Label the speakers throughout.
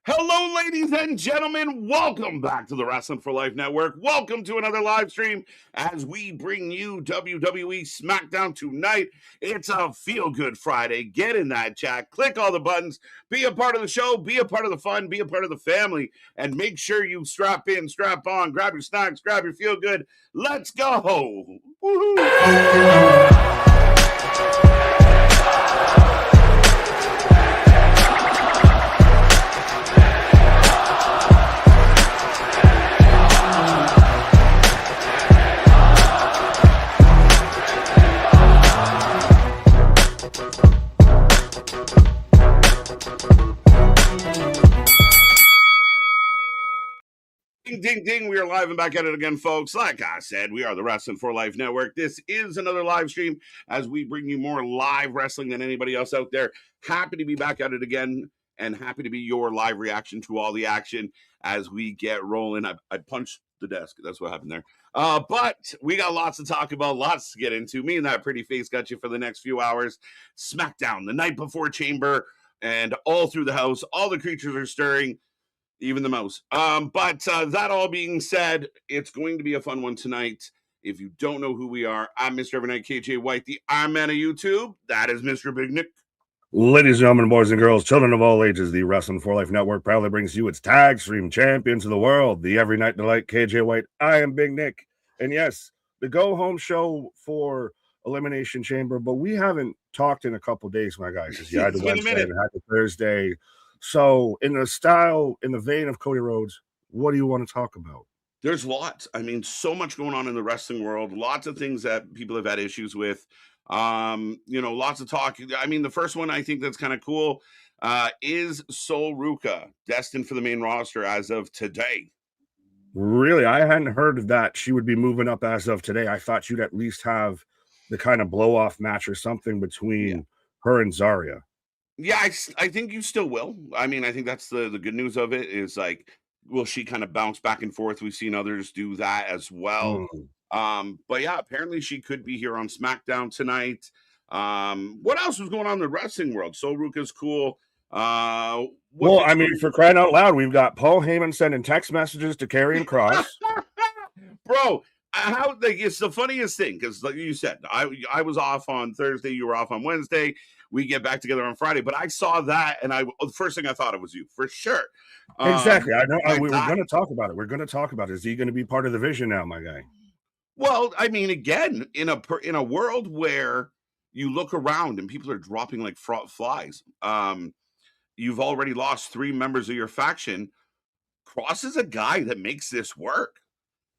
Speaker 1: Hello, ladies and gentlemen. Welcome back to the Wrestling for Life Network. Welcome to another live stream as we bring you WWE Smackdown tonight. It's a feel-good Friday. Get in that chat, click all the buttons, be a part of the show, be a part of the fun, be a part of the family, and make sure you strap in, strap on, grab your snacks, grab your feel-good. Let's go. Woohoo! Ding, ding, ding. We are live and back at it again, folks. Like I said, we are the Wrestling for Life Network. This is another live stream as we bring you more live wrestling than anybody else out there. Happy to be back at it again and happy to be your live reaction to all the action as we get rolling. I punched the desk. That's what happened there. But we got lots to talk about, lots to get into. Me and that pretty face got you for the next few hours. Smackdown, the night before Chamber, and all through the house. All the creatures are stirring. Even the mouse. But that all being said, it's going to be a fun one tonight. If you don't know who we are, I'm Mr. Evernight KJ White, the Iron Man of YouTube. That is Mr. Big Nick.
Speaker 2: Ladies and gentlemen, boys and girls, children of all ages, the Wrestling for Life Network proudly brings you its tag stream champions of the world, the Every Night Delight KJ White. I am Big Nick. And yes, the go-home show for Elimination Chamber, but we haven't talked in a couple days, my guys. You had the Wednesday and had the Thursday. So in the vein of Cody Rhodes, what do you want to talk about?
Speaker 1: There's lots. I mean, so much going on in the wrestling world. Lots of things that people have had issues with. Lots of talk. I mean, the first one I think that's kind of cool is Sol Ruca destined for the main roster as of today.
Speaker 2: Really? I hadn't heard of that. She would be moving up as of today. I thought you'd at least have the kind of blow-off match or something between her and Zarya.
Speaker 1: Yeah, I think you still will. I mean, I think that's the good news of it is like, will she kind of bounce back and forth? We've seen others do that as well. But yeah, apparently she could be here on SmackDown tonight. What else was going on in the wrestling world? Sol Ruca's cool.
Speaker 2: For crying out loud, we've got Paul Heyman sending text messages to Karrion Kross.
Speaker 1: Bro, it's the funniest thing because, like you said, I was off on Thursday, you were off on Wednesday. We get back together on Friday, but I saw that, and the first thing I thought it was you for sure.
Speaker 2: Exactly. I know. We were going to talk about it. We're going to talk about it. Is he going to be part of the vision now, my guy?
Speaker 1: Well, I mean, again, in a world where you look around and people are dropping like flies, you've already lost 3 members of your faction. Kross is a guy that makes this work.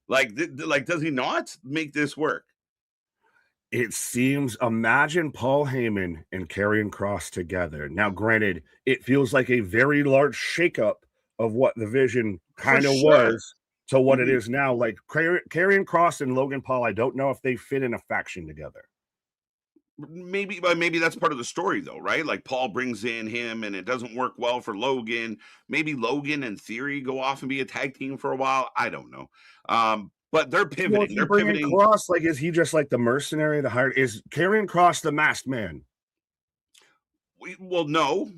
Speaker 1: Like, does he not make this work?
Speaker 2: It seems, imagine Paul Heyman and Karrion Kross together. Now, granted, it feels like a very large shakeup of what the vision kind of was to what it is now. Like Karrion Kross and Logan Paul, I don't know if they fit in a faction together.
Speaker 1: Maybe that's part of the story, though, right? Like Paul brings in him, and it doesn't work well for Logan. Maybe Logan and Theory go off and be a tag team for a while. I don't know. But they're pivoting. They're pivoting.
Speaker 2: Kross, like, is he just like the mercenary, the hired? Is Karrion Kross the masked man?
Speaker 1: Well, no.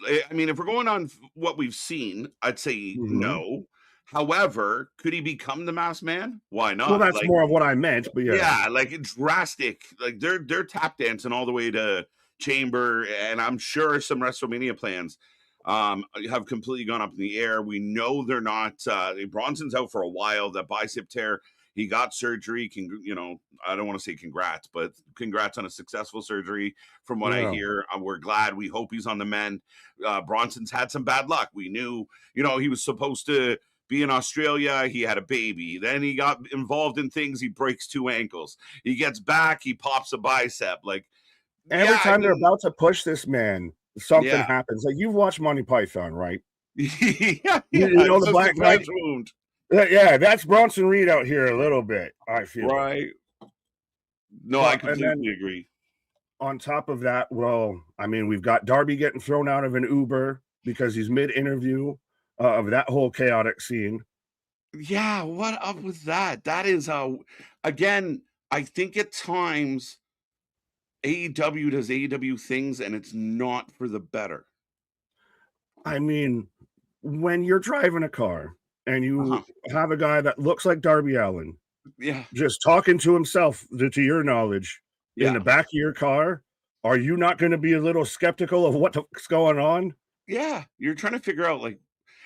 Speaker 1: I mean, if we're going on what we've seen, I'd say no. However, could he become the masked man? Why not?
Speaker 2: Well, that's more of what I meant, but
Speaker 1: yeah, like it's drastic. Like they're tap dancing all the way to Chamber, and I'm sure some WrestleMania plans have completely gone up in the air. We know they're not. Bronson's out for a while. That bicep tear, he got surgery. I don't want to say congrats, but congrats on a successful surgery. From what I hear, we're glad. We hope he's on the mend. Bronson's had some bad luck. We knew, he was supposed to be in Australia. He had a baby. Then he got involved in things. He breaks 2 ankles. He gets back. He pops a bicep. Like
Speaker 2: every time they're about to push this man, something happens. Like, you've watched Monty Python, right?
Speaker 1: You
Speaker 2: know the Black Knight wound. Yeah, that's Bronson Reed out here a little bit, I feel.
Speaker 1: Right. No, I completely agree.
Speaker 2: On top of that, we've got Darby getting thrown out of an Uber because he's mid-interview of that whole chaotic scene.
Speaker 1: Yeah, what up with that? That is how, again, I think at times AEW does AEW things and it's not for the better.
Speaker 2: I mean, when you're driving a car and
Speaker 1: Uh-huh.
Speaker 2: you have a guy that looks like Darby Allin
Speaker 1: Yeah.
Speaker 2: just talking to himself, to your knowledge, in the
Speaker 1: Yeah.
Speaker 2: back of your car, are you not going to be a little skeptical of what's going on?
Speaker 1: Yeah. You're trying to figure out like,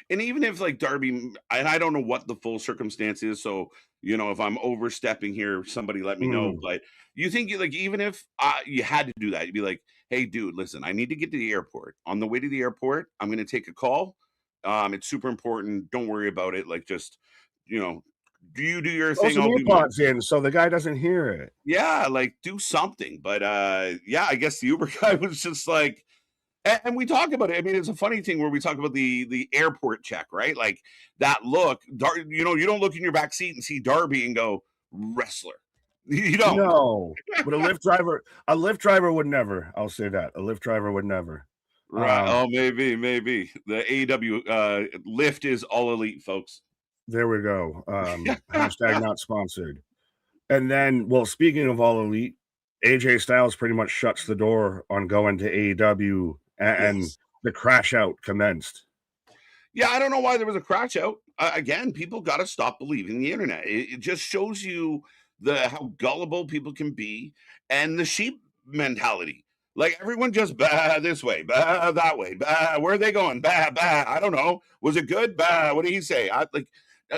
Speaker 1: and even if like Darby, and I don't know what the full circumstance is, so if I'm overstepping here, somebody let me know.
Speaker 2: Mm.
Speaker 1: But you think like even if you had to do that, you'd be like, "Hey, dude, listen, I need to get to the airport. On the way to the airport, I'm going to take a call. It's super important. Don't worry about it. Like just you know, do you do your
Speaker 2: Throw
Speaker 1: thing?
Speaker 2: some
Speaker 1: I'll do mine."
Speaker 2: earpods in so the guy doesn't hear it.
Speaker 1: Yeah, like do something. But yeah, I guess the Uber guy was just like, and we talk about it. I mean, it's a funny thing where we talk about the airport check, right? Like that look, you don't look in your back seat and see Darby and go wrestler. You don't,
Speaker 2: No, but a Lyft driver would never. I'll say that. A Lyft driver would never.
Speaker 1: right? Oh, maybe the AEW lift is all elite, folks.
Speaker 2: There we go. Hashtag not sponsored. And then, well, speaking of all elite, AJ Styles pretty much shuts the door on going to AEW, and
Speaker 1: Yes.
Speaker 2: the crash out commenced.
Speaker 1: Yeah, I don't know why there was a crash out. Again, people got to stop believing the internet. It just shows you the how gullible people can be and the sheep mentality. Like everyone just bah this way, bah that way, bah. Where are they going? Bah bah. I don't know. Was it good? Bah. What did he say?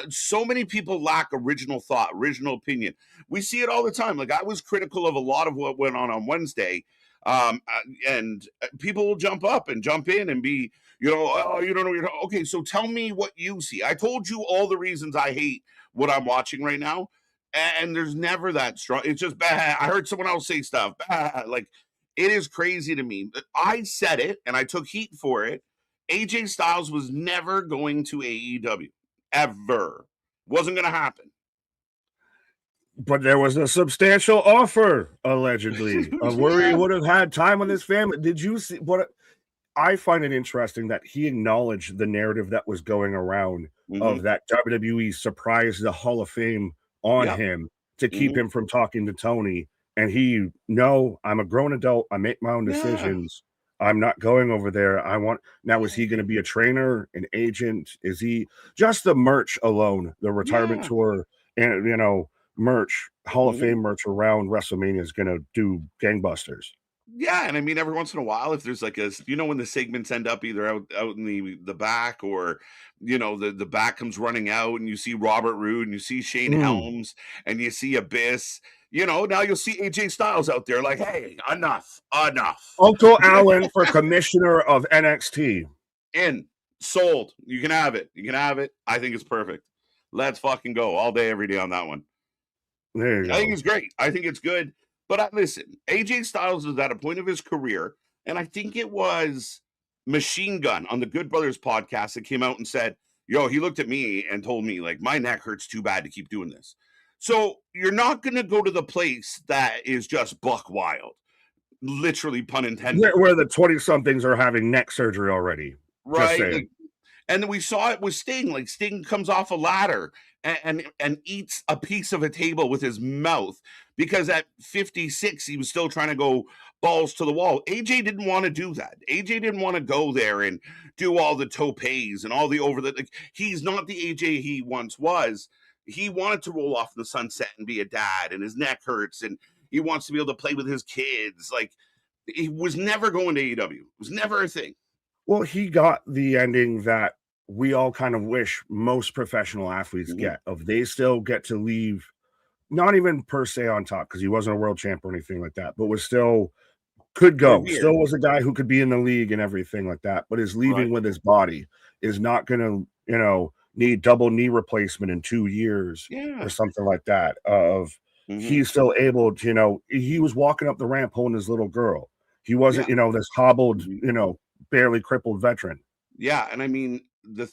Speaker 1: So many people lack original thought, original opinion. We see it all the time. Like I was critical of a lot of what went on Wednesday, and people will jump up and jump in and be oh, you don't know what you're okay, so tell me what you see. I told you all the reasons I hate what I'm watching right now, and there's never that strong. It's just bad. I heard someone else say stuff. Bah. Like it is crazy to me. I said it and I took heat for it. AJ Styles was never going to AEW. Ever. Wasn't gonna happen.
Speaker 2: But there was a substantial offer, allegedly, of where he
Speaker 1: Yeah.
Speaker 2: would have had time with his family. Did you see what I find it interesting that he acknowledged the narrative that was going around
Speaker 1: Hmm.
Speaker 2: of that WWE surprised the Hall of Fame on
Speaker 1: Yeah.
Speaker 2: him to keep
Speaker 1: Hmm.
Speaker 2: him from talking to Tony. And no, I'm a grown adult. I make my own
Speaker 1: Yeah.
Speaker 2: decisions. I'm not going over there. Now, is he going to be a trainer, an agent? Is he just the merch alone, the retirement
Speaker 1: Yeah.
Speaker 2: tour, and merch, Hall of
Speaker 1: Hmm.
Speaker 2: Fame merch around WrestleMania is going to do gangbusters.
Speaker 1: Yeah, and I mean, every once in a while, if there's like when the segments end up either out in the back, or the back comes running out, and you see Robert Roode and you see Shane
Speaker 2: Mm.
Speaker 1: Helms and you see Abyss, now you'll see AJ Styles out there like, hey, enough,
Speaker 2: Uncle Allen for commissioner of NXT.
Speaker 1: in sold. You can have it. I think it's perfect. Let's fucking go all day, every day on that one.
Speaker 2: There you
Speaker 1: I think
Speaker 2: go.
Speaker 1: it's great. I think it's good. But listen, AJ Styles is at a point of his career, and I think it was Machine Gun on the Good Brothers podcast that came out and said, "Yo, he looked at me and told me like my neck hurts too bad to keep doing this." So you're not going to go to the place that is just buck wild, literally pun intended,
Speaker 2: Where the 20 somethings are having neck surgery already. Just
Speaker 1: right?
Speaker 2: saying.
Speaker 1: Like, and then we saw it with Sting. Like Sting comes off a ladder and eats a piece of a table with his mouth because at 56 he was still trying to go balls to the wall. AJ didn't want to do that. AJ didn't want to go there and do all the topes and all the over the. Like, he's not the AJ he once was. He wanted to roll off in the sunset and be a dad, and his neck hurts, and he wants to be able to play with his kids. Like he was never going to AEW. It was never a thing.
Speaker 2: Well, he got the ending that we all kind of wish most professional athletes
Speaker 1: Mm-hmm.
Speaker 2: get, of they still get to leave, not even per se on top, because he wasn't a world champ or anything like that, but was still could go,
Speaker 1: Here,
Speaker 2: still was a guy who could be in the league and everything like that, but is leaving
Speaker 1: right?
Speaker 2: with his body, is not going to, need double knee replacement in 2 years or
Speaker 1: Yeah.
Speaker 2: something like that. Of
Speaker 1: Mm-hmm.
Speaker 2: he's still able to, he was walking up the ramp holding his little girl. He wasn't,
Speaker 1: Yeah.
Speaker 2: this hobbled,
Speaker 1: Mhm.
Speaker 2: barely crippled veteran.
Speaker 1: Yeah, and I mean the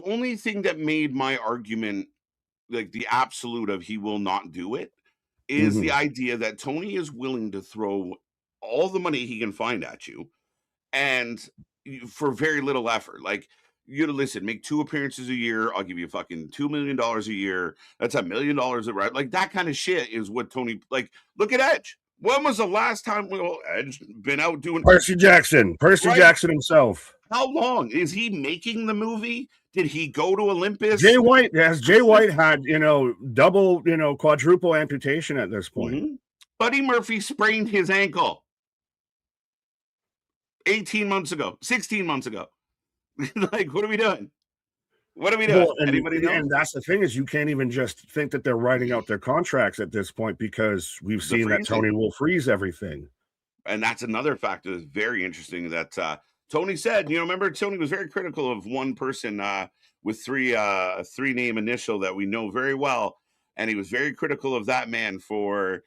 Speaker 1: only thing that made my argument like the absolute of he will not do it is the
Speaker 2: Mhm.
Speaker 1: idea that Tony is willing to throw all the money he can find at you and for very little effort. Like you to listen, make 2 appearances a year. I'll give you fucking $2 million a year. That's $1 million, right? Like that kind of shit is what Tony like. Look at Edge. When was the last time Edge been out doing
Speaker 2: Percy Jackson
Speaker 1: right?
Speaker 2: Jackson himself.
Speaker 1: How long is he making the movie? Did he go to Olympus?
Speaker 2: Jay White had, double, quadruple amputation at this point.
Speaker 1: Mm-hmm. Buddy Murphy sprained his ankle 18 months ago, 16 months ago. Like, what are we doing? What are we doing?
Speaker 2: Well,
Speaker 1: Anybody know?
Speaker 2: and that's the thing, is you can't even just think that they're writing out their contracts at this point, because we've seen that Tony will freeze everything.
Speaker 1: And that's another factor that's very interesting that Tony said. Remember, Tony was very critical of one person with three name initial that we know very well, and he was very critical of that man for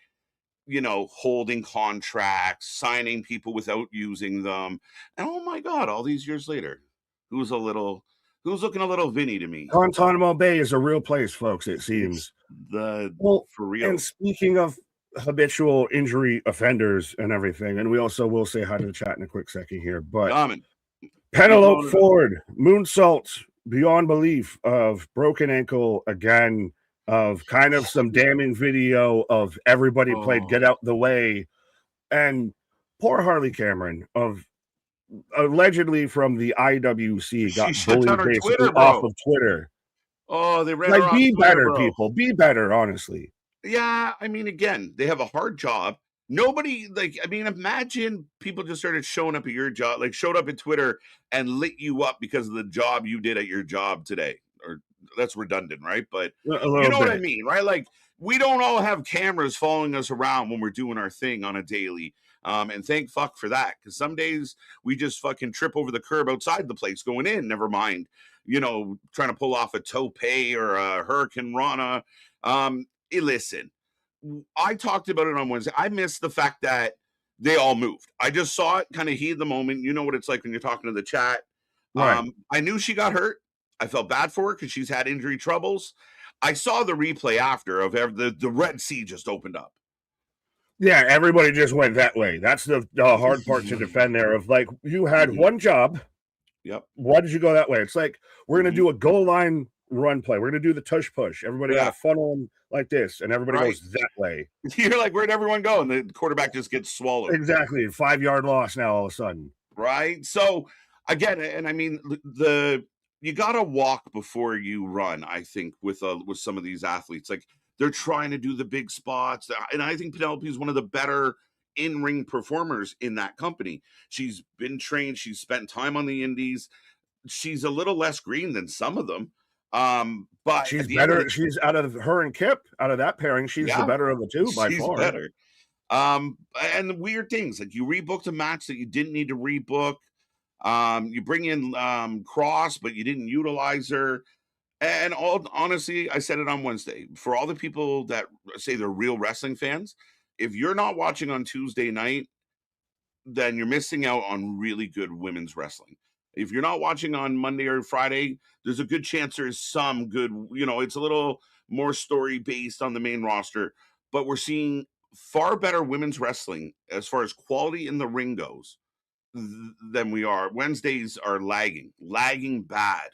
Speaker 1: holding contracts, signing people without using them. And oh my God, all these years later, who's looking a little Vinny to me?
Speaker 2: Guantanamo Bay is a real place, folks, it seems.
Speaker 1: For real.
Speaker 2: And speaking of habitual injury offenders and everything, and we also will say hi to the chat in a quick second here, but Penelope Ford, moonsault beyond belief, of broken ankle again, of kind of some damning video of everybody played Get Out the Way, and poor Harley Cameron, of allegedly from the IWC, got bullied basically off of Twitter.
Speaker 1: Oh, they ran her off
Speaker 2: be
Speaker 1: Twitter,
Speaker 2: better,
Speaker 1: bro.
Speaker 2: people. Be better, honestly.
Speaker 1: Yeah, I mean, again, they have a hard job. Nobody, imagine people just started showing up at your job, showed up at Twitter and lit you up because of the job you did at your job today. Or that's redundant, right? But you know what I mean, right? We don't all have cameras following us around when we're doing our thing on a daily. And thank fuck for that, because some days we just fucking trip over the curb outside the place going in, never mind, trying to pull off a tope or a Hurricane Rana. Listen, I talked about it on Wednesday. I missed the fact that they all moved. I just saw it, kind of heed the moment. You know what it's like when you're talking to the chat. Right. I knew she got hurt. I felt bad for her because she's had injury troubles. I saw the replay after of the Red Sea just opened up.
Speaker 2: Yeah, everybody just went that way. That's the hard part to defend there, of you had one job.
Speaker 1: Yep.
Speaker 2: Why did you go that way? It's like, we're going to do a goal line run play. We're going to do the tush push. Everybody got to funnel them like this, and everybody goes that way.
Speaker 1: You're like, where'd everyone go? And the quarterback just gets swallowed.
Speaker 2: Exactly. 5-yard loss now all of a sudden.
Speaker 1: Right. So again, and I mean, you got to walk before you run, I think, with some of these athletes. They're trying to do the big spots. And I think Penelope is one of the better in-ring performers in that company. She's been trained. She's spent time on the indies. She's a little less green than some of them. But
Speaker 2: she's better. She's out of her and Kip, out of that pairing, she's the better of the two by far.
Speaker 1: Better. And the weird things, you rebooked a match that you didn't need to rebook. You bring in Cross, but you didn't utilize her. And honestly, I said it on Wednesday, for all the people that say they're real wrestling fans, if you're not watching on Tuesday night, then you're missing out on really good women's wrestling. If you're not watching on Monday or Friday, there's a good chance there's some good, it's a little more story based on the main roster, but we're seeing far better women's wrestling as far as quality in the ring goes than we are. Wednesdays are lagging bad.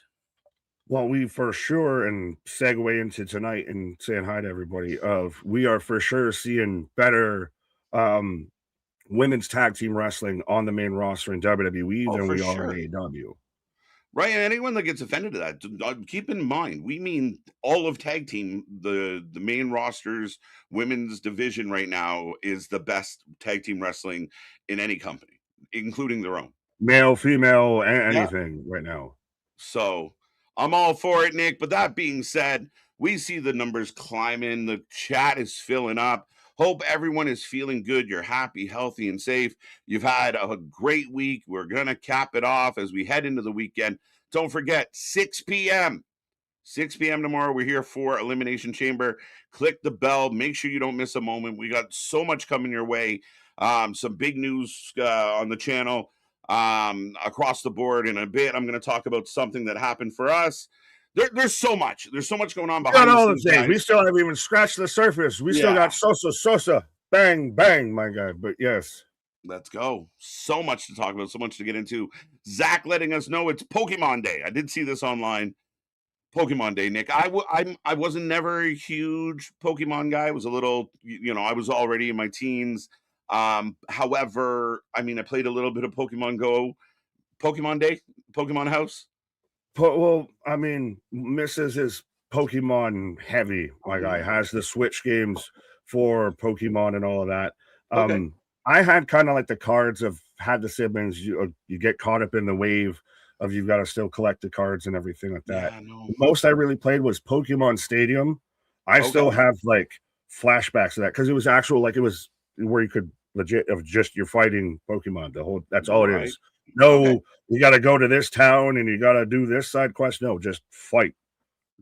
Speaker 2: Well, we for sure, and segue into tonight and saying hi to everybody, we are for sure seeing better women's tag team wrestling on the main roster in WWE than we are in AEW.
Speaker 1: Right, and anyone that gets offended to that, keep in mind, we mean all of tag team. The main roster's women's division right now is the best tag team wrestling in any company, including their own.
Speaker 2: Male, female, anything right now.
Speaker 1: So I'm all for it, Nick. But that being said, we see the numbers climbing. The chat is filling up. Hope everyone is feeling good. You're happy, healthy, and safe. You've had a great week. We're going to cap it off as we head into the weekend. Don't forget, 6 p.m. 6 p.m. tomorrow, we're here for Elimination Chamber. Click the bell. Make sure you don't miss a moment. We got so much coming your way. Some big news on the channel across the board. In a bit, I'm going to talk about something that happened for us. There's so much. There's so much going on behind the scenes.
Speaker 2: We still haven't even scratched the surface. We still got Sosa, bang, bang, my guy. But yes.
Speaker 1: Let's go. So much to talk about, so much to get into. Zach letting us know it's Pokemon Day. I did see this online. Pokemon Day, Nick. I wasn't never a huge Pokemon guy. I was a little, I was already in my teens. However, I played a little bit of Pokemon Go. Pokemon Day, Pokemon house?
Speaker 2: Well, I mean, Mrs. is Pokemon heavy. My guy
Speaker 1: Oh,
Speaker 2: has the Switch games for Pokemon and all of that.
Speaker 1: okay.
Speaker 2: I had kind of like the cards of had the siblings. You get caught up in the wave of you've got to still collect the cards and everything like that.
Speaker 1: Yeah, no.
Speaker 2: The most I really played was Pokemon Stadium. I still
Speaker 1: Okay.
Speaker 2: have like flashbacks of that because it was actual like it was where you could legit of just you're fighting Pokemon. The whole that's all it
Speaker 1: Right.
Speaker 2: is.
Speaker 1: Okay.
Speaker 2: No, you got to go to this town and you got to do this side quest. No, just fight.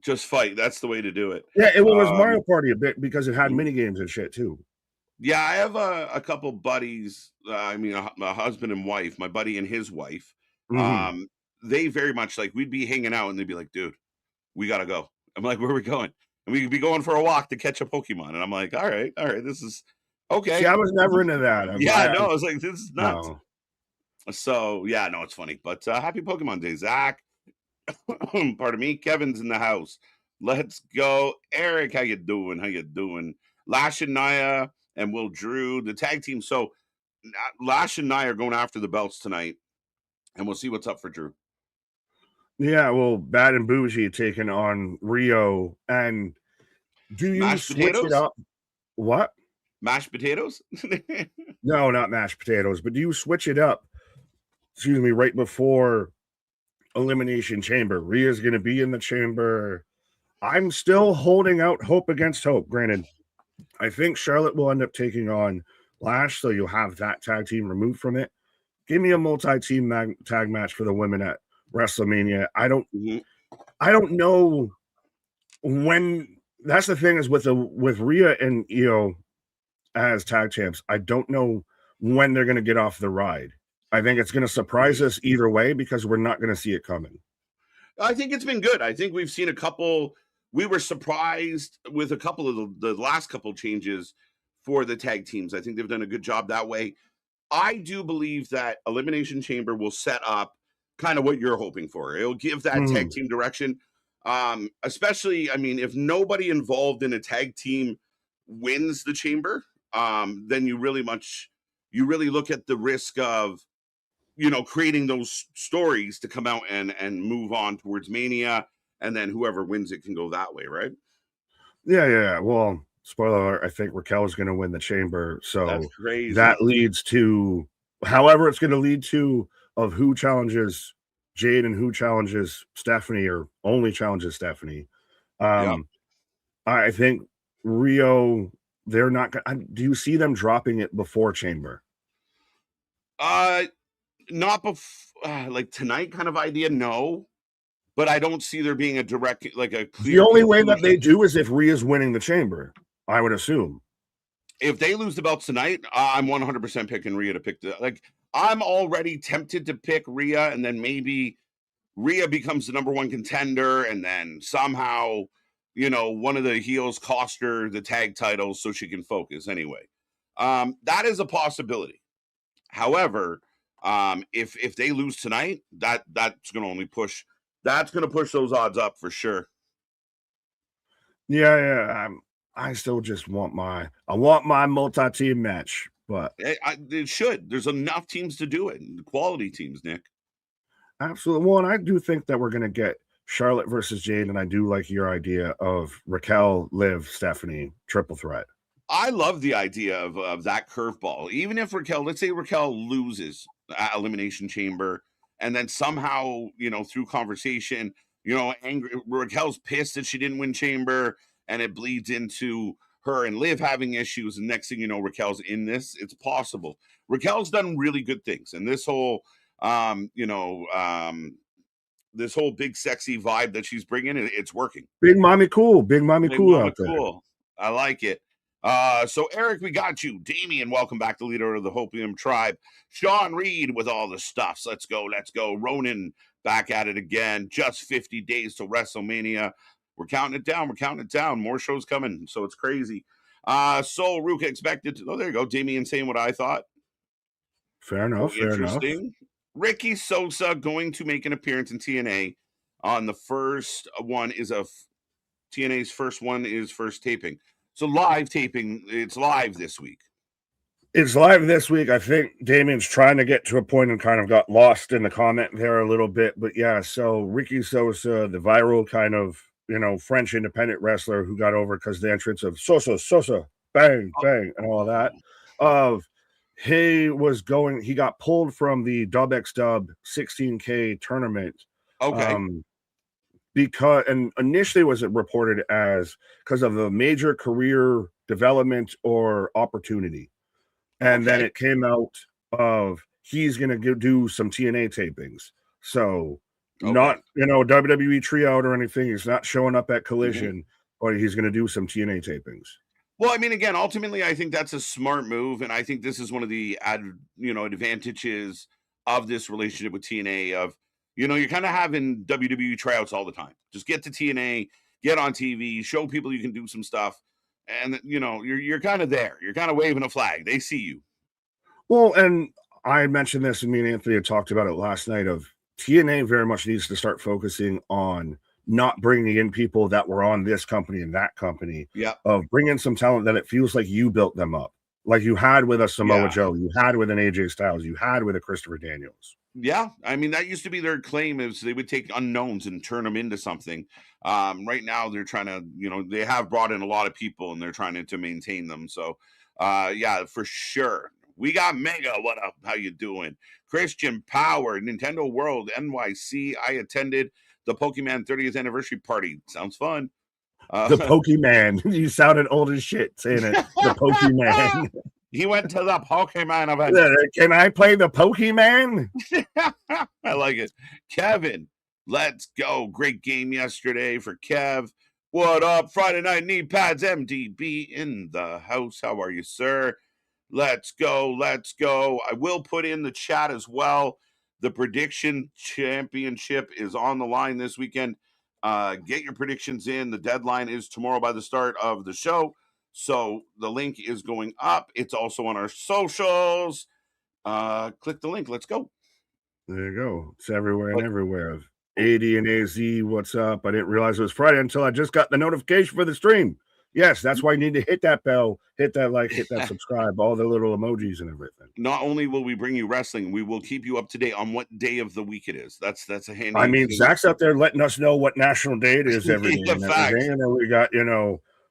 Speaker 1: Just fight. That's the way to do it.
Speaker 2: Yeah, it was
Speaker 1: Um,
Speaker 2: Mario Party a bit because it had
Speaker 1: mhm.
Speaker 2: mini games and shit too.
Speaker 1: Yeah, I have a couple buddies. I mean, a husband and wife. My buddy and his wife.
Speaker 2: Mhm.
Speaker 1: Um, they very much like we'd be hanging out and they'd be like, "Dude, we gotta go." I'm like, "Where are we going?" And we'd be going for a walk to catch a Pokemon. And I'm like, all right, this is
Speaker 2: See,
Speaker 1: okay."
Speaker 2: I was never into that.
Speaker 1: Yeah, no, I was like, "This is nuts."
Speaker 2: No.
Speaker 1: So yeah, no, it's funny. But happy Pokemon Day, Zach. Pardon me. Kevin's in the house. Let's go, Eric. How you doing? How you doing? Lash and Naya and Will Drew, the tag team. So Lash and Naya are going after the belts tonight, and we'll see what's up for Drew.
Speaker 2: Yeah, well, Bad and Bougie taking on Rio. And do you
Speaker 1: Mashed
Speaker 2: switch it
Speaker 1: potatoes.
Speaker 2: up? What?
Speaker 1: Mashed potatoes.
Speaker 2: No, not mashed potatoes, but do you switch it up? Excuse me, right before Elimination Chamber. Rhea's going to be in the chamber. I'm still holding out hope against hope. Granted, I think Charlotte will end up taking on Lash, so you'll have that tag team removed from it. Give me a multi-team tag match for the women at WrestleMania.
Speaker 1: Mhm.
Speaker 2: I don't know when. That's the thing is with Rhea and Io as tag champs. I don't know when they're going to get off the ride. I think it's going to surprise us either way because we're not going to see it coming.
Speaker 1: I think it's been good. I think we've seen a couple. We were surprised with a couple of the last couple changes for the tag teams. I think they've done a good job that way. I do believe that Elimination Chamber will set up kind of what you're hoping for. It'll give that tag
Speaker 2: Mhm.
Speaker 1: team direction. Especially, I mean, if nobody involved in a tag team wins the chamber, then you really look at the risk of creating those stories to come out and move on towards Mania, and then whoever wins it can go that way, right?
Speaker 2: Yeah. Well, spoiler alert, I think Raquel is going to win the chamber.
Speaker 1: That's
Speaker 2: So that
Speaker 1: crazy.
Speaker 2: leads to however it's going to lead to of who challenges Jade and who challenges Stephanie or only challenges Stephanie.
Speaker 1: Yep.
Speaker 2: Um, I think Rio, they're not. Do you see them dropping it before Chamber?
Speaker 1: Uh, not like tonight kind of idea, no. But I don't see there being a direct, like a
Speaker 2: The
Speaker 1: clear
Speaker 2: only way that they
Speaker 1: conclusion.
Speaker 2: do is if Rhea's winning the Chamber. I would assume.
Speaker 1: If they lose the belts tonight, I'm 100% picking Rhea to pick like. I'm already tempted to pick Rhea, and then maybe Rhea becomes the number one contender, and then somehow, one of the heels cost her the tag titles so she can focus anyway. That is a possibility. However, if they lose tonight, that's going to only push those odds up for sure.
Speaker 2: Yeah. I still just want my multi-team match, but
Speaker 1: It should. There's enough teams to do it. Quality teams, Nick.
Speaker 2: absolutely. Well, and I do think that we're gonna get Charlotte versus Jade, and I do like your idea of Raquel, Liv, Stephanie, triple threat.
Speaker 1: I love the idea of that curveball. Even if let's say Raquel loses at Elimination Chamber, and then somehow, through conversation, angry Raquel's pissed that she didn't win Chamber, and it bleeds into her and Liv having issues. And next thing you know, Raquel's in this. It's possible. Raquel's done really good things, and this whole big sexy vibe that she's bringing, it's working.
Speaker 2: Big mommy
Speaker 1: Big
Speaker 2: cool
Speaker 1: Mama
Speaker 2: out there.
Speaker 1: Cool. I like it. So Eric, we got you. Damien, welcome back, the leader of the Hopium tribe. Sean Reed with all the stuffs. Let's go. Ronan back at it again. Just 50 days to WrestleMania. We're counting it down. More shows coming. So it's crazy. So Ruka expected to. Oh, there you go. Damien saying what I thought.
Speaker 2: Fair
Speaker 1: Oh,
Speaker 2: enough. Fair enough.
Speaker 1: interesting. Ricky Sosa going to make an appearance in TNA. On the first one is TNA's first one is first taping. So live taping, it's live this week.
Speaker 2: It's live this week. I think Damien's trying to get to a point and kind of got lost in the comment there a little bit. But yeah, so Ricky Sosa, the viral kind of, French independent wrestler who got over because the entrance of Sosa, bang, bang, and all that. He got pulled from the Dub X Dub 16K tournament.
Speaker 1: Okay.
Speaker 2: Because, and initially was it reported as because of a major career development or opportunity. And then it came out of he's going to do some TNA tapings. So not, WWE tryout or anything. He's not showing up at Collision, but he's going to do some TNA tapings.
Speaker 1: Well, I mean, again, ultimately, I think that's a smart move. And I think this is one of the, advantages of this relationship with TNA of, you're kind of having WWE tryouts all the time. Just get to TNA, get on TV, show people you can do some stuff. And, you're kind of there. You're kind of waving a flag. They see you.
Speaker 2: Well, and I mentioned this, and me and Anthony had talked about it last night, of TNA very much needs to start focusing on not bringing in people that were on this company and that company.
Speaker 1: Yeah.
Speaker 2: Of bringing some talent that it feels like you built them up. Like you had with a Samoa Joe, you had with an AJ Styles, you had with a Christopher Daniels.
Speaker 1: Yeah, I mean, that used to be their claim, is they would take unknowns and turn them into something. Right now, they're trying to, they have brought in a lot of people and they're trying to maintain them. So, yeah, for sure. We got Mega. What up? How you doing? Christian Power, Nintendo World, NYC. I attended the Pokemon 30th anniversary party. Sounds fun.
Speaker 2: The Pokemon. You sounded old as shit saying it. The Pokemon.
Speaker 1: He went to the Pokemon event.
Speaker 2: Can I play the Pokemon?
Speaker 1: I like it. Kevin, let's go. Great game yesterday for Kev. What up? Friday Night Knee Pads MDB in the house. How are you, sir? Let's go. Let's go. I will put in the chat as well. The prediction championship is on the line this weekend. Get your predictions in. The deadline is tomorrow by the start of the show. So the link is going up. It's also on our socials. Click the link. Let's go.
Speaker 2: There you go. It's everywhere and everywhere. AD and AZ, what's up? I didn't realize it was Friday until I just got the notification for the stream. Yes, that's why you need to hit that bell, hit that like, hit that subscribe, all the little emojis and everything.
Speaker 1: Not only will we bring you wrestling, we will keep you up to date on what day of the week it is. That's a handy.
Speaker 2: I mean, Zach's out there letting us know what national day it is every day. And then we got,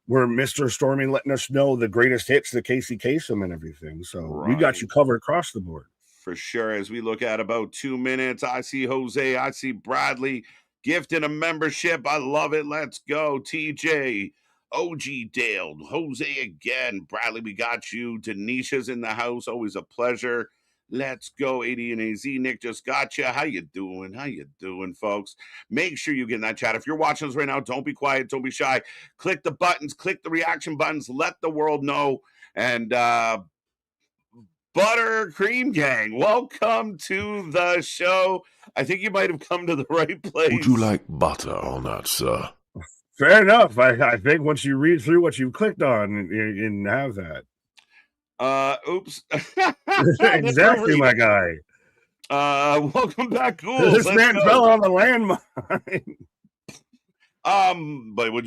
Speaker 2: we're Mr. Stormy letting us know the greatest hits, the Casey Kasem and everything. So we got you covered across the board.
Speaker 1: For sure. As we look at about 2 minutes, I see Jose, I see Bradley gifting a membership. I love it. Let's go. TJ, OG Dale, Jose again. Bradley, we got you. Denisha's in the house. Always a pleasure. Let's go. AD and AZ. Nick just got you. How you doing? How you doing, folks? Make sure you get in that chat. If you're watching us right now, don't be quiet. Don't be shy. Click the buttons. Click the reaction buttons. Let the world know. And Buttercream Gang, welcome to the show. I think you might have come to the right place.
Speaker 3: Would you like butter on that, sir?
Speaker 2: Fair enough. I think once you read through what you clicked on, you can have that.
Speaker 1: Oops.
Speaker 2: Exactly, my guy.
Speaker 1: Welcome back, Ghouls.
Speaker 2: This man fell on the landmine.
Speaker 1: But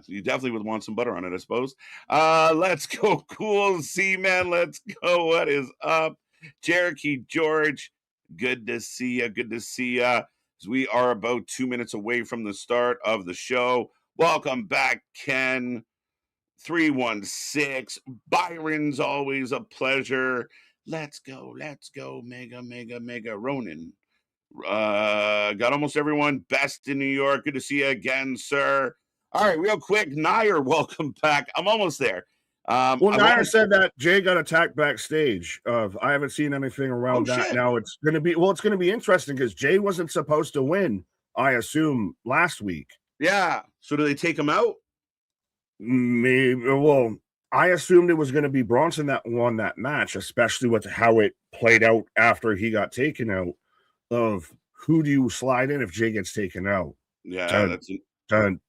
Speaker 1: you definitely would want some butter on it, I suppose. Let's go, cool. C-Man, let's go. What is up? Cherokee George, good to see you. Good to see you. We are about 2 minutes away from the start of the show. Welcome back, Ken. 316. Byron's always a pleasure. Let's go. Mega. Ronan. Got almost everyone. Best in New York. Good to see you again, sir. All right, real quick. Nair, welcome back. I'm almost there.
Speaker 2: Nair said that Jay got attacked backstage. I haven't seen anything around that. Shit. Now it's going to be interesting because Jay wasn't supposed to win, I assume, last week.
Speaker 1: Yeah. So do they take him out?
Speaker 2: Maybe. Well, I assumed it was going to be Bronson that won that match, especially with how it played out after he got taken out. Of who do you slide in if Jay gets taken out?
Speaker 1: Yeah, that's it.
Speaker 2: Dun.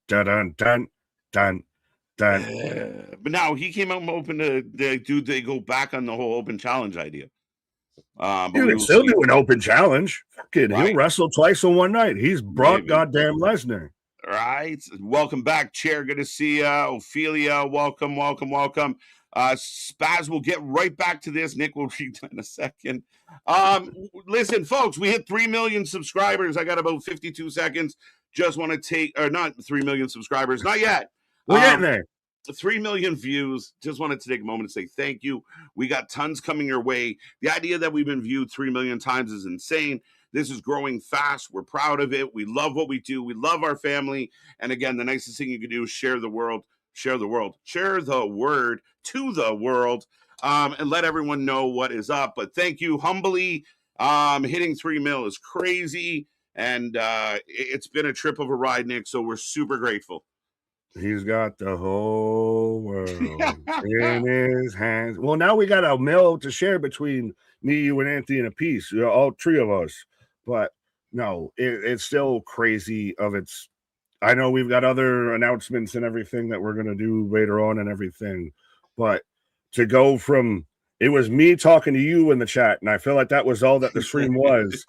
Speaker 1: But now he came out open to they go back on the whole open challenge idea.
Speaker 2: But you can still do an open challenge. Fucking, right. He'll wrestle twice in one night. He's Brock goddamn Lesnar.
Speaker 1: Right. Welcome back, Chair. Good to see you. Ophelia, welcome. Spaz will get right back to this. Nick will read that in a second. Listen, folks, we hit 3 million subscribers. I got about 52 seconds. Just want to take, or not 3 million subscribers, not yet.
Speaker 2: We're getting there.
Speaker 1: 3 million views. Just wanted to take a moment to say thank you. We got tons coming your way. The idea that we've been viewed 3 million times is insane. This is growing fast. We're proud of it. We love what we do. We love our family. And again, the nicest thing you can do is share the word to the world, and let everyone know what is up. But thank you humbly. Hitting 3 mil is crazy. And it's been a trip of a ride, Nick. So we're super grateful.
Speaker 2: He's got the whole world in his hands. Well, now we got a mill to share between me, you, and Anthony in a piece. All three of us. But no, it's still crazy of its. I know we've got other announcements and everything that we're going to do later on and everything. But to go from it was me talking to you in the chat, and I feel like that was all that the stream was.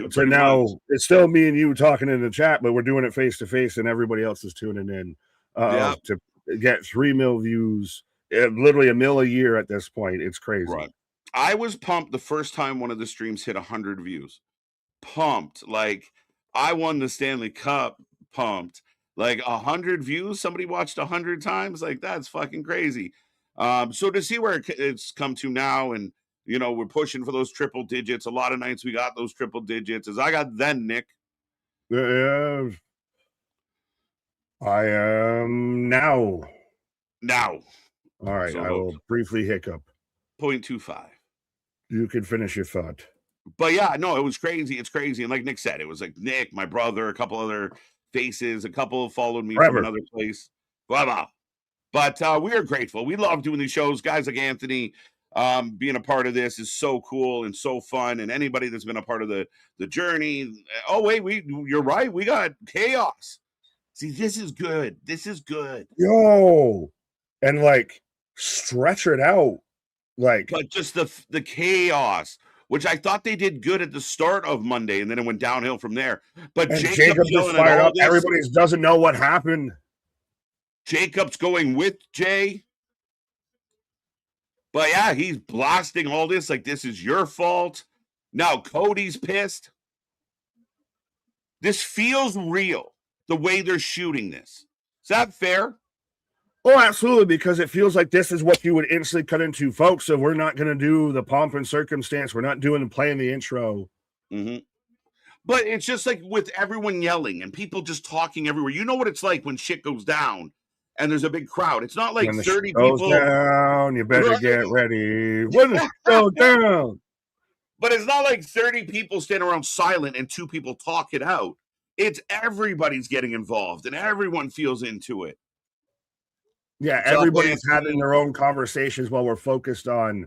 Speaker 2: So now it's still me and you talking in the chat, but we're doing it face to face, and everybody else is tuning in. To get 3 mil views, literally a mil a year at this point. It's crazy.
Speaker 1: Right. I was pumped the first time one of the streams hit 100 views. Pumped. Like, I won the Stanley Cup. Pumped. Like 100 views, somebody watched 100 times. Like, that's fucking crazy. So to see where it's come to now, and we're pushing for those triple digits. A lot of nights we got those triple digits, as I got then, Nick.
Speaker 2: Yeah. I am now.
Speaker 1: All
Speaker 2: right, so I will briefly hiccup.
Speaker 1: 0.25.
Speaker 2: You can finish your thought.
Speaker 1: But yeah, no, it was crazy. It's crazy. And like Nick said, it was like Nick, my brother, a couple other faces, a couple followed me from another place. Blah, blah. But we are grateful. We love doing these shows. Guys like Anthony, being a part of this is so cool and so fun. And anybody that's been a part of the journey. Oh, wait, you're right. We got chaos. See, this is good. This is good.
Speaker 2: Yo, and like stretch it out, like.
Speaker 1: But just the chaos, which I thought they did good at the start of Monday, and then it went downhill from there. But
Speaker 2: Jacob's just fired up. Everybody doesn't know what happened.
Speaker 1: Jacob's going with Jay. But yeah, he's blasting all this like this is your fault. Now Cody's pissed. This feels real. The way they're shooting this. Is that fair?
Speaker 2: Oh, absolutely, because it feels like this is what you would instantly cut into, folks. So we're not going to do the pomp and circumstance. We're not doing playing the intro.
Speaker 1: Mm-hmm. But it's just like with everyone yelling and people just talking everywhere. You know what it's like when shit goes down and there's a big crowd. It's not like 30 people.
Speaker 2: Down, you better get ready. When the shit goes down.
Speaker 1: But it's not like 30 people standing around silent and 2 people talk it out. It's everybody's getting involved and everyone feels into it.
Speaker 2: Yeah, everybody's having their own conversations while we're focused on,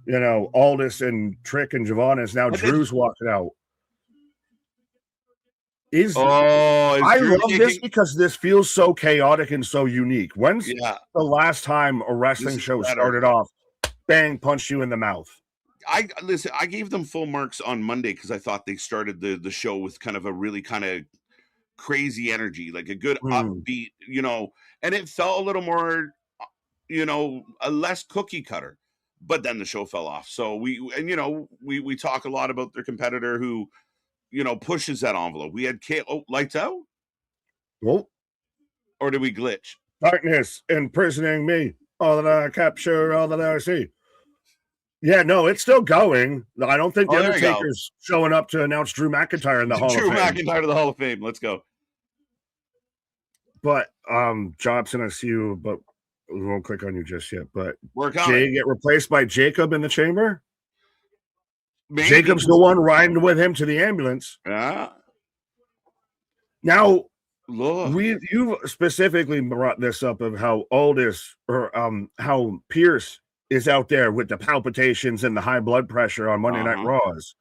Speaker 2: Aldis and Trick and Javonis. Now Drew's walking out. I love this because this feels so chaotic and so unique. When's the last time a wrestling show started off, bang, punched you in the mouth?
Speaker 1: I gave them full marks on Monday because I thought they started the show with kind of a really kind of crazy energy, like a good upbeat, and it felt a little more, a less cookie cutter. But then the show fell off. So we talk a lot about their competitor who, pushes that envelope. We had lights out.
Speaker 2: Well,
Speaker 1: or did we glitch?
Speaker 2: Darkness imprisoning me. All that I capture, all that I see. Yeah, no, it's still going. I don't think the Undertaker's showing up to announce Drew McIntyre in the Hall of Fame.
Speaker 1: Drew McIntyre to the Hall of Fame. Let's go.
Speaker 2: But Jobson, I see you, but we won't click on you just yet. But
Speaker 1: Jay
Speaker 2: get replaced by Jacob in the chamber? Maybe. Jacob's the one riding with him to the ambulance.
Speaker 1: Yeah.
Speaker 2: Now,
Speaker 1: look.
Speaker 2: You specifically brought this up of how Aldis or how Pierce is out there with the palpitations and the high blood pressure on Monday Night Raws.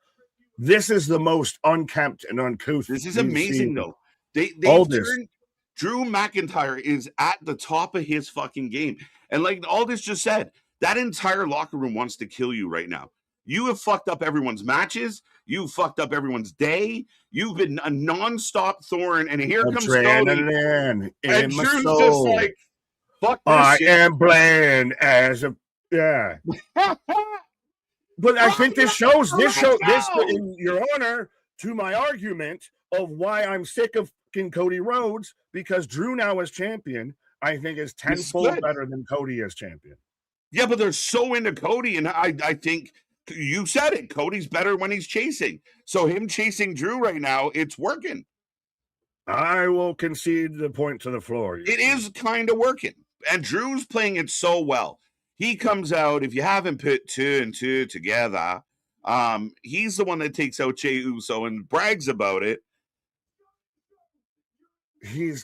Speaker 2: This is the most unkempt and uncouth.
Speaker 1: This is amazing, though. They turned Drew McIntyre is at the top of his fucking game. And like Aldis just said, that entire locker room wants to kill you right now. You have fucked up everyone's matches. You fucked up everyone's day. You've been a nonstop thorn. And here comes Cody. And Drew's just like, fuck this shit.
Speaker 2: I am bland as a Yeah. But I think this shows, in your honor, to my argument of why I'm sick of Cody Rhodes, because Drew now as champion, I think is tenfold better than Cody as champion.
Speaker 1: Yeah, but they're so into Cody, and I think you said it. Cody's better when he's chasing. So him chasing Drew right now, it's working.
Speaker 2: I will concede the point to the floor.
Speaker 1: It is kind of working. And Drew's playing it so well. He comes out, if you haven't put 2 and 2 together, he's the one that takes out Jey Uso and brags about it.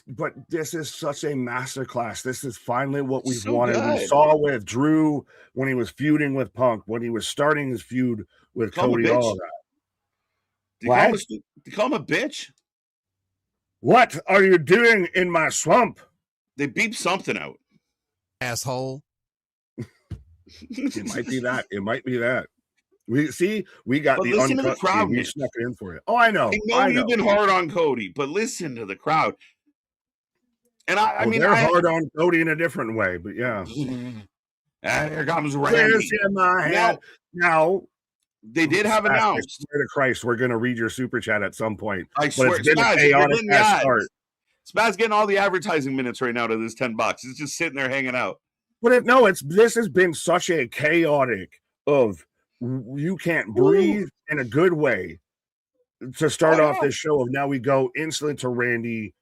Speaker 2: But this is such a masterclass. This is finally what we've wanted. Good. We saw with Drew when he was feuding with Punk, when he was starting his feud with Cody, all of that.
Speaker 1: Did you call him a bitch?
Speaker 2: What are you doing in my swamp?
Speaker 1: They beeped something out.
Speaker 4: Asshole.
Speaker 2: It might be that. It might be that. We got the uncut crowd. We snuck it in for you. Oh, I know.
Speaker 1: I know you've been hard on Cody, but listen to the crowd. And I mean,
Speaker 2: they're hard on Cody in a different way, but yeah.
Speaker 1: And here comes Randy.
Speaker 2: In my head. Now,
Speaker 1: they did have announced.
Speaker 2: Swear to Christ, we're going to read your super chat at some point.
Speaker 1: I swear,
Speaker 2: it's been a chaotic start.
Speaker 1: Spaz getting all the advertising minutes right now to this $10. It's just sitting there hanging out.
Speaker 2: But this has been such a chaotic of you can't breathe in a good way to start off this show. Of now we go instantly to Randy.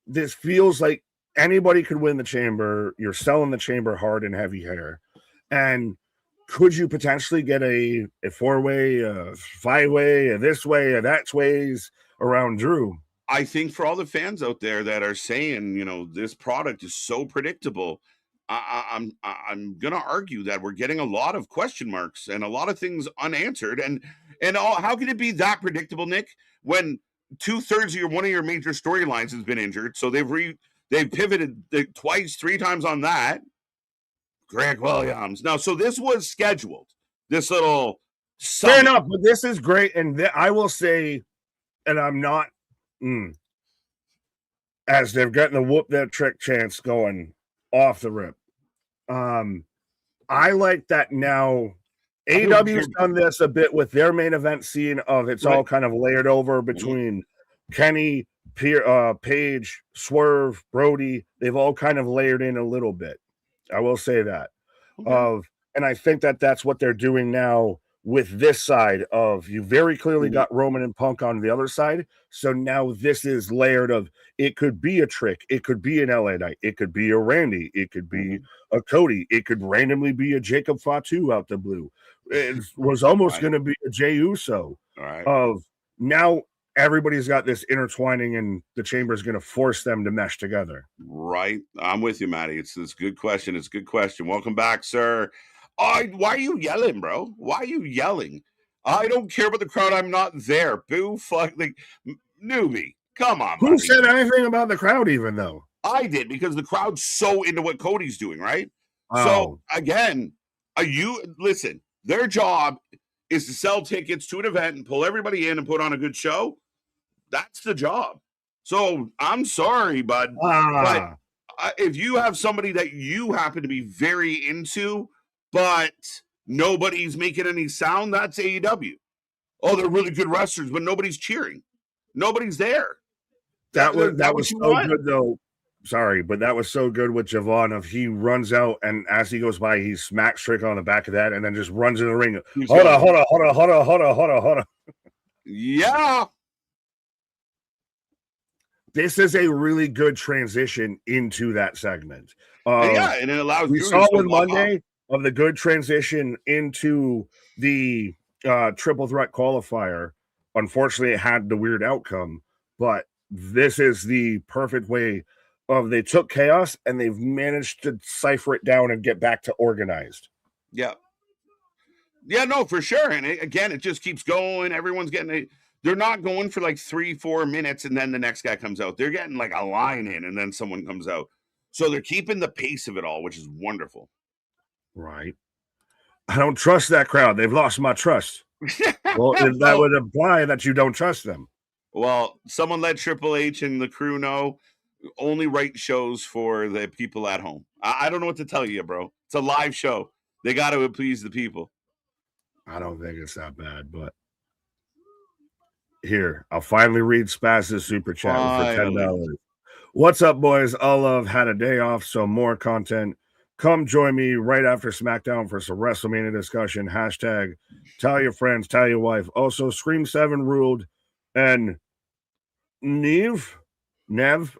Speaker 2: This feels like anybody could win the chamber. You're selling the chamber hard and heavy hair. And could you potentially get a 4-way, a 5-way, a this way, a that ways around Drew?
Speaker 1: I think for all the fans out there that are saying, this product is so predictable, I'm gonna argue that we're getting a lot of question marks and a lot of things unanswered. And how can it be that predictable, Nick, when 2/3 of one of your major storylines has been injured? So they've pivoted twice, 3 times on that. Greg Williams. Now, so this was scheduled. This little
Speaker 2: fair enough, but this is great, and I will say, and I'm not as they've gotten the whoop that trick chance going off the rip. I like that now. AEW's done this a bit with their main event scene of it's all kind of layered over between Kenny, Page, Swerve, Brody. They've all kind of layered in a little bit. I will say that. And I think that's what they're doing now with this side of you very clearly got Roman and Punk on the other side. So now this is layered of it could be a trick. It could be an LA Knight. It could be a Randy. It could be a Cody. It could randomly be a Jacob Fatu out the blue. It was almost going to be a Jey Uso. Of now everybody's got this intertwining and the chamber is going to force them to mesh together.
Speaker 1: Right. I'm with you, Matty. It's a good question. It's a good question. Welcome back, sir. Why are you yelling, bro? Why are you yelling? I don't care about the crowd. I'm not there. Boo, fuck, newbie. Come on,
Speaker 2: buddy. Who said anything about the crowd even, though?
Speaker 1: I did, because the crowd's so into what Cody's doing, right? So, again, listen, their job is to sell tickets to an event and pull everybody in and put on a good show. That's the job. So, I'm sorry, bud. But if you have somebody that you happen to be very into, but nobody's making any sound, that's AEW. Oh, they're really good wrestlers, but nobody's cheering. Nobody's there.
Speaker 2: That was so good, though. Sorry, but that was so good with Javon. Of he runs out, and as he goes by, he smacks Trick on the back of that, and then just runs in the ring. Hold on.
Speaker 1: Yeah.
Speaker 2: This is a really good transition into that segment.
Speaker 1: And it allows.
Speaker 2: We saw with Monday of the good transition into the triple threat qualifier. Unfortunately, it had the weird outcome, but this is the perfect way of they took chaos and they've managed to cipher it down and get back to organized.
Speaker 1: Yeah. Yeah, no, for sure. And again, it just keeps going. Everyone's getting they're not going for like 3-4 minutes and then the next guy comes out. They're getting like a line in and then someone comes out. So they're keeping the pace of it all, which is wonderful.
Speaker 2: Right. I don't trust that crowd. They've lost my trust. Well, that would imply that you don't trust them.
Speaker 1: Well, someone let Triple H and the crew know only write shows for the people at home. I don't know what to tell you, bro. It's a live show. They got to appease the people.
Speaker 2: I don't think it's that bad, but here, I'll finally read Spaz's super chat for $10. What's up, boys? All love had a day off, so more content. Come join me right after SmackDown for some WrestleMania discussion. Hashtag tell your friends, tell your wife. Also, Scream 7 ruled. And Nev,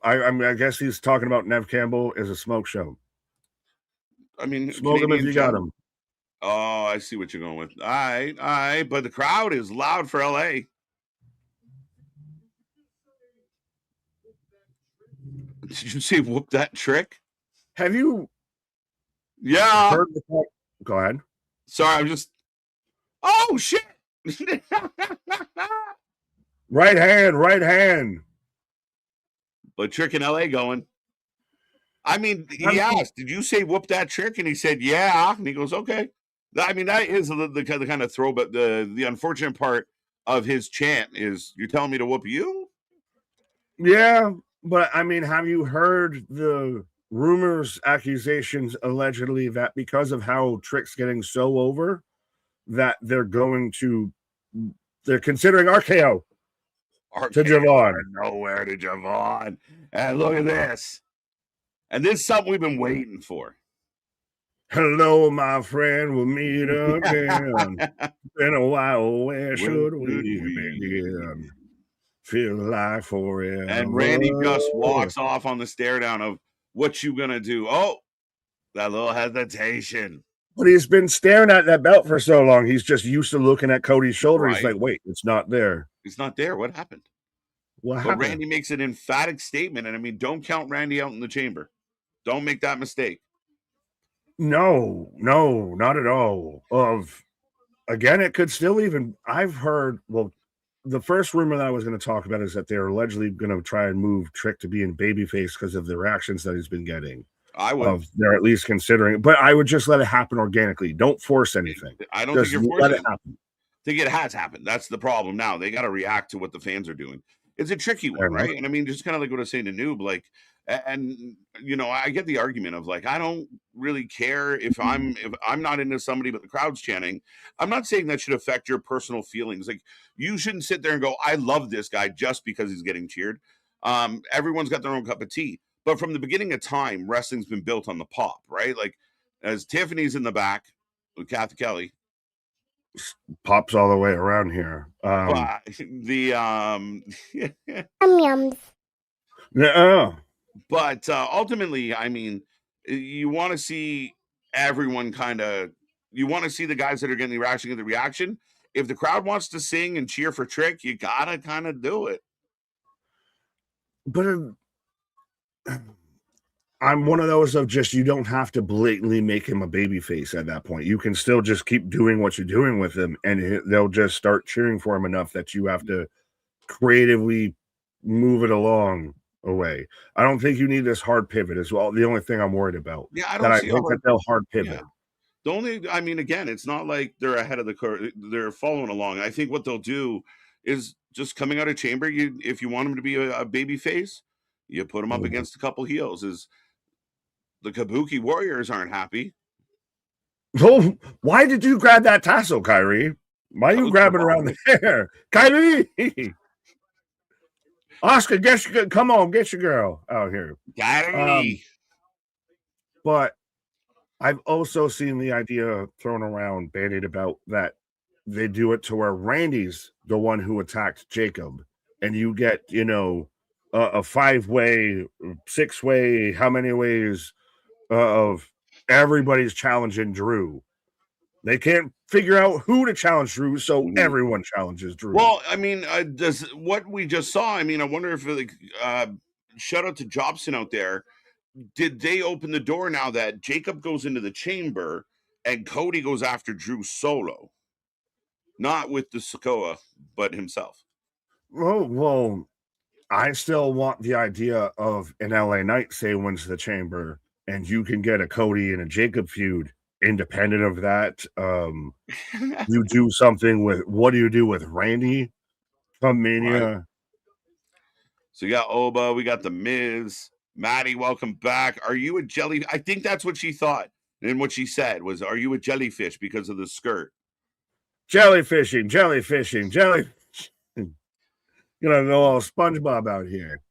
Speaker 2: I guess he's talking about Nev Campbell is a smoke show.
Speaker 1: I mean,
Speaker 2: smoke him if you got him.
Speaker 1: Oh, I see what you're going with. All right. But the crowd is loud for LA. Did you say whoop that trick?
Speaker 2: Have you?
Speaker 1: Yeah.
Speaker 2: Heard the Go ahead.
Speaker 1: Sorry, I'm just. Oh shit!
Speaker 2: Right hand.
Speaker 1: But trick in LA going. I mean, he asked, "Did you say whoop that trick?" And he said, "Yeah." And he goes, "Okay." I mean, that is the kind of throw, but the unfortunate part of his chant is, "You're telling me to whoop you?"
Speaker 2: Yeah. But I mean, have you heard the rumors, accusations, allegedly that because of how Trick's getting so over, that they're considering RKO to Javon.
Speaker 1: Nowhere to Javon. And look at this. And this is something we've been waiting for.
Speaker 2: Hello, my friend. We'll meet again. Been a while. Where should we begin? Feel like forever.
Speaker 1: And Randy just walks off on the stare down of what you gonna do. Oh, that little hesitation.
Speaker 2: But he's been staring at that belt for so long. He's just used to looking at Cody's shoulder. Right. He's like, wait, it's not there.
Speaker 1: It's not there. What happened?
Speaker 2: What happened?
Speaker 1: Randy makes an emphatic statement. And I mean, don't count Randy out in the chamber. Don't make that mistake.
Speaker 2: No, not at all. Again, it could still even, I've heard, well, the first rumor that I was going to talk about is that they're allegedly going to try and move Trick to being babyface because of the reactions that he's been getting.
Speaker 1: I would.
Speaker 2: They're at least considering, but I would just let it happen organically. Don't force anything.
Speaker 1: I don't think you're forcing it. I think it has happened. That's the problem now. They got to react to what the fans are doing. It's a tricky one, right? And I mean, just kind of like what I was saying to Noob, like, and you know, I get the argument of like, I don't really care if I'm not into somebody, but the crowd's chanting. I'm not saying that should affect your personal feelings. Like, you shouldn't sit there and go, I love this guy just because he's getting cheered. Everyone's got their own cup of tea. But from the beginning of time, wrestling's been built on the pop, right? Like, as Tiffany's in the back with Kathy Kelly,
Speaker 2: pops all the way around here.
Speaker 1: Yums.
Speaker 2: Yeah.
Speaker 1: But ultimately, I mean, you want to see everyone you want to see the guys that are getting the reaction get the reaction. If the crowd wants to sing and cheer for Trick, you gotta kind of do it.
Speaker 2: But I'm one of those of just, you don't have to blatantly make him a babyface at that point. You can still just keep doing what you're doing with him, and they'll just start cheering for him enough that you have to creatively move it along away. I don't think you need this hard pivot as well. The only thing I'm worried about.
Speaker 1: Yeah, I think
Speaker 2: that they'll hard pivot.
Speaker 1: Yeah. The only, I mean, again, it's not like they're ahead of the curve. They're following along. I think what they'll do is just coming out of chamber. If you want him to be a baby face, you put him up against a couple heels. The Kabuki Warriors aren't happy.
Speaker 2: Oh, why did you grab that tassel, Kyrie? Why are you grabbing around the hair? Kyrie! Oscar, come on, get your girl out here.
Speaker 1: Kyrie!
Speaker 2: But I've also seen the idea thrown around, bandied about, that they do it to where Randy's the one who attacked Jacob, and you get, you know, a 5-way, 6-way, how many ways of everybody's challenging Drew. They can't figure out who to challenge Drew, so everyone challenges Drew.
Speaker 1: Well, I mean, does what we just saw, I mean, I wonder if, like, shout out to Jobson out there. Did they open the door now that Jacob goes into the chamber and Cody goes after Drew solo? Not with the Sokoa, but himself.
Speaker 2: Oh, well, I still want the idea of an LA Knight say wins the chamber, and you can get a Cody and a Jacob feud independent of that. You do something with, what do you do with Randy from Mania?
Speaker 1: Right. So you got Oba, we got the Miz. Maddie, welcome back. Are you a jelly? I think that's what she thought. And what she said was, "Are you a jellyfish because of the skirt?"
Speaker 2: Jellyfishing. You know, go all SpongeBob out here.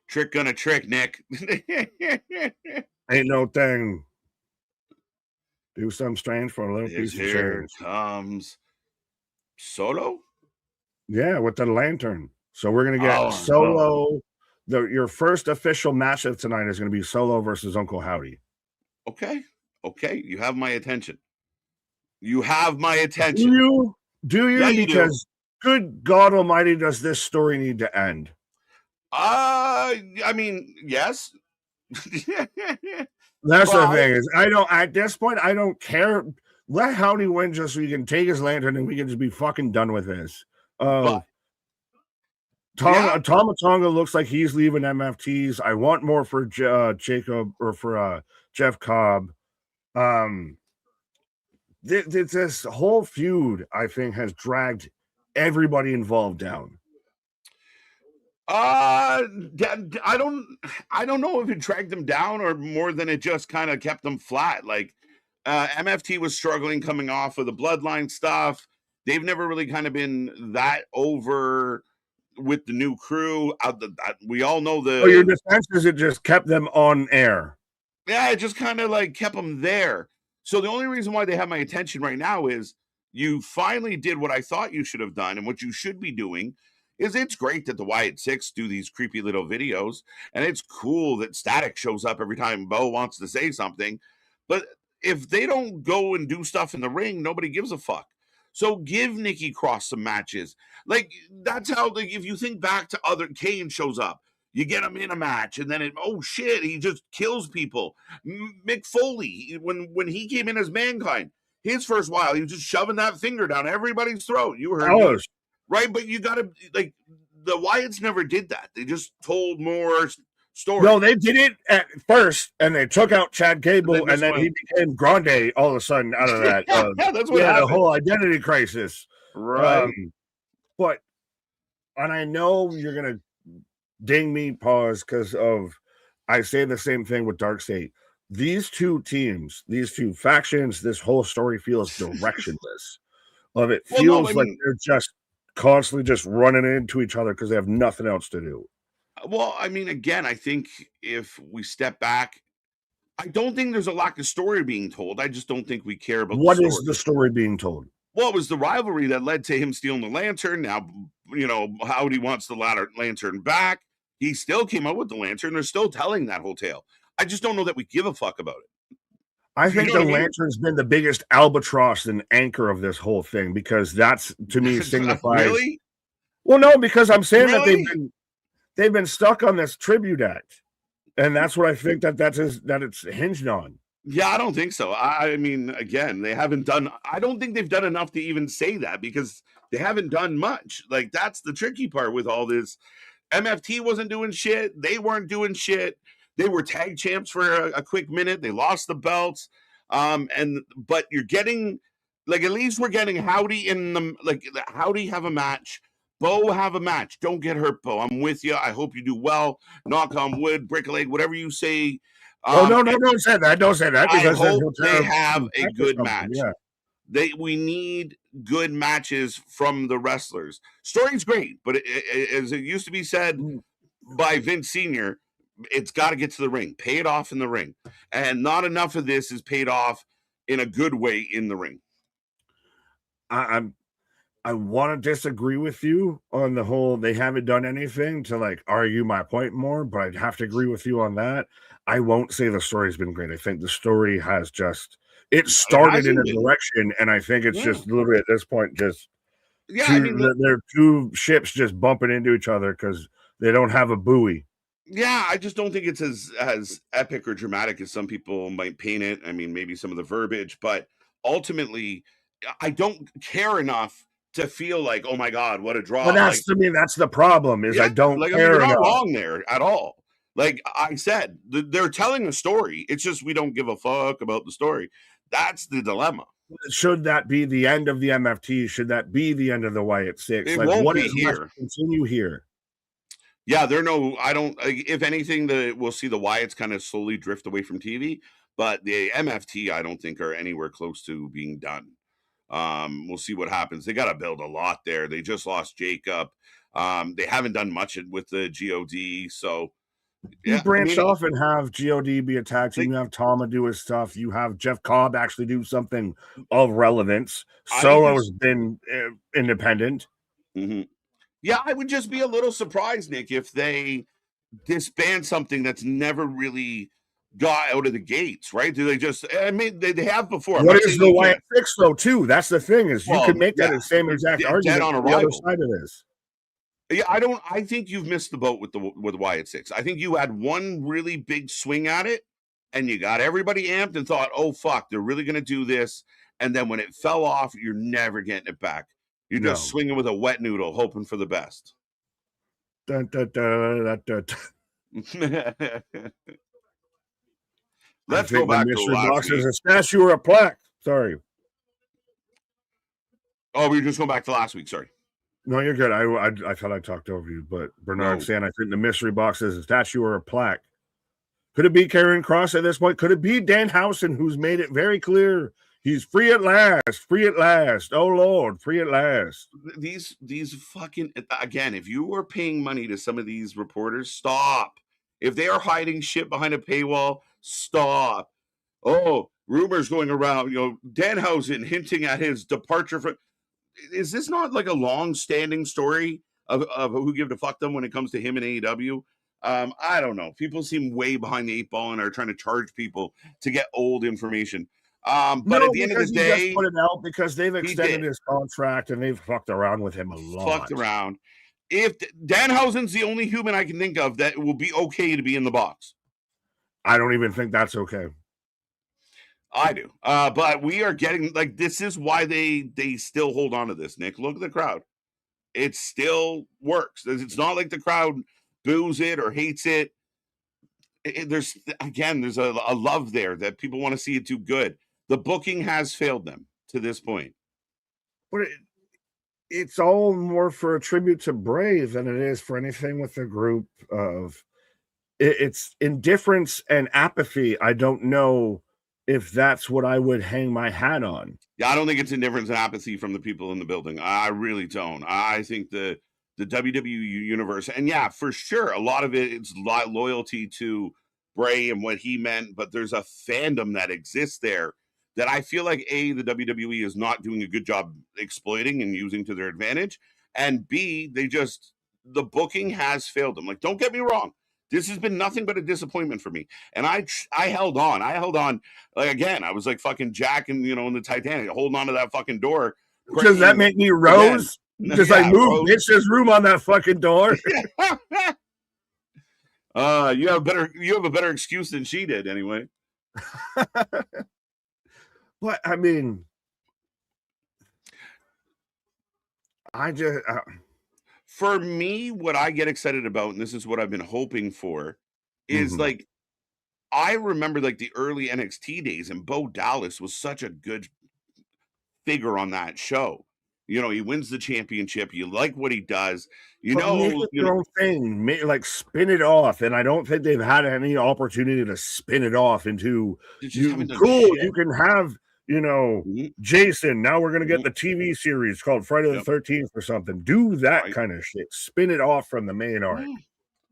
Speaker 1: Trick gonna trick, Nick.
Speaker 2: Ain't no thing. Do something strange for a little piece of
Speaker 1: Here
Speaker 2: change.
Speaker 1: comes Solo.
Speaker 2: Yeah, with the lantern. So we're gonna get Solo. Your first official match of tonight is gonna be Solo versus Uncle Howdy.
Speaker 1: Okay, you have my attention. You have my attention.
Speaker 2: Do you?
Speaker 1: Yeah, you
Speaker 2: because good God Almighty, does this story need to end?
Speaker 1: I mean, yes.
Speaker 2: That's the thing is, at this point, I don't care. Let Howdy win just so he can take his lantern and we can just be fucking done with this. Tama Tonga looks like he's leaving MFTs. I want more for Jacob or for Jeff Cobb. This whole feud, I think, has dragged everybody involved down.
Speaker 1: I don't know if it dragged them down or more than it just kind of kept them flat. Like MFT was struggling coming off of the bloodline stuff. They've never really kind of been that over with the new crew. We all know the.
Speaker 2: Oh, your defense is it just kept them on air.
Speaker 1: Yeah, it just kind of like kept them there. So the only reason why they have my attention right now is you finally did what I thought you should have done, and what you should be doing is it's great that the Wyatt Six do these creepy little videos, and it's cool that Static shows up every time Bo wants to say something. But if they don't go and do stuff in the ring, nobody gives a fuck. So give Nikki Cross some matches. Like that's how. Like if you think back to other, Kane shows up. You get him in a match, and then oh shit, he just kills people. Mick Foley, when he came in as Mankind, his first while, he was just shoving that finger down everybody's throat. You heard me, right? But you got to like the Wyatts never did that. They just told more stories.
Speaker 2: No, they did it at first, and they took out Chad Gable, and then he became Grande all of a sudden out of that.
Speaker 1: Yeah, that's what happened.
Speaker 2: A whole identity crisis,
Speaker 1: right?
Speaker 2: And I know you're gonna ding me pause because of I say the same thing with Dark State. These two teams, these two factions, this whole story feels directionless. It feels like they're just constantly just running into each other because they have nothing else to do.
Speaker 1: Well, I mean, again, I think if we step back, I don't think there's a lack of story being told. I just don't think we care about
Speaker 2: what is the story being told.
Speaker 1: Well, it was the rivalry that led to him stealing the lantern. Now, Howdy wants the lantern back. He still came out with the lantern. They're still telling that whole tale. I just don't know that we give a fuck about it.
Speaker 2: I think the lantern's been the biggest albatross and anchor of this whole thing because that's, to me, signifies.
Speaker 1: Really?
Speaker 2: Well, no, because I'm saying that they've been stuck on this tribute act, and that's what I think that it's hinged on.
Speaker 1: Yeah, I don't think so. I mean, again, they haven't done. I don't think they've done enough to even say that because they haven't done much. Like that's the tricky part with all this. MFT wasn't doing shit. They weren't doing shit. They were tag champs for a quick minute. They lost the belts. But you're getting like at least we're getting Howdy in the Howdy have a match. Bo have a match. Don't get hurt, Bo. I'm with you. I hope you do well. Knock on wood, break a leg, whatever you say.
Speaker 2: No, don't say that. Don't say that because
Speaker 1: I hope they have a good match. Yeah. We need good matches from the wrestlers. Story's great, but as it used to be said by Vince Sr., it's got to get to the ring. Pay it off in the ring. And not enough of this is paid off in a good way in the ring.
Speaker 2: I want to disagree with you on the whole they haven't done anything to argue my point more, but I'd have to agree with you on that. I won't say the story's been great. I think the story has just it started in a direction, and I think it's just literally at this point just they're two ships just bumping into each other because they don't have a buoy.
Speaker 1: Yeah, I just don't think it's as epic or dramatic as some people might paint it. I mean, maybe some of the verbiage, but ultimately, I don't care enough to feel like, oh my God, what a draw.
Speaker 2: But that's to me, that's the problem is I don't care
Speaker 1: you're not wrong there at all. Like I said, they're telling a story. It's just we don't give a fuck about the story. That's the dilemma.
Speaker 2: Should that be the end of the MFT? Should that be the end of the Wyatt Six?
Speaker 1: It won't be here.
Speaker 2: Continue here.
Speaker 1: Yeah, if anything, we'll see the Wyatts kind of slowly drift away from TV. but the MFT I don't think are anywhere close to being done. We'll see what happens. They got to build a lot there. They just lost Jacob. They haven't done much with the God, so
Speaker 2: You
Speaker 1: yeah,
Speaker 2: branch off and have God be a tag team. You have Tama do his stuff. You have Jeff Cobb actually do something of relevance. Solo's been independent.
Speaker 1: Mm-hmm. Yeah, I would just be a little surprised, Nick, if they disband something that's never really got out of the gates, right? Do they just? I mean, they have before.
Speaker 2: What is the Wyatt Six though? Too. That's the thing is you can make that the same exact argument
Speaker 1: on
Speaker 2: on the other side of this.
Speaker 1: Yeah, I think you've missed the boat with Wyatt Six. I think you had one really big swing at it, and you got everybody amped and thought, "Oh fuck, they're really going to do this." And then when it fell off, you're never getting it back. You're just swinging with a wet noodle, hoping for the best.
Speaker 2: Dun, dun, dun, dun, dun, dun.
Speaker 1: Let's go back to
Speaker 2: mystery box is a statue or a plaque. Sorry.
Speaker 1: Oh, we were just going back to last week. Sorry.
Speaker 2: No, you're good. I thought I talked over you, but Bernard saying I think the mystery box is a statue or a plaque. Could it be Karrion Kross at this point? Could it be Danhausen, who's made it very clear he's free at last? Free at last. Oh Lord, free at last.
Speaker 1: These fucking again. If you were paying money to some of these reporters, stop. If they are hiding shit behind a paywall, stop. Oh, rumors going around. Danhausen hinting at his departure from. Is this not like a long-standing story of who give a fuck them when it comes to him and AEW? I don't know. People seem way behind the eight ball and are trying to charge people to get old information. But at the end of the day,
Speaker 2: just put it out because they've extended his contract and they've fucked around with him a lot.
Speaker 1: Fucked around. If Danhausen's the only human I can think of that will be okay to be in the box,
Speaker 2: I don't even think that's okay.
Speaker 1: I do. But we are getting this is why they still hold on to this, Nick. Look at the crowd. It still works. It's not like the crowd boos it or hates it. There's a love there that people want to see it do good. The booking has failed them to this point.
Speaker 2: But it's all more for a tribute to Bray than it is for anything with the group of it's indifference and apathy. I don't know if that's what I would hang my hat on.
Speaker 1: Yeah, I don't think it's indifference and apathy from the people in the building. I really don't. I think the WWE universe, and yeah, for sure, a lot of it's loyalty to Bray and what he meant, but there's a fandom that exists there that I feel like the WWE is not doing a good job exploiting and using to their advantage, and B, the booking has failed them. Don't get me wrong. This has been nothing but a disappointment for me. And I held on. Again, I was like fucking Jack and, in the Titanic, holding on to that fucking door.
Speaker 2: Does that make me Rose? Does I move? Bitch, there's room on that fucking door.
Speaker 1: You have a better excuse than she did anyway.
Speaker 2: But I mean,
Speaker 1: for me, what I get excited about, and this is what I've been hoping for, is I remember the early NXT days, and Bo Dallas was such a good figure on that show. He wins the championship. You like what he does. Your
Speaker 2: own thing, spin it off. And I don't think they've had any opportunity to spin it off into cool. You can have. Jason, now we're going to get the TV series called Friday the 13th or something. Do that kind of shit. Spin it off from the main arc.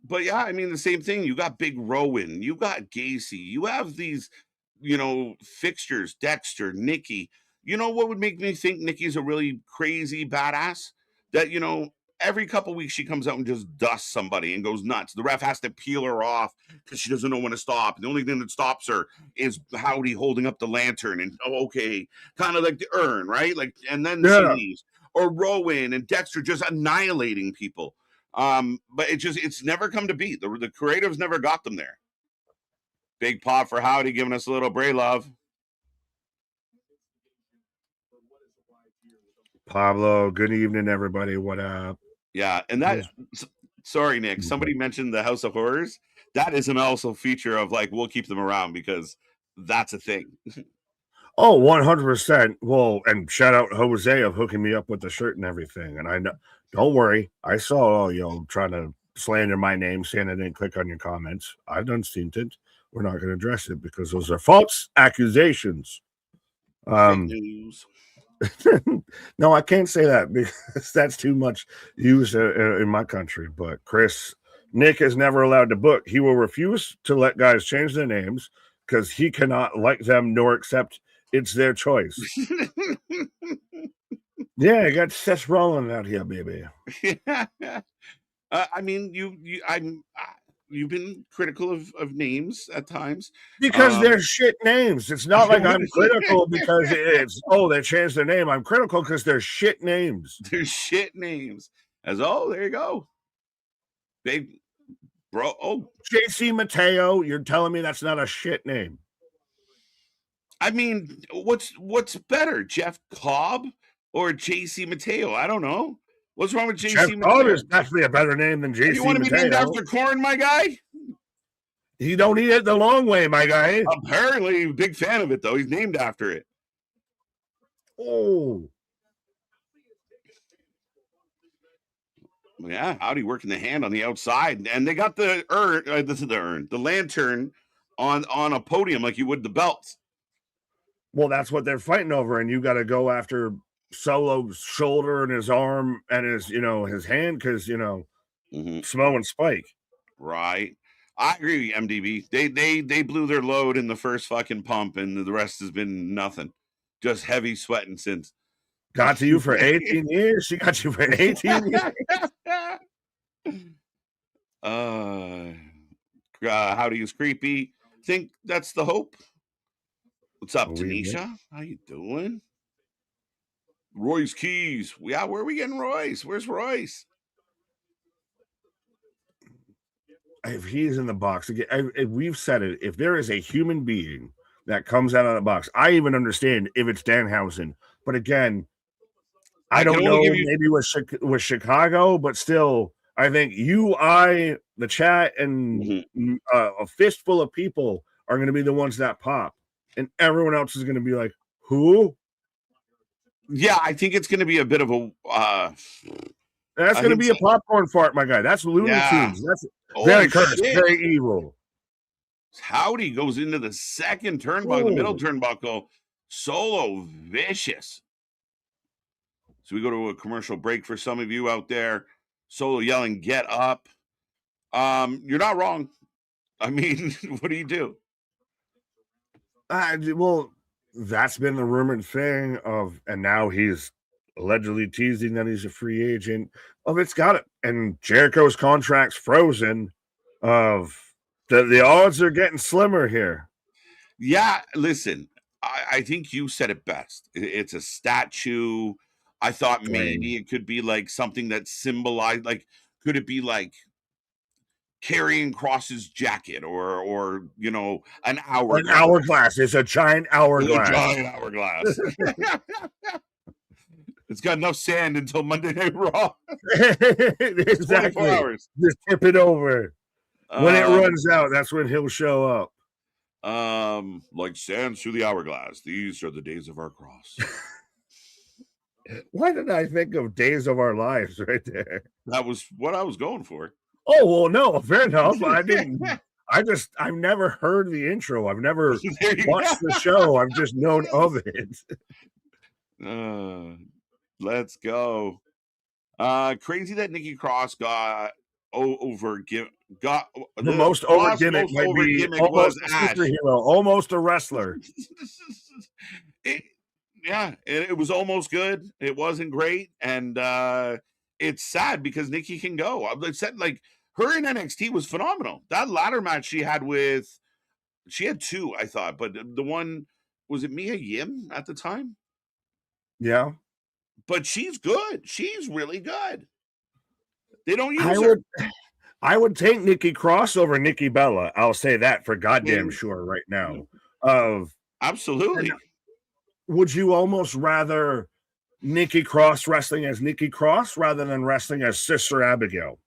Speaker 1: But yeah, I mean, the same thing. You got Big Rowan. You got Gacy. You have these, fixtures, Dexter, Nikki. You know what would make me think Nikki's a really crazy badass? That, every couple weeks she comes out and just dusts somebody and goes nuts. The ref has to peel her off because she doesn't know when to stop. The only thing that stops her is Howdy holding up the lantern and kind of like the urn, right? And then she leaves. Or Rowan and Dexter just annihilating people. But it's never come to be. The creatives never got them there. Big pop for Howdy giving us a little Bray love.
Speaker 2: Pablo, good evening, everybody. What up?
Speaker 1: Yeah, and sorry, Nick. Somebody mentioned the House of Horrors. That is an also feature of we'll keep them around because that's a thing.
Speaker 2: Oh, 100%. Well, and shout out Jose of hooking me up with the shirt and everything. And I know, don't worry. I saw trying to slander my name, saying I didn't click on your comments. I've done seen it. we're not going to address it because those are false accusations.
Speaker 1: Fake news.
Speaker 2: No, I can't say that because that's too much used in my country. But Nick is never allowed to book. He will refuse to let guys change their names because he cannot like them nor accept it's their choice. Yeah, I got Seth Rollins out here, baby.
Speaker 1: I mean, you've been critical of names at times
Speaker 2: because they're shit names. It's not like I'm critical because they changed their name. I'm critical because they're shit names.
Speaker 1: They're shit names. There you go, big bro. Oh,
Speaker 2: JC Mateo. You're telling me that's not a shit name?
Speaker 1: I mean, what's better, Jeff Cobb or JC Mateo? I don't know. What's wrong with JC Mateo?
Speaker 2: Cobb is definitely a better name than JC Mateo.
Speaker 1: You want to be named after corn, my guy?
Speaker 2: He don't eat it the long way, my guy.
Speaker 1: Apparently, big fan of it, though. He's named after it.
Speaker 2: Oh.
Speaker 1: Yeah, howdy working the hand on the outside. And they got the lantern on a podium like you would the belts.
Speaker 2: Well, that's what they're fighting over, and you got to go after Solo's shoulder and his arm and his hand because, Smo and Spike.
Speaker 1: Right. I agree with you, MDB. They blew their load in the first fucking pump, and the rest has been nothing. Just heavy sweating since.
Speaker 2: Got to you for 18 years? She got you for 18 years?
Speaker 1: Howdy is creepy. Think that's the hope. What's up, Tanisha? How you doing? Royce Keys. Yeah, where are we getting Royce? Where's Royce?
Speaker 2: If he's in the box again, we've said it. If there is a human being that comes out of the box, I even understand if it's Danhausen. But again, I don't know. Maybe with Chicago, but still, I think the chat, and a fistful of people are going to be the ones that pop, and everyone else is going to be like, "Who?"
Speaker 1: Yeah, I think it's going to be a bit of a.
Speaker 2: That's going to be a popcorn fart, my guy. That's Looney Tunes. That's very cursed, very evil.
Speaker 1: Howdy goes into the second turnbuckle, the middle turnbuckle. Solo vicious. So we go to a commercial break for some of you out there. Solo yelling, "Get up!" You're not wrong. I mean, what do?
Speaker 2: Well, that's been the rumored thing and now he's allegedly teasing that he's a free agent. It's got it. And Jericho's contract's frozen. The odds are getting slimmer here.
Speaker 1: Yeah, listen, I think you said it best. It's a statue. I thought maybe it could be like something that symbolized, like, could it be like carrying Cross's jacket or an hourglass?
Speaker 2: An hourglass. It's a giant hourglass.
Speaker 1: It's got enough sand until Monday Night Raw.
Speaker 2: Exactly. 24 hours. Just tip it over. When it runs out, that's when he'll show up.
Speaker 1: Like sand through the hourglass. These are the days of our cross.
Speaker 2: Why did I think of Days of Our Lives right there?
Speaker 1: That was what I was going for.
Speaker 2: Oh, well, no, fair enough. I've never heard the intro. I've never watched the show. I've just known of it.
Speaker 1: Let's go. Crazy that Nikki Cross got the
Speaker 2: most over gimmick might be almost a superhero, almost a wrestler.
Speaker 1: It was almost good. It wasn't great, and it's sad because Nikki can go. I said, like, her in NXT was phenomenal. That ladder match she had two, I thought, but the one, was it Mia Yim at the time?
Speaker 2: Yeah.
Speaker 1: But she's good. She's really good. They don't use her.
Speaker 2: I would take Nikki Cross over Nikki Bella. I'll say that for goddamn sure right now.
Speaker 1: Absolutely.
Speaker 2: Would you almost rather Nikki Cross wrestling as Nikki Cross rather than wrestling as Sister Abigail?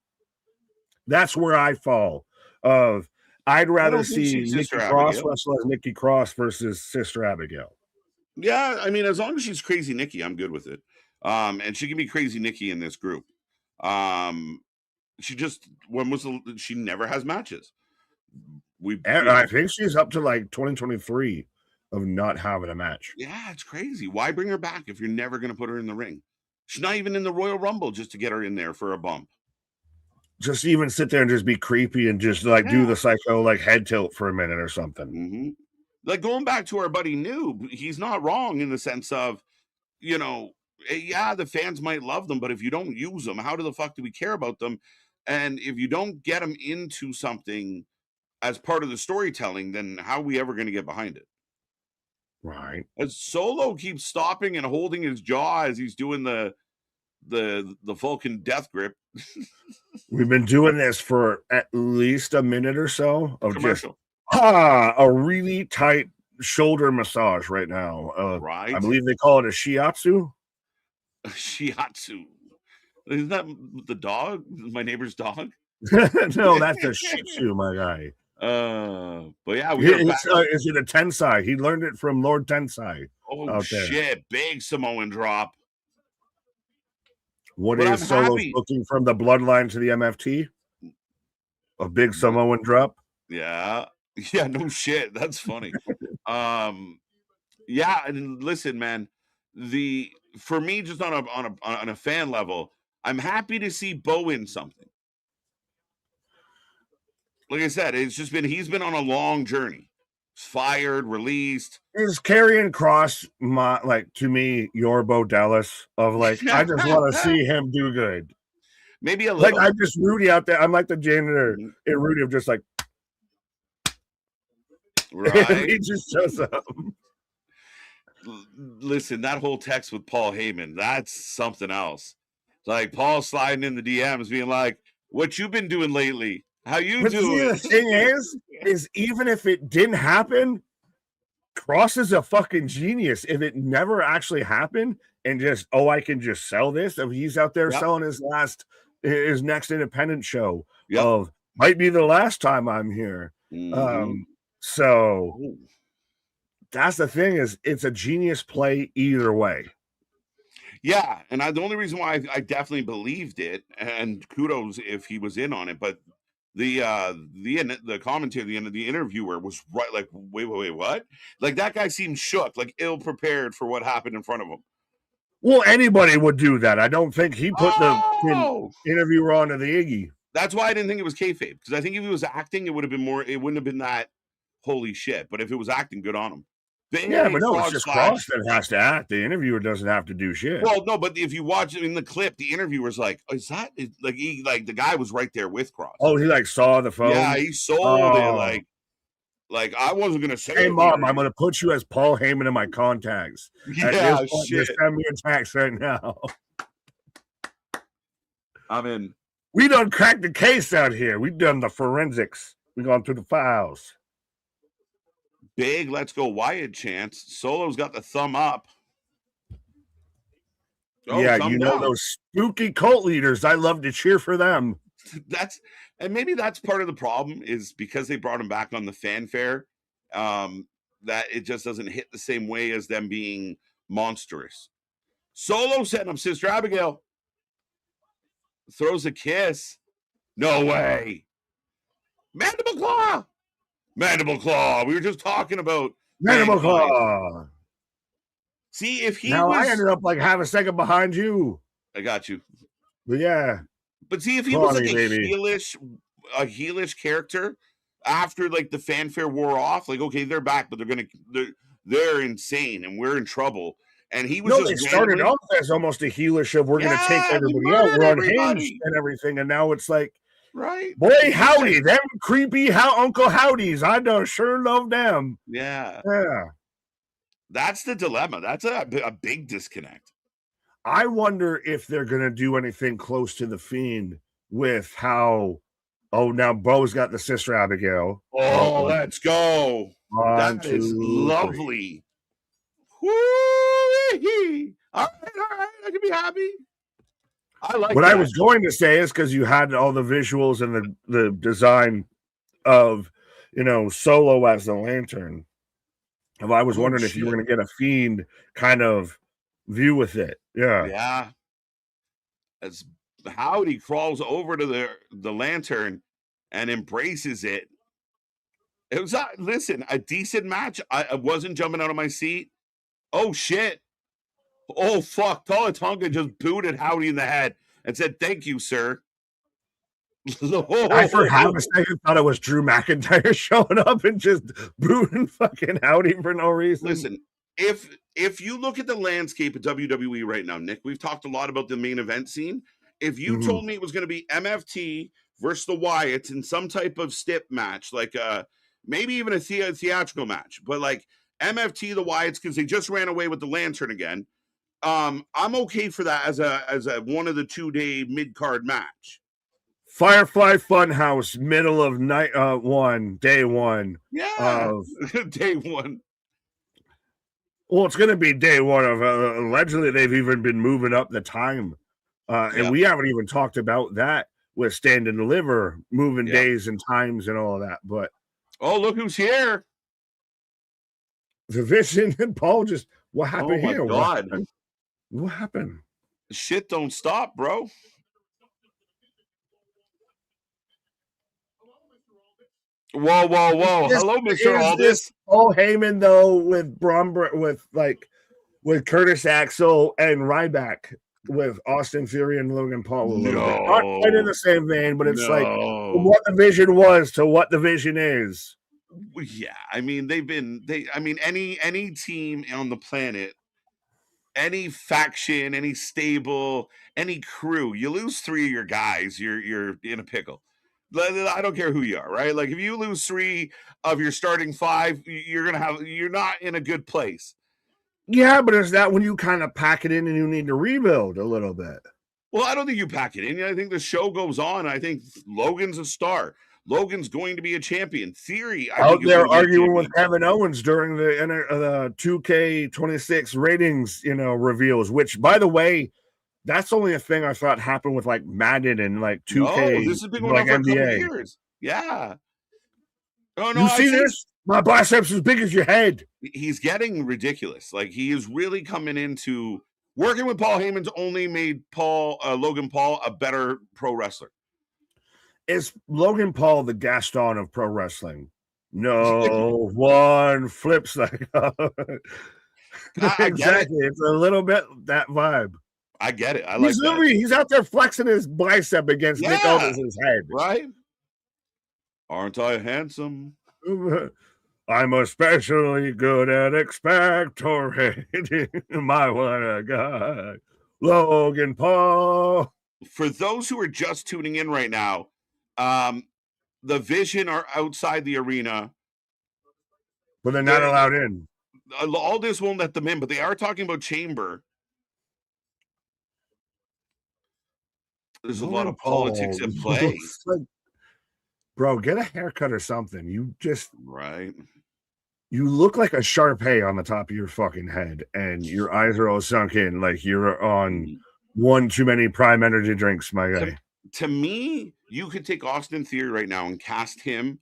Speaker 2: That's where I fall. I'd rather see Nikki Cross wrestle as Nikki Cross versus Sister Abigail.
Speaker 1: Yeah, I mean, as long as she's Crazy Nikki, I'm good with it. And she can be Crazy Nikki in this group. She never has matches.
Speaker 2: I think she's up to like 2023 of not having a match.
Speaker 1: Yeah, it's crazy. Why bring her back if you're never going to put her in the ring? She's not even in the Royal Rumble just to get her in there for a bump.
Speaker 2: Just even sit there and just be creepy and just like do the psycho like head tilt for a minute or something.
Speaker 1: Mm-hmm. Like going back to our buddy Noob, he's not wrong in the sense of, you know, yeah, the fans might love them, but if you don't use them, how the fuck do we care about them? And if you don't get them into something as part of the storytelling, then how are we ever going to get behind it?
Speaker 2: Right.
Speaker 1: As Solo keeps stopping and holding his jaw as he's doing the Vulcan death grip.
Speaker 2: We've been doing this for at least a minute or so of
Speaker 1: Commercial.
Speaker 2: just a really tight shoulder massage right now.
Speaker 1: Right.
Speaker 2: I believe they call it a shiatsu.
Speaker 1: Shiatsu. Isn't that the dog? My neighbor's dog?
Speaker 2: No, that's a Shih Tzu, my guy.
Speaker 1: But yeah,
Speaker 2: is it a Tensai? He learned it from Lord Tensai.
Speaker 1: Oh shit! Big Samoan drop.
Speaker 2: What is Solo's booking from the bloodline to the MFT? A big Samoan drop?
Speaker 1: Yeah. Yeah, no shit. That's funny. Yeah, and listen, man, for me, just on a fan level, I'm happy to see Bo in something. Like I said, he's been on a long journey. Fired, released.
Speaker 2: Is Karrion Kross to me your Bo Dallas of like I just want to see him do good.
Speaker 1: Maybe a little.
Speaker 2: Like I'm just Rudy out there. I'm like the janitor in Rudy of just like
Speaker 1: right.
Speaker 2: He just shows up.
Speaker 1: Listen, that whole text with Paul Heyman, that's something else. Like Paul sliding in the DMs being like, what you been doing lately? How you doing?
Speaker 2: The thing is even if it didn't happen, Kross is a fucking genius. If it never actually happened and just, I can just sell this. If he's out there selling his next independent show of might be the last time I'm here. So that's the thing is it's a genius play either way.
Speaker 1: Yeah, and the only reason why I definitely believed it, and kudos if he was in on it, but the commentator, the interviewer was right, like, wait, what? Like that guy seemed shook, like ill prepared for what happened in front of him.
Speaker 2: Well, anybody would do that. I don't think he put the interviewer onto the Iggy.
Speaker 1: That's why I didn't think it was kayfabe, because I think if he was acting, it wouldn't have been that holy shit. But if it was acting, good on him.
Speaker 2: But no, it's just Kross that has to act. The interviewer doesn't have to do shit.
Speaker 1: Well, no, but if you watch it in the clip, the interviewer's like, the guy was right there with Kross.
Speaker 2: Oh, he like saw the phone?
Speaker 1: Yeah, he sold it. Like I wasn't gonna say.
Speaker 2: Hey, Mom, I'm gonna put you as Paul Heyman in my contacts.
Speaker 1: Yeah, shit.
Speaker 2: Just send me a text right now.
Speaker 1: I'm in.
Speaker 2: We done cracked the case out here. We done the forensics. We gone through the files.
Speaker 1: Big let's go Wyatt chance. Solo's got the thumb up.
Speaker 2: Thumb down. Those spooky cult leaders. I love to cheer for them.
Speaker 1: And maybe that's part of the problem is because they brought him back on the fanfare, that it just doesn't hit the same way as them being monstrous. Solo setting up Sister Abigail. Throws a kiss. No way. Mandible claw. Mandible claw. We were just talking about
Speaker 2: Mandible claw.
Speaker 1: See, if he
Speaker 2: I ended up like half a second behind you.
Speaker 1: I got you.
Speaker 2: But yeah.
Speaker 1: But see, if he was like a heelish character after like the fanfare wore off, like okay, they're back, but they're insane and we're in trouble. And he was
Speaker 2: they started off as almost a heelish of we're gonna take everybody out, we're unhinged and everything, and now it's like
Speaker 1: right,
Speaker 2: boy howdy, them creepy Uncle Howdies. I sure love them.
Speaker 1: Yeah. That's the dilemma. That's a big disconnect.
Speaker 2: I wonder if they're gonna do anything close to the Fiend with how now Bo's got the Sister Abigail.
Speaker 1: Oh, let's go. That is lovely. Woo-hee. All right, I can be happy. I like
Speaker 2: what I was going to say is because you had all the visuals and the design of Solo as the Lantern. If I was wondering if you were going to get a Fiend kind of view with it.
Speaker 1: Yeah. As Howdy crawls over to the lantern and embraces it. It was listen, a decent match. I wasn't jumping out of my seat. Oh shit. Oh fuck. Tala Tonga just booted Howdy in the head and said, "Thank you, sir."
Speaker 2: I for half a second thought it was Drew McIntyre showing up and just booting fucking Howdy for no reason.
Speaker 1: Listen, if you look at the landscape of WWE right now, Nick, we've talked a lot about the main event scene. If you told me it was going to be MFT versus the Wyatts in some type of stip match, like maybe even a theatrical match, but like MFT the Wyatts because they just ran away with the Lantern again. I'm okay for that as a one of the 2-day mid-card match.
Speaker 2: Firefly Funhouse, middle of night day one.
Speaker 1: Yeah, day one.
Speaker 2: Well, it's going to be day one of allegedly they've even been moving up the time. And we haven't even talked about that with Stand and Deliver, moving days and times and all of that. But
Speaker 1: oh, look who's here.
Speaker 2: The Vision and Paul just, what happened here?
Speaker 1: God.
Speaker 2: What happened?
Speaker 1: Shit don't stop, bro. Whoa. Hello, Mr. Aldis.
Speaker 2: Paul Heyman, though, with with Curtis Axel and Ryback, with Austin Theory and Logan Paul a little bit. Not quite in the same vein, but it's like what the Vision was to what the Vision is.
Speaker 1: Yeah, I mean, any team on the planet, any faction, any stable, any crew, you lose 3 of your guys, you're in a pickle. I don't care who you are, right? Like if you lose 3 of your starting 5, you're not in a good place.
Speaker 2: Yeah, but is that when you kind of pack it in and you need to rebuild a little bit?
Speaker 1: Well, I don't think you pack it in. I think the show goes on. I think Logan's a star. Logan's going to be a champion. Theory
Speaker 2: out there arguing with Kevin Owens during the 2K26 ratings, reveals. Which, by the way, that's only a thing I thought happened with like Madden and like 2K.
Speaker 1: No, this has been going on for a couple of years. Yeah.
Speaker 2: Oh no, you see this? My biceps as big as your head.
Speaker 1: He's getting ridiculous. Like he is really coming into working with Paul Heyman's only made Logan Paul a better pro wrestler.
Speaker 2: Is Logan Paul the Gaston of pro wrestling? No one flips like exactly. It's a little bit that vibe.
Speaker 1: I get it. I like that.
Speaker 2: He's out there flexing his bicep against Nick Aldis' head.
Speaker 1: Right? Aren't I handsome?
Speaker 2: I'm especially good at expectorating my what a guy. Logan Paul.
Speaker 1: For those who are just tuning in right now, the Vision are outside the arena.
Speaker 2: But they're not allowed in.
Speaker 1: Aldis won't let them in, but they are talking about Chamber. There's a lot of politics at play.
Speaker 2: Bro, get a haircut or something. You just
Speaker 1: right.
Speaker 2: You look like a Shar-Pei on the top of your fucking head, and your eyes are all sunk in like you're on one too many Prime Energy drinks, my guy.
Speaker 1: To me, you could take Austin Theory right now and cast him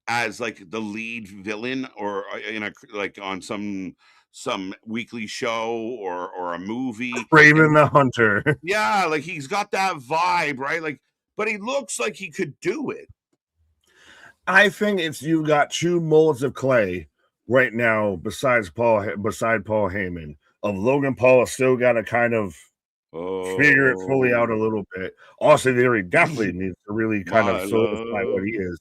Speaker 1: as like the lead villain, or on some weekly show or a movie.
Speaker 2: Craven the Hunter.
Speaker 1: Yeah, like he's got that vibe, right? Like, but he looks like he could do it.
Speaker 2: I think you got 2 molds of clay right now beside Paul Heyman. Of Logan Paul still got to kind of figure it fully out a little bit. Austin Theory definitely needs to really kind of solidify what he is.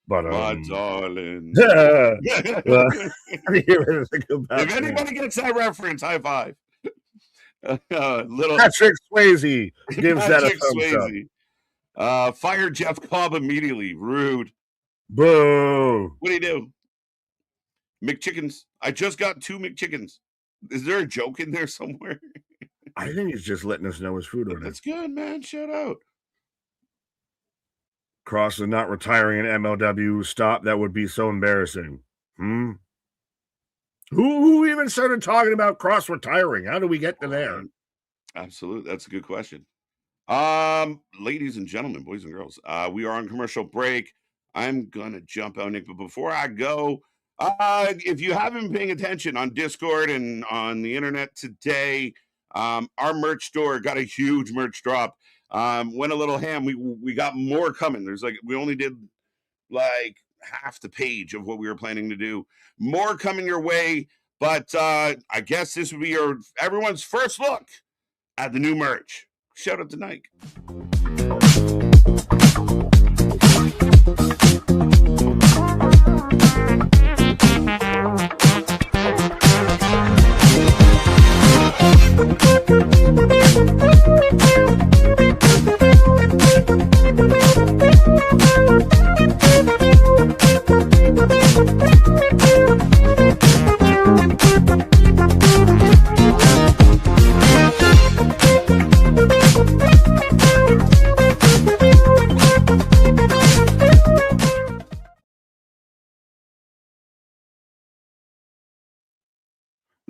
Speaker 2: But
Speaker 1: my darling.
Speaker 2: If
Speaker 1: anybody gets that reference, high five.
Speaker 2: Little Patrick Swayze gives that a thumbs
Speaker 1: up. Fire Jeff Cobb immediately. Rude.
Speaker 2: Boo.
Speaker 1: What do you do? McChickens. I just got 2 McChickens. Is there a joke in there somewhere?
Speaker 2: I think he's just letting us know his food order.
Speaker 1: That's good, man. Shout out.
Speaker 2: Cross is not retiring in MLW. Stop. That would be so embarrassing. Who even started talking about Cross retiring? How do we get to there?
Speaker 1: Absolutely. That's a good question. Ladies and gentlemen, boys and girls, we are on commercial break. I'm going to jump out, Nick. But before I go, if you haven't been paying attention on Discord and on the internet today, our merch store got a huge merch drop. Went a little ham. We got more coming. We only did like half the page of what we were planning to do. More coming your way, but I guess this would be everyone's first look at the new merch. Shout out to Nike.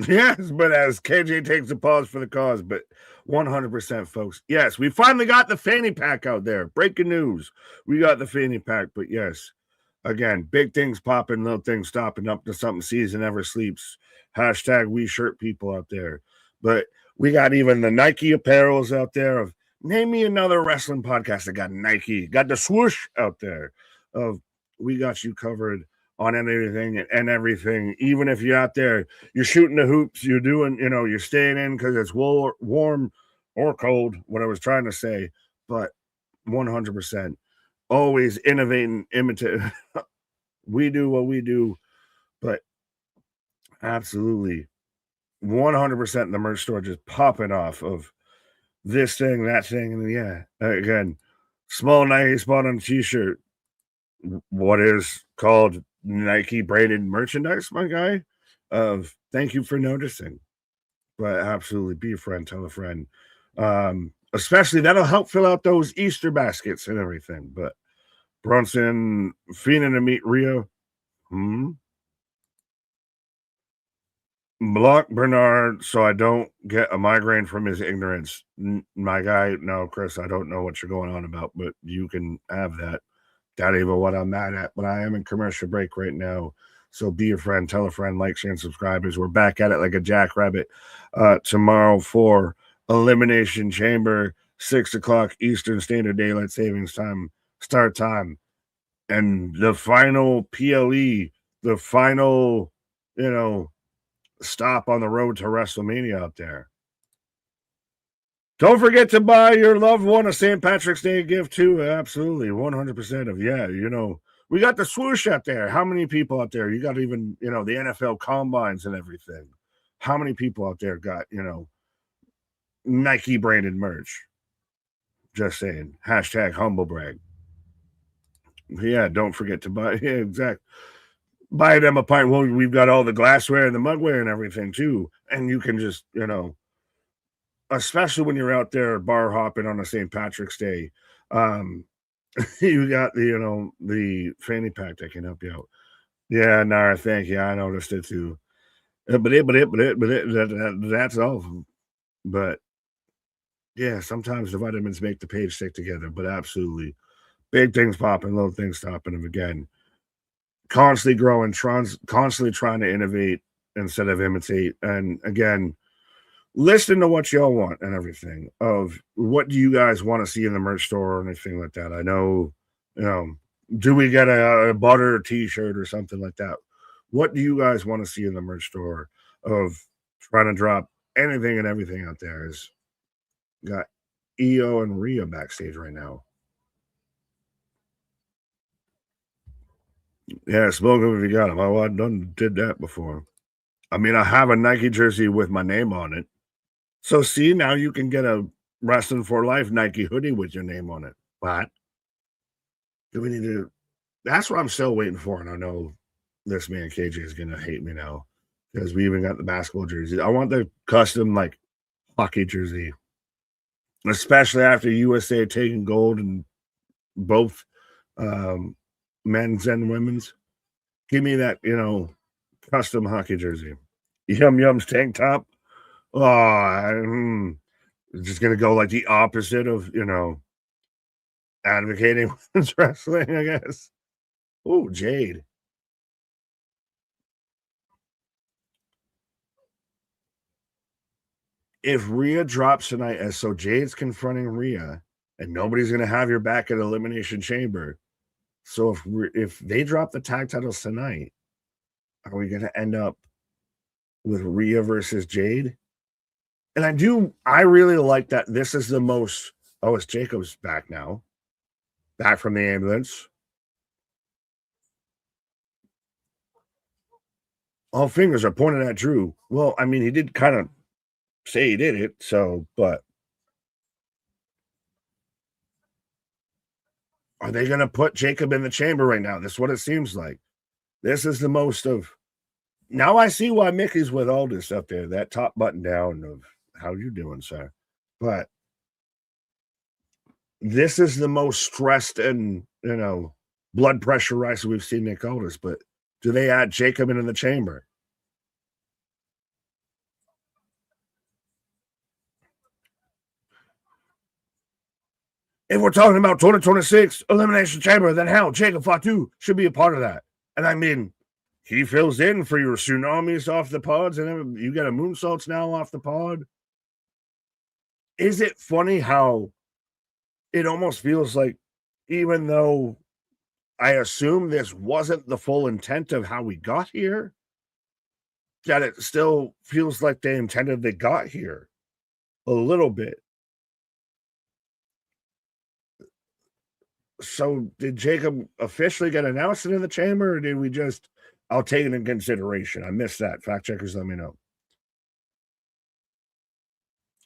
Speaker 2: Yes, but as KJ takes a pause for the cause, but 100%, folks. Yes, we finally got the fanny pack out there. Breaking news. We got the fanny pack, but yes, again, big things popping, little things stopping up to something season never sleeps. Hashtag we shirt people out there. But we got even the Nike apparels out there of name me another wrestling podcast that got Nike, got the swoosh out there of we got you covered on anything and everything. Even if you're out there, you're shooting the hoops, you're doing, you're staying in because it's warm or cold, what I was trying to say, but 100%. Always innovating, imitate. We do what we do, but absolutely 100% the merch store just popping off of this thing, that thing, and yeah, again, small Nike spot on a t-shirt. What is called Nike branded merchandise, my guy. Thank you for noticing. But absolutely, be a friend, tell a friend. Especially that'll help fill out those Easter baskets and everything. But Brunson fiending to meet Rio. Block Bernard so I don't get a migraine from his ignorance. My guy, no, Chris, I don't know what you're going on about, but you can have that. Not even what I'm mad at, but I am in commercial break right now. So be a friend, tell a friend, like, share, and subscribe. As we're back at it like a jackrabbit tomorrow for Elimination Chamber, 6 o'clock Eastern Standard Daylight Savings Time, start time. And the final PLE, the final, stop on the road to WrestleMania out there. Don't forget to buy your loved one a St. Patrick's Day gift too. Absolutely. 100% of, we got the swoosh out there. How many people out there? You got even, the NFL combines and everything. How many people out there got, Nike branded merch? Just saying. Hashtag humble brag. Yeah, don't forget to buy. Yeah, exactly. Buy them a pint. Well, we've got all the glassware and the mugware and everything too. And you can just, especially when you're out there bar hopping on a St. Patrick's Day, you got the fanny pack that can help you out. Yeah, Nara, thank you. I noticed it too. That's all. But yeah, sometimes the vitamins make the page stick together. But absolutely, big things popping, little things stopping. And again, constantly growing, constantly trying to innovate instead of imitate. And again, listen to what y'all want and everything of what do you guys want to see in the merch store or anything like that. I know, do we get a butter t-shirt or something like that? What do you guys want to see in the merch store of trying to drop anything and everything out there? Is got EO and Rhea backstage right now. Yeah, smoke them if you got them. I did that before. I mean, I have a Nike jersey with my name on it. So see, now you can get a Wrestling for Life Nike hoodie with your name on it. But do we need to? That's what I'm still waiting for. And I know this man KJ is going to hate me now because we even got the basketball jersey. I want the custom hockey jersey, especially after USA taking gold in both men's and women's. Give me that, custom hockey jersey. Yum Yum's tank top. Oh, I'm just going to go like the opposite of, advocating women's wrestling, I guess. Oh, Jade. If Rhea drops tonight, Jade's confronting Rhea, and nobody's going to have your back at Elimination Chamber, So if they drop the tag titles tonight, are we going to end up with Rhea versus Jade? And I really like that this is the most, it's Jacob's back now. Back from the ambulance. All fingers are pointed at Drew. Well, I mean, he did kind of say he did it, so, but are they going to put Jacob in the chamber right now? This is what it seems like. This is the most of, now I see why Mickey's with all this up there, that top button down of, how you doing, sir? But this is the most stressed and, blood pressure rise we've seen Nick Aldis, but do they add Jacob into the chamber? If we're talking about 2026 Elimination Chamber, then hell, Jacob Fatu should be a part of that. And I mean, he fills in for your tsunamis off the pods, and then you got a moonsaults now off the pod. Is it funny how it almost feels like, even though I assume this wasn't the full intent of how we got here, that it still feels like they intended they got here a little bit. So did Jacob officially get announced into the chamber, or did we just, I'll take it in consideration? I missed that. Fact checkers, let me know.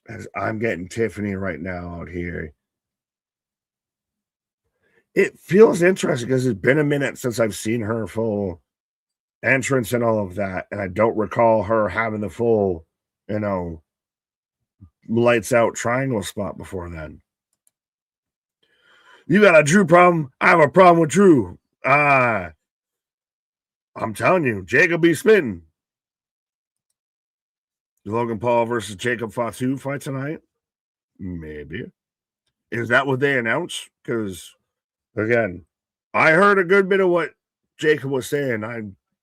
Speaker 2: As I'm getting Tiffany right now out here. It feels interesting because it's been a minute since I've seen her full entrance and all of that. And I don't recall her having the full, lights out triangle spot before then. You got a Drew problem? I have a problem with Drew. I'm telling you, Jacob be spitting. Logan Paul versus Jacob Fatu fight tonight? Maybe. Is that what they announced? Because, again, I heard a good bit of what Jacob was saying.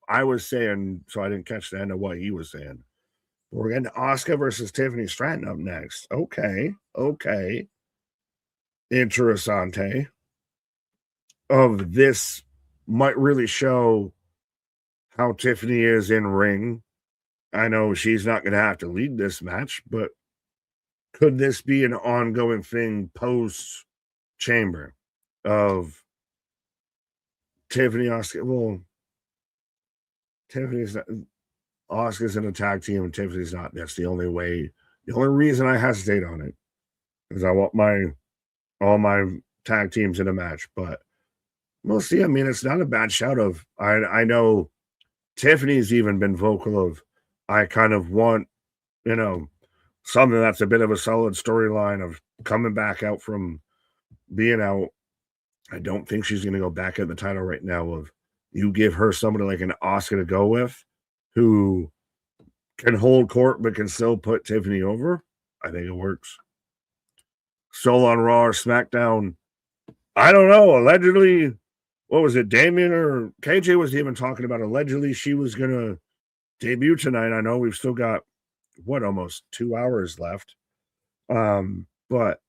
Speaker 2: I was saying, so I didn't catch the end of what he was saying. We're getting Asuka versus Tiffany Stratton up next. Okay. Interessante. Of this might really show how Tiffany is in ring. I know she's not going to have to lead this match, but could this be an ongoing thing post chamber of Tiffany Asuka? Well, Asuka's in a tag team and Tiffany's not. That's the only way. The only reason I hesitate on it is I want all my tag teams in a match, but we'll see. I mean, it's not a bad shout of, I know Tiffany's even been vocal of, I kind of want, something that's a bit of a solid storyline of coming back out from being out. I don't think she's going to go back at the title right now of, you give her somebody like an Asuka to go with who can hold court but can still put Tiffany over. I think it works. Soul on Raw or SmackDown, I don't know. Allegedly, what was it? Damien or KJ was even talking about allegedly she was going to debut tonight. I know we've still got, almost 2 hours left. But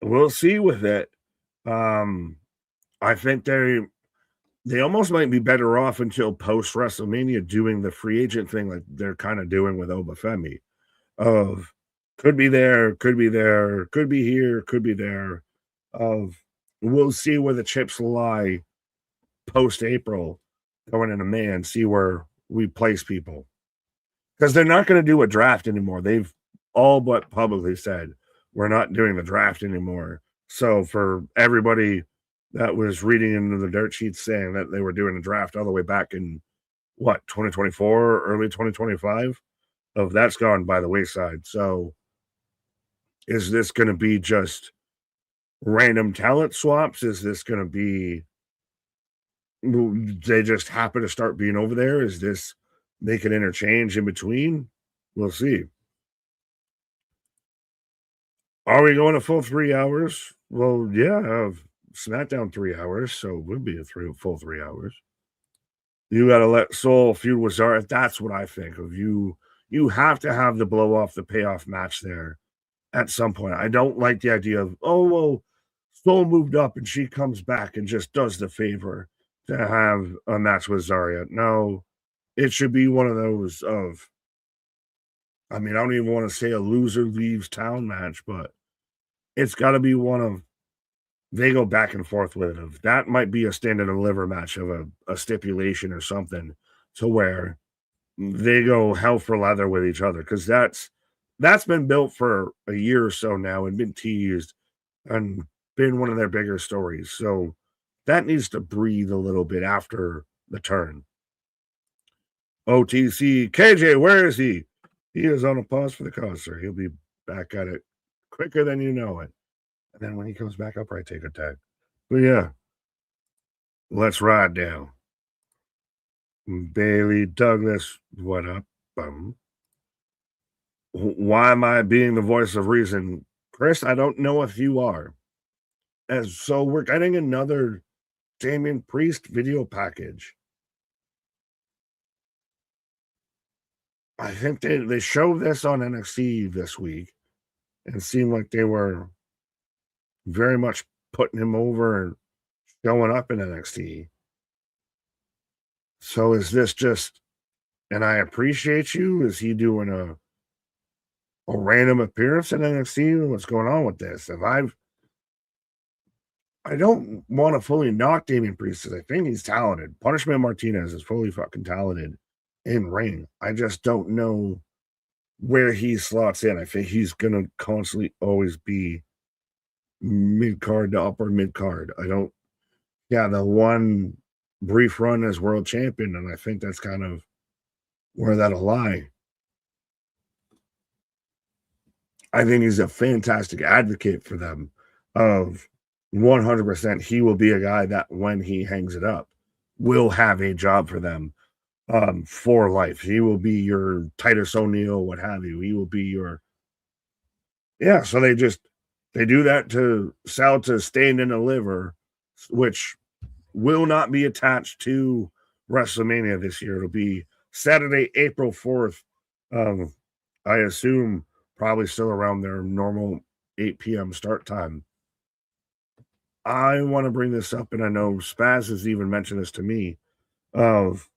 Speaker 2: we'll see with it. I think they almost might be better off until post WrestleMania doing the free agent thing like they're kind of doing with Obafemi of could be there, could be there, could be here, could be there. Of we'll see where the chips lie post April going into May and see where we place people. Because they're not going to do a draft anymore. They've all but publicly said we're not doing the draft anymore. So for everybody that was reading into the dirt sheets saying that they were doing a draft all the way back in 2024, early 2025, of that's gone by the wayside. So is this going to be just random talent swaps? Is this going to be they just happen to start being over there? Is this they can interchange in between? We'll see. Are we going a full 3 hours? Well, yeah, SmackDown 3 hours, so it would be a full 3 hours. You got to let Soul feud with Zara. That's what I think of. You have to have the blow off, the payoff match there at some point. I don't like the idea of, so moved up, and she comes back and just does the favor to have a match with Zarya. No, it should be one of those of, I mean, I don't even want to say a loser leaves town match, but it's got to be one of, they go back and forth with it. Of that might be a stand and deliver match of a stipulation or something, to where they go hell for leather with each other, because that's been built for a year or so now and been teased and been one of their bigger stories. So that needs to breathe a little bit after the turn. OTC, KJ, where is he? He is on a pause for the cause, sir. He'll be back at it quicker than you know it. And then when he comes back up, right, take a tag. But yeah, let's ride down. Bailey Douglas, what up? Why am I being the voice of reason? Chris, I don't know if you are. As so we're getting another Damian Priest video package. I think they showed this on NXT this week and seemed like they were very much putting him over and showing up in NXT. So is this just, and I appreciate you, is he doing a random appearance in NXT? What's going on with this? I don't want to fully knock Damian Priest, because I think he's talented. Punishment Martinez is fully fucking talented in ring. I just don't know where he slots in. I think he's going to constantly always be mid-card to upper mid-card. The one brief run as world champion, and I think that's kind of where that'll lie. I think he's a fantastic advocate for them. Of 100%, he will be a guy that when he hangs it up will have a job for them for life. He will be your Titus O'Neil, what have you. He will be your, so they do that to sell to Stand and Deliver, which will not be attached to WrestleMania this year. It'll be Saturday, April 4th. I assume probably still around their normal 8 p.m. start time. I want to bring this up, and I know Spaz has even mentioned this to me, of,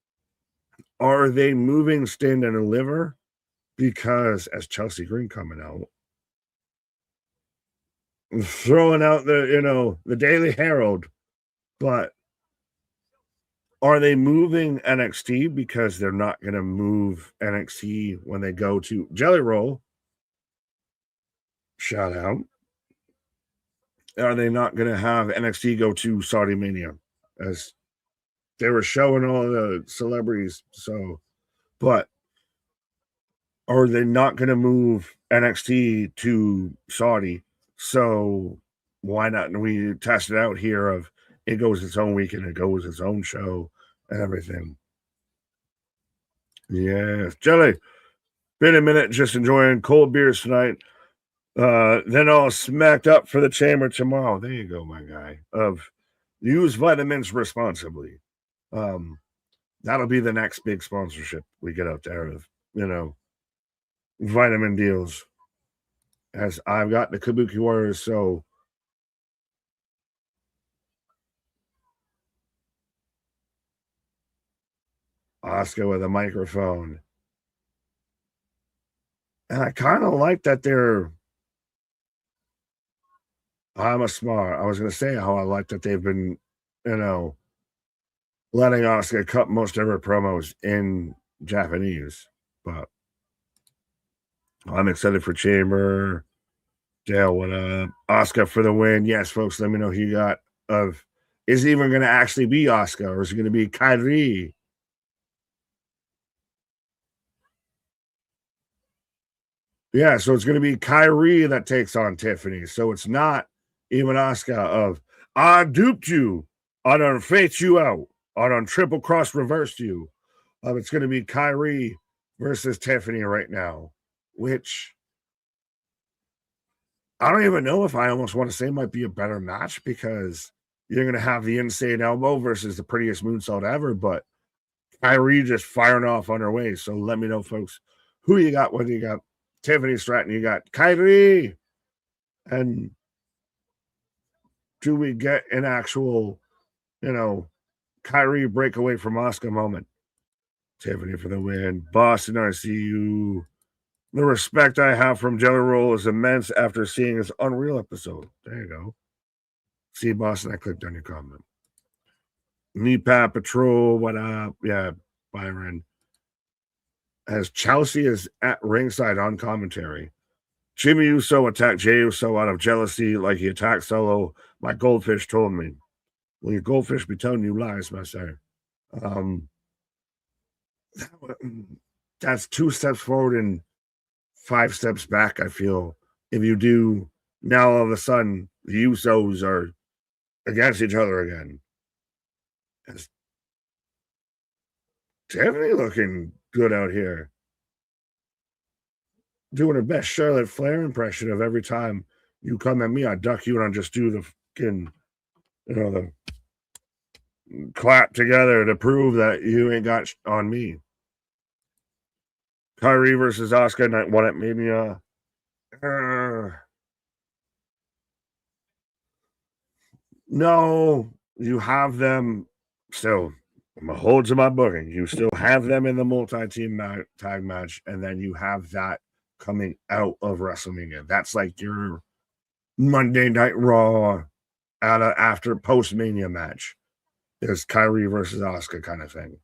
Speaker 2: are they moving Stand and Deliver because, as Chelsea Green coming out, throwing out the Daily Herald, but are they moving NXT because they're not going to move NXT when they go to Jelly Roll? Shout out. Are they not going to have NXT go to Saudi Mania, as they were showing all the celebrities? So, but are they not going to move NXT to Saudi? So why not? We test it out here of it goes its own weekend, it goes its own show and everything. Yes, Jelly. Been a minute, just enjoying cold beers tonight. Then all smacked up for the chamber tomorrow. There you go, my guy. Of use vitamins responsibly. That'll be the next big sponsorship we get out there of, vitamin deals. As I've got the Kabuki Warriors, so Oscar with a microphone. And I kind of like that I was going to say how I like that they've been, letting Oscar cut most of her promos in Japanese. But I'm excited for Chamber. Dale, what up? Oscar for the win. Yes, folks, let me know who you got. Is it even going to actually be Oscar, or is it going to be Kyrie? Yeah, so it's going to be Kyrie that takes on Tiffany. So it's not even Oscar of, I duped you. I done faked you out. I done triple cross reversed you. It's going to be Kyrie versus Tiffany right now, which I don't even know if I almost want to say might be a better match, because you're going to have the insane elbow versus the prettiest moonsault ever, but Kyrie just firing off on her way. So let me know, folks, who you got, whether you got Tiffany Stratton, you got Kyrie, and do we get an actual, Kyrie breakaway from Asuka moment? Tiffany for the win. Boston, I see you. The respect I have from Jelly Roll is immense after seeing his Unreal episode. There you go. See, Boston, I clicked on your comment. Me, Pat Patrol, what up? Yeah, Byron. As Chelsea is at ringside on commentary. Jimmy Uso attacked Jey Uso out of jealousy like he attacked Solo. My goldfish told me. Will your goldfish be telling you lies, my sir? That's 2 steps forward and 5 steps back, I feel. If you do, now all of a sudden, the Usos are against each other again. It's definitely looking good out here. Doing the best Charlotte Flair impression of every time you come at me, I duck you and I just do the fucking, the clap together to prove that you ain't got on me. Kyrie versus Asuka, night 1 at Mania. No, you have them still. I'm gonna hold to my booking. You still have them in the multi-team tag match, and then you have that coming out of WrestleMania. That's like your Monday Night Raw after post-Mania match. Is Kyrie versus Asuka kind of thing.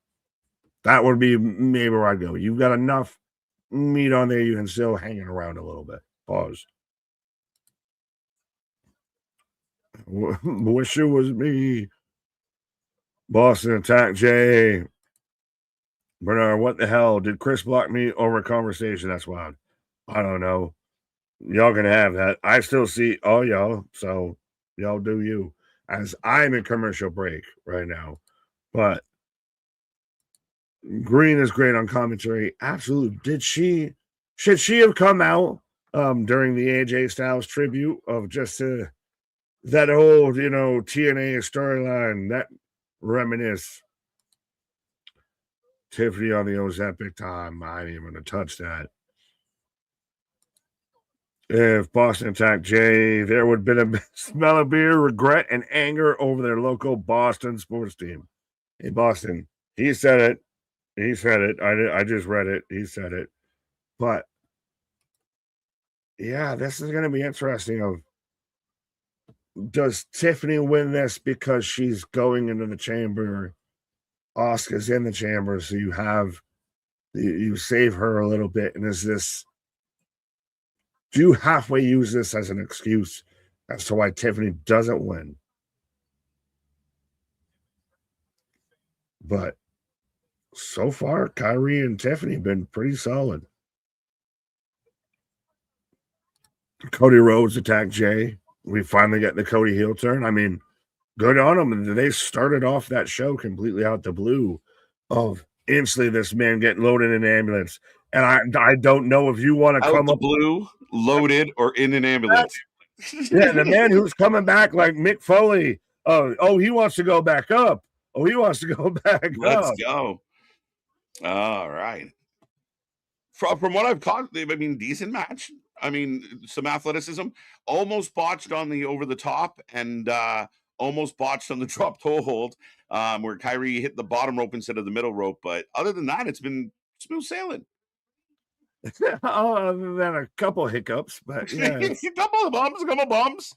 Speaker 2: That would be maybe where I'd go. You've got enough meat on there, you can still hang it around a little bit. Pause. Wish it was me. Boston attack Jay. Bernard, what the hell? Did Chris block me over conversation? That's wild. I don't know. Y'all gonna have that. I still see all y'all, so y'all do you. As I'm in commercial break right now. But Green is great on commentary. Absolutely. Should she have come out during the AJ Styles tribute of just that old, TNA storyline, that reminisce? Tiffany on the Ozempic time. I ain't even going to touch that. If Boston attacked Jay, there would have been a smell of beer, regret, and anger over their local Boston sports team. Hey, Boston, he said it. He said it. I just read it. He said it. But, yeah, this is going to be interesting. Does Tiffany win this because she's going into the chamber? Asuka's in the chamber, so you save her a little bit. And do you halfway use this as an excuse as to why Tiffany doesn't win? But so far, Kyrie and Tiffany have been pretty solid. Cody Rhodes attacked Jay. We finally get the Cody heel turn. I mean, good on them. They started off that show completely out the blue of instantly this man getting loaded in an ambulance. And I don't know if you want to come up
Speaker 1: blue, loaded, or in an ambulance.
Speaker 2: Yeah, the man who's coming back like Mick Foley. Oh, he wants to go back up. Oh, he wants to go back up.
Speaker 1: Let's go. All right. From what I've caught, I mean, decent match. I mean, some athleticism. Almost botched on the over the top and almost botched on the drop toe hold where Kyrie hit the bottom rope instead of the middle rope. But other than that, it's been smooth sailing.
Speaker 2: Other than a couple hiccups, but yeah.
Speaker 1: a couple bumps.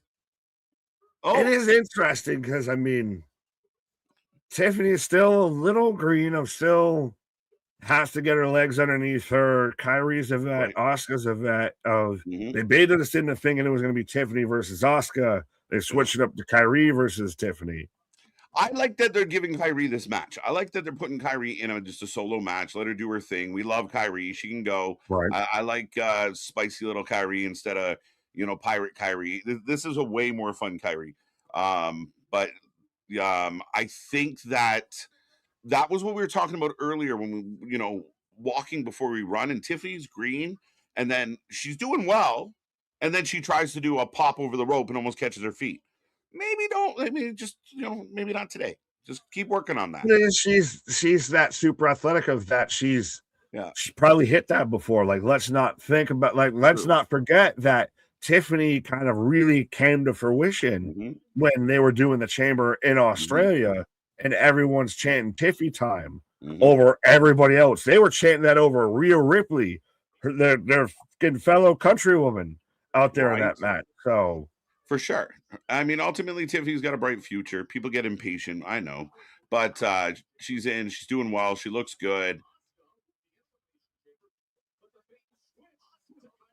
Speaker 2: Oh. It is interesting because, I mean, Tiffany is still a little green still has to get her legs underneath her. Kyrie's a vet. Right. Asuka's a vet. They baited us in the thing and it was going to be Tiffany versus Asuka. They switched it up to Kyrie versus Tiffany.
Speaker 1: I like that they're giving Kyrie this match. I like that they're putting Kyrie in just a solo match. Let her do her thing. We love Kyrie. She can go.
Speaker 2: Right.
Speaker 1: I like spicy little Kyrie instead of, pirate Kyrie. This is a way more fun Kyrie. But I think that was what we were talking about earlier when we, walking before we run, and Tiffany's green, and then she's doing well, and then she tries to do a pop over the rope and almost catches her feet. Maybe not today. Just keep working on that.
Speaker 2: She's that super athletic of that. She's probably hit that before. Like, let's not forget that Tiffany kind of really came to fruition when they were doing the chamber in Australia, and everyone's chanting Tiffy time over everybody else. They were chanting that over Rhea Ripley, their fucking fellow countrywoman out there in that match. So
Speaker 1: for sure. I mean, ultimately, Tiffany's got a bright future. People get impatient, I know, but she's doing well. She looks good.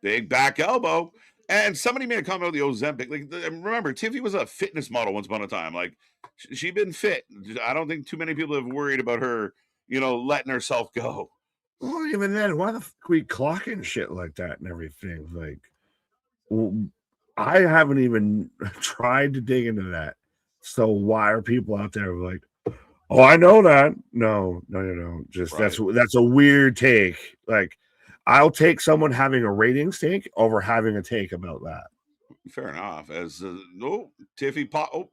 Speaker 1: Big back elbow. And somebody made a comment about the Ozempic. Like, remember, Tiffy was a fitness model once upon a time. Like, she'd been fit. I don't think too many people have worried about her, letting herself go.
Speaker 2: Well, even then, why the fuck are we clocking shit like that and everything? Like, I haven't even tried to dig into that. So why are people out there like, oh, I know that? No, you don't. Just that's a weird take. Like, I'll take someone having a ratings take over having a take about that.
Speaker 1: Fair enough. As Tiffy pop.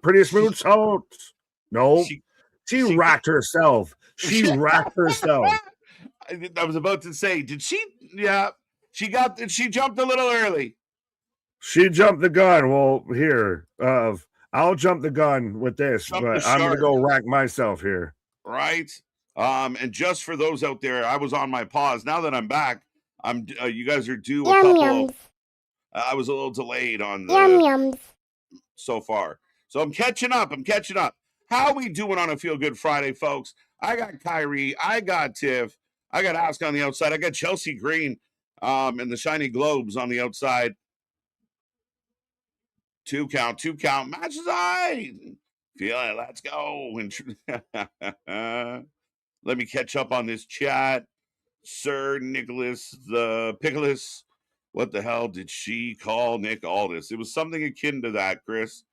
Speaker 2: Pretty smooth salt. No, she racked herself. She racked herself.
Speaker 1: I was about to say, did she? Yeah, she jumped a little early.
Speaker 2: She jumped the gun. Well, here, I'll jump the gun with this, but I'm gonna go rack myself here.
Speaker 1: Right. And just for those out there, I was on my pause. Now that I'm back, you guys are due a couple. I was a little delayed on the so far, so I'm catching up. How we doing on a Feel Good Friday, folks? I got Kyrie, I got Tiff, I got Asuka on the outside, I got Chelsea Green, and the shiny globes on the outside. Two count, matches I feel it. Let's go. Let me catch up on this chat. Sir Nicholas the Pickles. What the hell did she call Nick Aldis? It was something akin to that, Chris.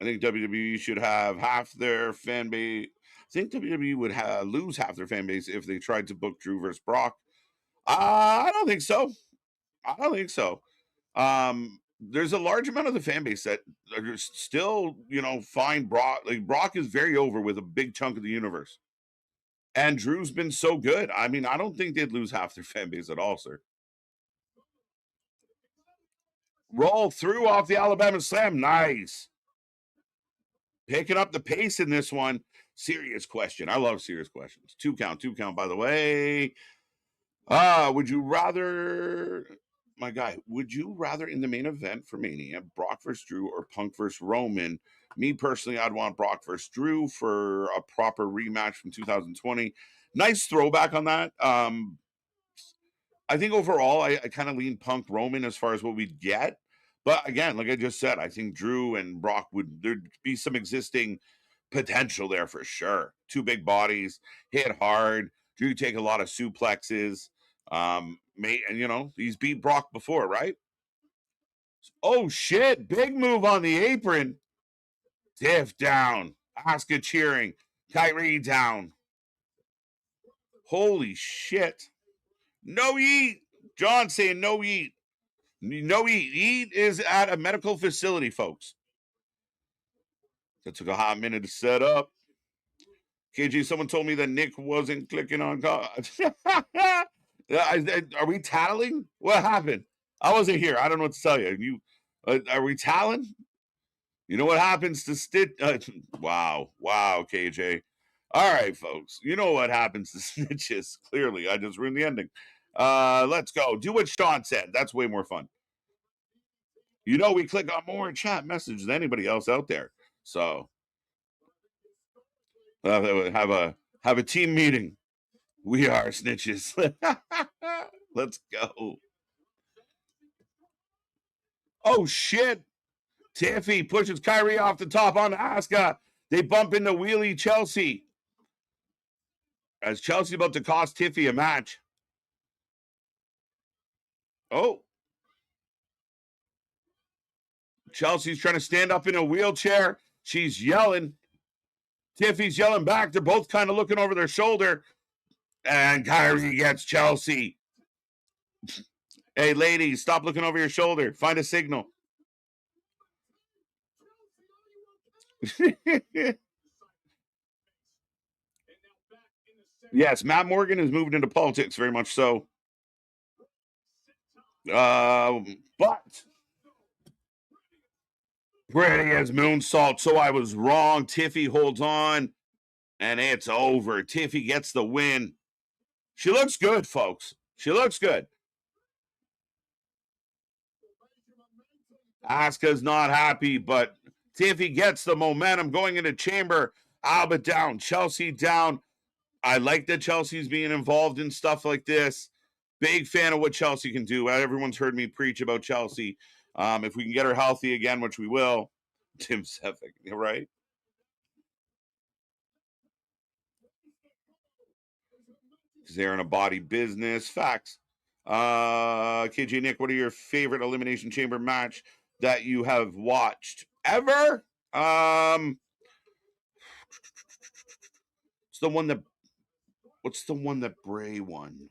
Speaker 1: I think WWE should have half their fan base. I think WWE would lose half their fan base if they tried to book Drew versus Brock. I don't think so. There's a large amount of the fan base that are still, find Brock. Like, Brock is very over with a big chunk of the universe. And Drew's been so good. I mean, I don't think they'd lose half their fan base at all, sir. Roll through off the Alabama Slam. Nice. Picking up the pace in this one. Serious question. I love serious questions. Two count, by the way. Would you rather, my guy, in the main event for Mania, Brock versus Drew or Punk versus Roman? Me personally, I'd want Brock versus Drew for a proper rematch from 2020. Nice throwback on that. I think overall, I kind of lean Punk Roman as far as what we'd get. But again, like I just said, I think Drew and Brock there'd be some existing potential there for sure. Two big bodies, hit hard. Drew take a lot of suplexes. And he's beat Brock before, right? Oh shit, big move on the apron. Tiff down. Asuka cheering. Kyrie down. Holy shit. No eat. John saying no eat. No eat. Eat is at a medical facility, folks. That took a hot minute to set up. KG, someone told me that Nick wasn't clicking on. Are we tattling? What happened? I wasn't here. I don't know what to tell you. Are we tallying? You know what happens to Stitch? Wow, KJ. All right, folks. You know what happens to snitches. Clearly, I just ruined the ending. Let's go. Do what Sean said. That's way more fun. We click on more chat messages than anybody else out there. So have a team meeting. We are snitches. Let's go. Oh shit. Tiffy pushes Kyrie off the top on Asuka. They bump into Wheelie Chelsea. As Chelsea about to cost Tiffy a match. Oh. Chelsea's trying to stand up in a wheelchair. She's yelling. Tiffy's yelling back. They're both kind of looking over their shoulder. And Kyrie gets Chelsea. Hey, ladies, stop looking over your shoulder. Find a signal. Yes, Matt Morgan is moving into politics, very much so. But pretty as moonsault, so I was wrong. Tiffy holds on, and it's over. Tiffy gets the win. She looks good, folks. She looks good. Asuka's not happy, but Tiffy gets the momentum going into chamber. Alba down, Chelsea down. I like that Chelsea's being involved in stuff like this. Big fan of what Chelsea can do. Everyone's heard me preach about Chelsea. If we can get her healthy again, which we will. Tim Sefik, right? Because they're in a body business. Facts. KJ Nick, what are your favorite Elimination Chamber match that you have watched ever? It's the one that. What's the one that Bray won?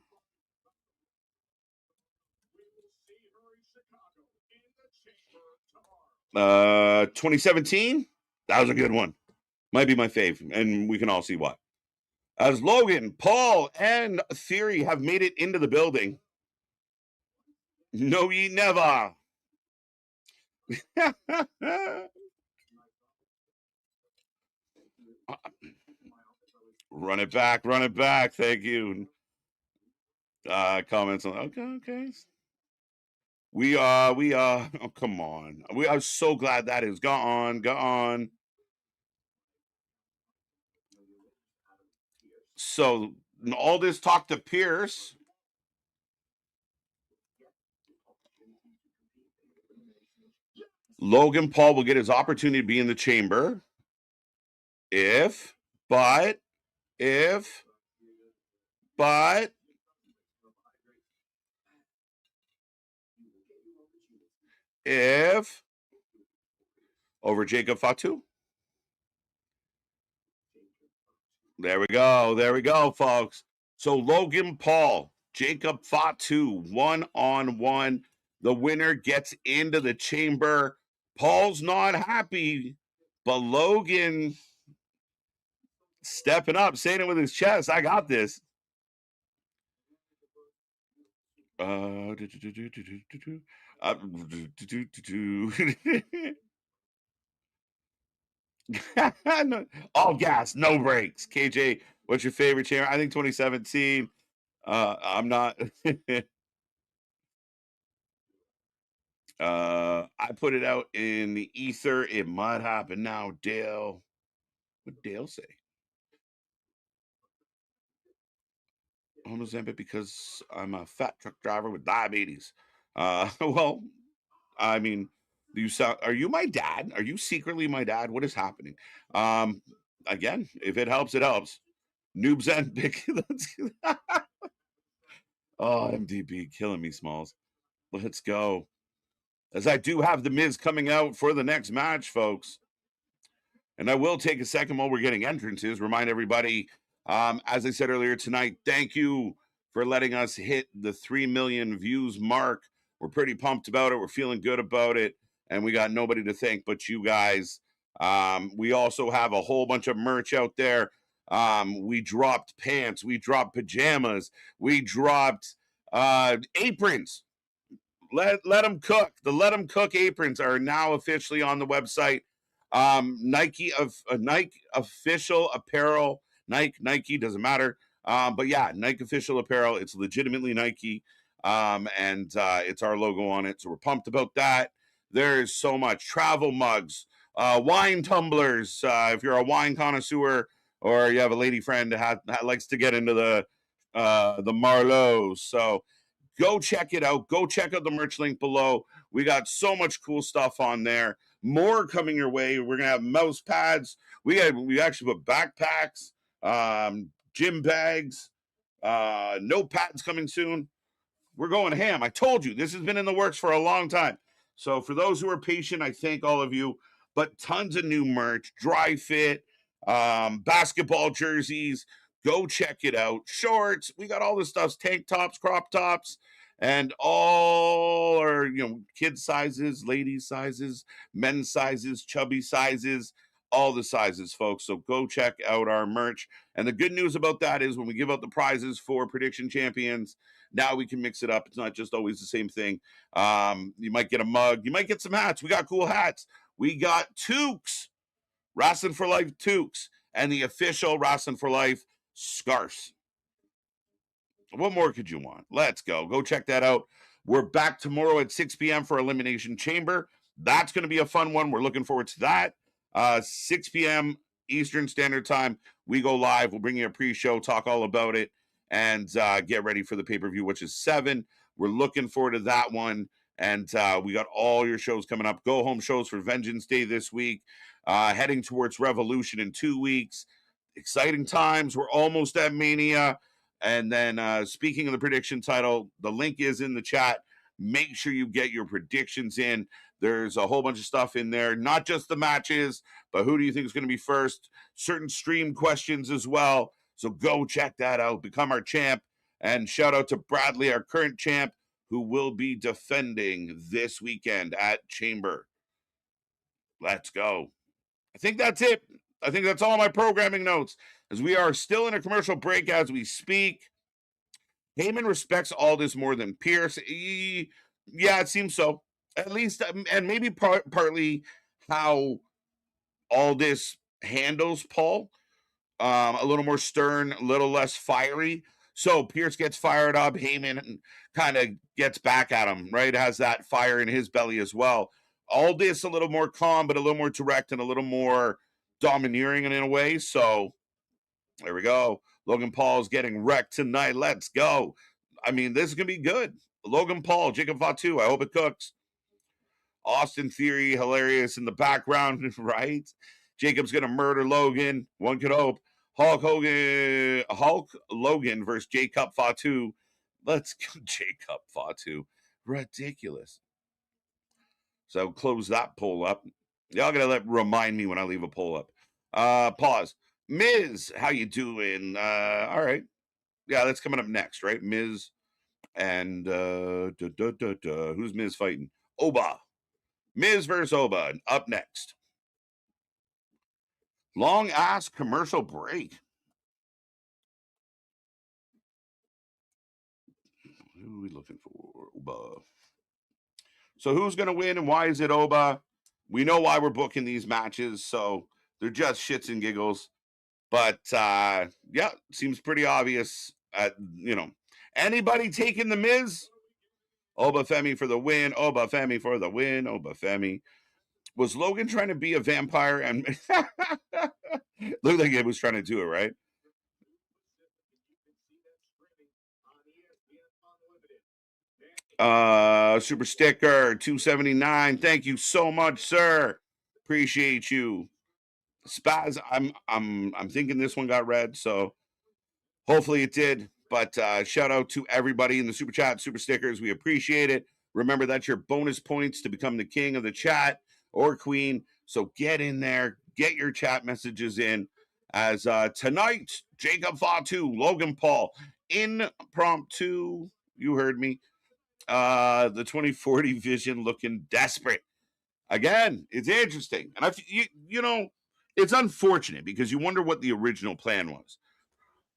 Speaker 1: Uh, 2017. That was a good one. Might be my fave, and we can all see why. As Logan, Paul, and Theory have made it into the building. No, ye never. Run it back, run it back. Thank you. Comments on okay. Oh, come on. We are so glad that is gone. So all this talk to Pierce. Logan Paul will get his opportunity to be in the chamber. If over Jacob Fatu. There we go, folks. So Logan Paul, Jacob Fatu, 1-on-1. The winner gets into the chamber. Paul's not happy, but Logan stepping up, saying it with his chest. I got this. All gas, no brakes. KJ, what's your favorite chamber? I think 2017. I'm not. I put it out in the ether. It might happen now. Dale, what Dale say? On Ozempic because I'm a fat truck driver with diabetes. Well, I mean, are you my dad? Are you secretly my dad? What is happening? Again, if it helps, it helps. Noobs and big. Oh, MDB killing me, Smalls. Let's go. As I do have the Miz coming out for the next match, folks. And I will take a second while we're getting entrances. Remind everybody, as I said earlier tonight, thank you for letting us hit the 3 million views mark. We're pretty pumped about it. We're feeling good about it. And we got nobody to thank but you guys. We also have a whole bunch of merch out there. We dropped pants. We dropped pajamas. We dropped aprons. Let them cook. The Let them cook aprons are now officially on the website. Nike official apparel. Nike doesn't matter. But yeah, Nike official apparel. It's legitimately Nike. And it's our logo on it. So we're pumped about that. There's so much. Travel mugs, wine tumblers. If you're a wine connoisseur or you have a lady friend that likes to get into the Marlowe. So go check it out. Go check out the merch link below. We got so much cool stuff on there. More coming your way. We're gonna have mouse pads. We actually put backpacks, gym bags, notepads coming soon. We're going ham. I told you this has been in the works for a long time. So for those who are patient, I thank all of you. But tons of new merch, dry fit, basketball jerseys. Go check it out. Shorts. We got all this stuff. Tank tops, crop tops, and all are kid sizes, ladies sizes, men's sizes, chubby sizes. all the sizes, folks. So go check out our merch. And the good news about that is when we give out the prizes for prediction champions, now we can mix it up. It's not just always the same thing. You might get a mug. You might get some hats. We got cool hats. We got toques, Wrestling for Life toques, and the official Wrestling for Life scarves. What more could you want? Let's go. Go check that out. We're back tomorrow at 6 p.m. for Elimination Chamber. That's going to be a fun one. We're looking forward to that. 6 p.m. Eastern Standard Time, we go live. We'll bring you a pre-show, talk all about it, and get ready for the pay-per-view, which is 7. We're looking forward to that one. And we got all your shows coming up. Go home shows for Vengeance Day this week. Heading towards Revolution in 2 weeks. Exciting times. We're almost at Mania. And then speaking of the prediction title, the link is in the chat. Make sure you get your predictions in. There's a whole bunch of stuff in there, not just the matches, but who do you think is going to be first? Certain stream questions as well. So go check that out. Become our champ. And shout out to Bradley, our current champ, who will be defending this weekend at Chamber. Let's go. I think that's it. I think that's all my programming notes, as we are still in a commercial break as we speak. Heyman respects Aldis more than Pierce. Yeah, it seems so. At least, and maybe partly how Aldis handles Paul. A little more stern, a little less fiery. So Pierce gets fired up. Heyman kind of gets back at him, right? Has that fire in his belly as well. Aldis a little more calm, but a little more direct and a little more domineering in a way. So there we go. Logan Paul's getting wrecked tonight. Let's go. I mean, this is going to be good. Logan Paul, Jacob Fatu. I hope it cooks. Austin Theory, hilarious in the background, right? Jacob's going to murder Logan. One could hope. Hulk Logan versus Jacob Fatu. Let's go, Jacob Fatu. Ridiculous. So close that poll up. Y'all gotta remind me when I leave a poll up. Pause. Miz, how you doing? All right. Yeah, that's coming up next, right? Miz and who's Miz fighting? Oba. Miz versus Oba. Up next. Long ass commercial break. Who are we looking for? Oba. So who's going to win and why is it Oba? We know why we're booking these matches, so they're just shits and giggles. But, yeah, seems pretty obvious. Anybody taking the Miz? Oba Femi for the win. Oba Femi for the win. Oba Femi. Was Logan trying to be a vampire? And looked like he was trying to do it, right? Super sticker 279. Thank you so much, sir. Appreciate you. Spaz, I'm thinking this one got read, so hopefully it did. But shout out to everybody in the super chat, super stickers. We appreciate it. Remember, that's your bonus points to become the king of the chat or queen. So get in there, get your chat messages in. As tonight, Jacob Fatu, Logan Paul, impromptu. You heard me. The 2040 vision looking desperate. Again, it's interesting. And you know, it's unfortunate because you wonder what the original plan was.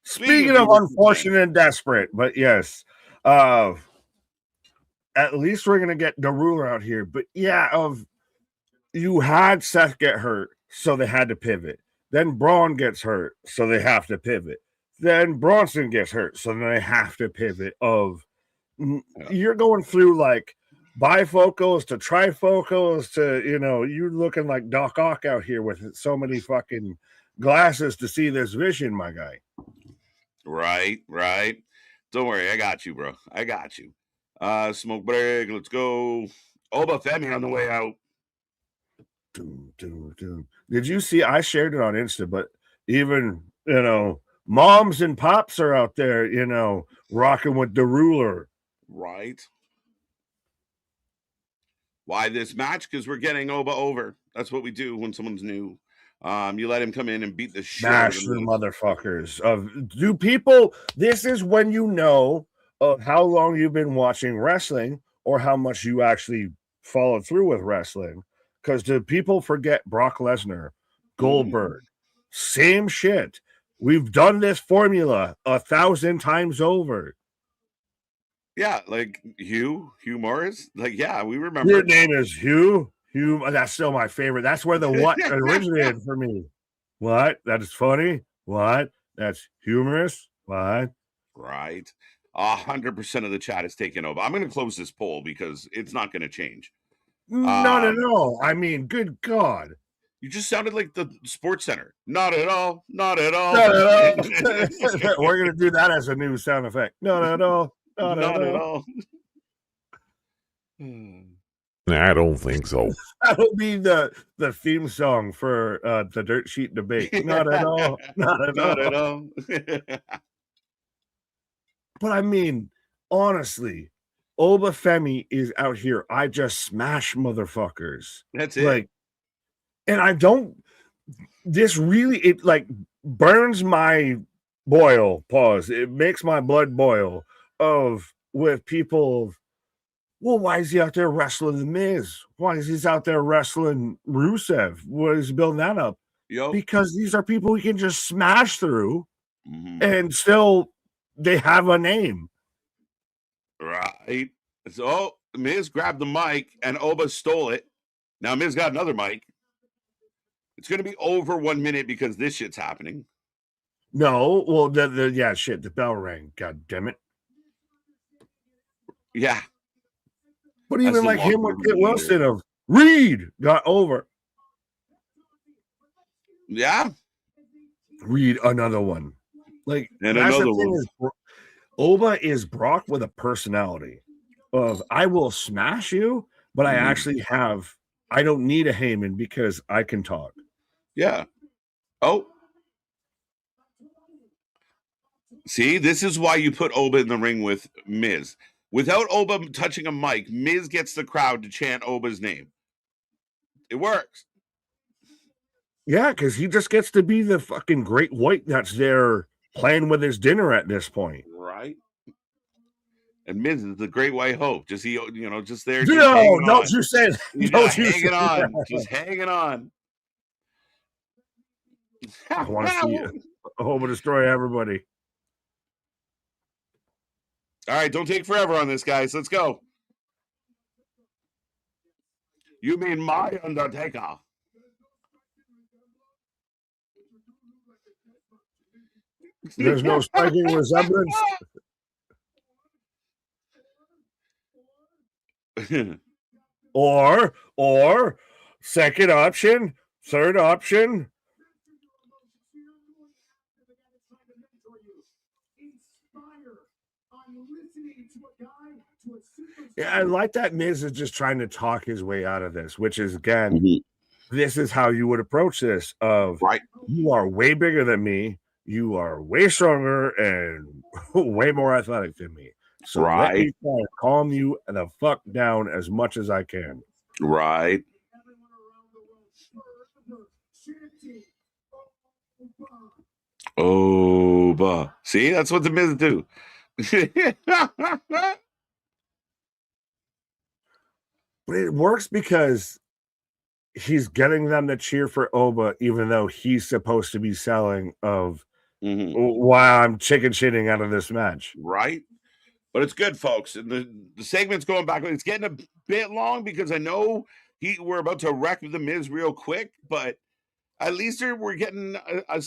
Speaker 2: Speaking of unfortunate and desperate, but yes, at least we're gonna get the ruler out here. But yeah, you had Seth get hurt, so they had to pivot. Then Braun gets hurt, so they have to pivot. Then Bronson gets hurt, so then they have to pivot. You're going through like bifocals to trifocals to, you're looking like Doc Ock out here with so many fucking glasses to see this vision, my guy.
Speaker 1: Right. Don't worry, I got you, bro. I got you. Smoke break, let's go. Oba Femi on the way out.
Speaker 2: Did you see? I shared it on Insta, but even, moms and pops are out there, rocking with the ruler.
Speaker 1: Right. Why this match? Because we're getting Oba over. That's what we do when someone's new. You let him come in and beat the shit out of them.
Speaker 2: Motherfuckers. This is when you know of how long you've been watching wrestling or how much you actually followed through with wrestling. Because do people forget Brock Lesnar Goldberg. Same shit. We've done this formula 1,000 times over.
Speaker 1: Yeah, like Hugh Morris. Like, yeah, we remember.
Speaker 2: Your name is Hugh. That's still my favorite. That's where the what originated for me. What? That is funny. What? That's humorous. What?
Speaker 1: Right. 100% of the chat is taken over. I'm going to close this poll because it's not going to change.
Speaker 2: Not at all. I mean, good God.
Speaker 1: You just sounded like the Sports Center. Not at all. Not at all.
Speaker 2: Not at all. We're going to do that as a new sound effect. Not at all. Not at all.
Speaker 3: I don't think so.
Speaker 2: That'll be the theme song for the Dirt Sheet debate. Not at all. Not at all. But I mean, honestly, Obafemi is out here. I just smash motherfuckers.
Speaker 1: That's it.
Speaker 2: Like, and I don't. This really, it like burns my boil. Pause. It makes my blood boil with people. Well, why is he out there wrestling The Miz? Why is he out there wrestling Rusev? What is he building that up? Because these are people we can just smash through, and still they have a name.
Speaker 1: Right. So Miz grabbed the mic and Oba stole it. Now Miz got another mic. It's going to be over 1 minute because this shit's happening.
Speaker 2: No, well, the bell rang. God damn it.
Speaker 1: Yeah.
Speaker 2: But even like him with Kit Wilson of Reed got over.
Speaker 1: Yeah.
Speaker 2: Reed, another one. Like,
Speaker 1: and another one.
Speaker 2: Oba is Brock with a personality of I will smash you, but I actually I don't need a Heyman because I can talk.
Speaker 1: Yeah. Oh. See, this is why you put Oba in the ring with Miz. Without Oba touching a mic, Miz gets the crowd to chant Oba's name. It works.
Speaker 2: Yeah, because he just gets to be the fucking great white that's there playing with his dinner at this point.
Speaker 1: Right. And Miz is the great white hope. Just just there.
Speaker 2: No, don't you say that.
Speaker 1: Just hanging on. Just hanging on.
Speaker 2: I want to see Oba destroy everybody.
Speaker 1: All right, don't take forever on this, guys. Let's go. You mean my Undertaker?
Speaker 2: There's no striking resemblance. or second option, third option. Yeah, I like that Miz is just trying to talk his way out of this, which is, again, this is how you would approach this of,
Speaker 1: right.
Speaker 2: You are way bigger than me. You are way stronger and way more athletic than me. So let me try to calm you the fuck down as much as I can.
Speaker 1: Right. Oba. See, that's what the Miz do.
Speaker 2: But it works because he's getting them to cheer for Oba, even though he's supposed to be selling of why I'm chicken shitting out of this match.
Speaker 1: Right. But it's good, folks. And the segment's going back. It's getting a bit long because I know we're about to wreck the Miz real quick, but at least we're getting a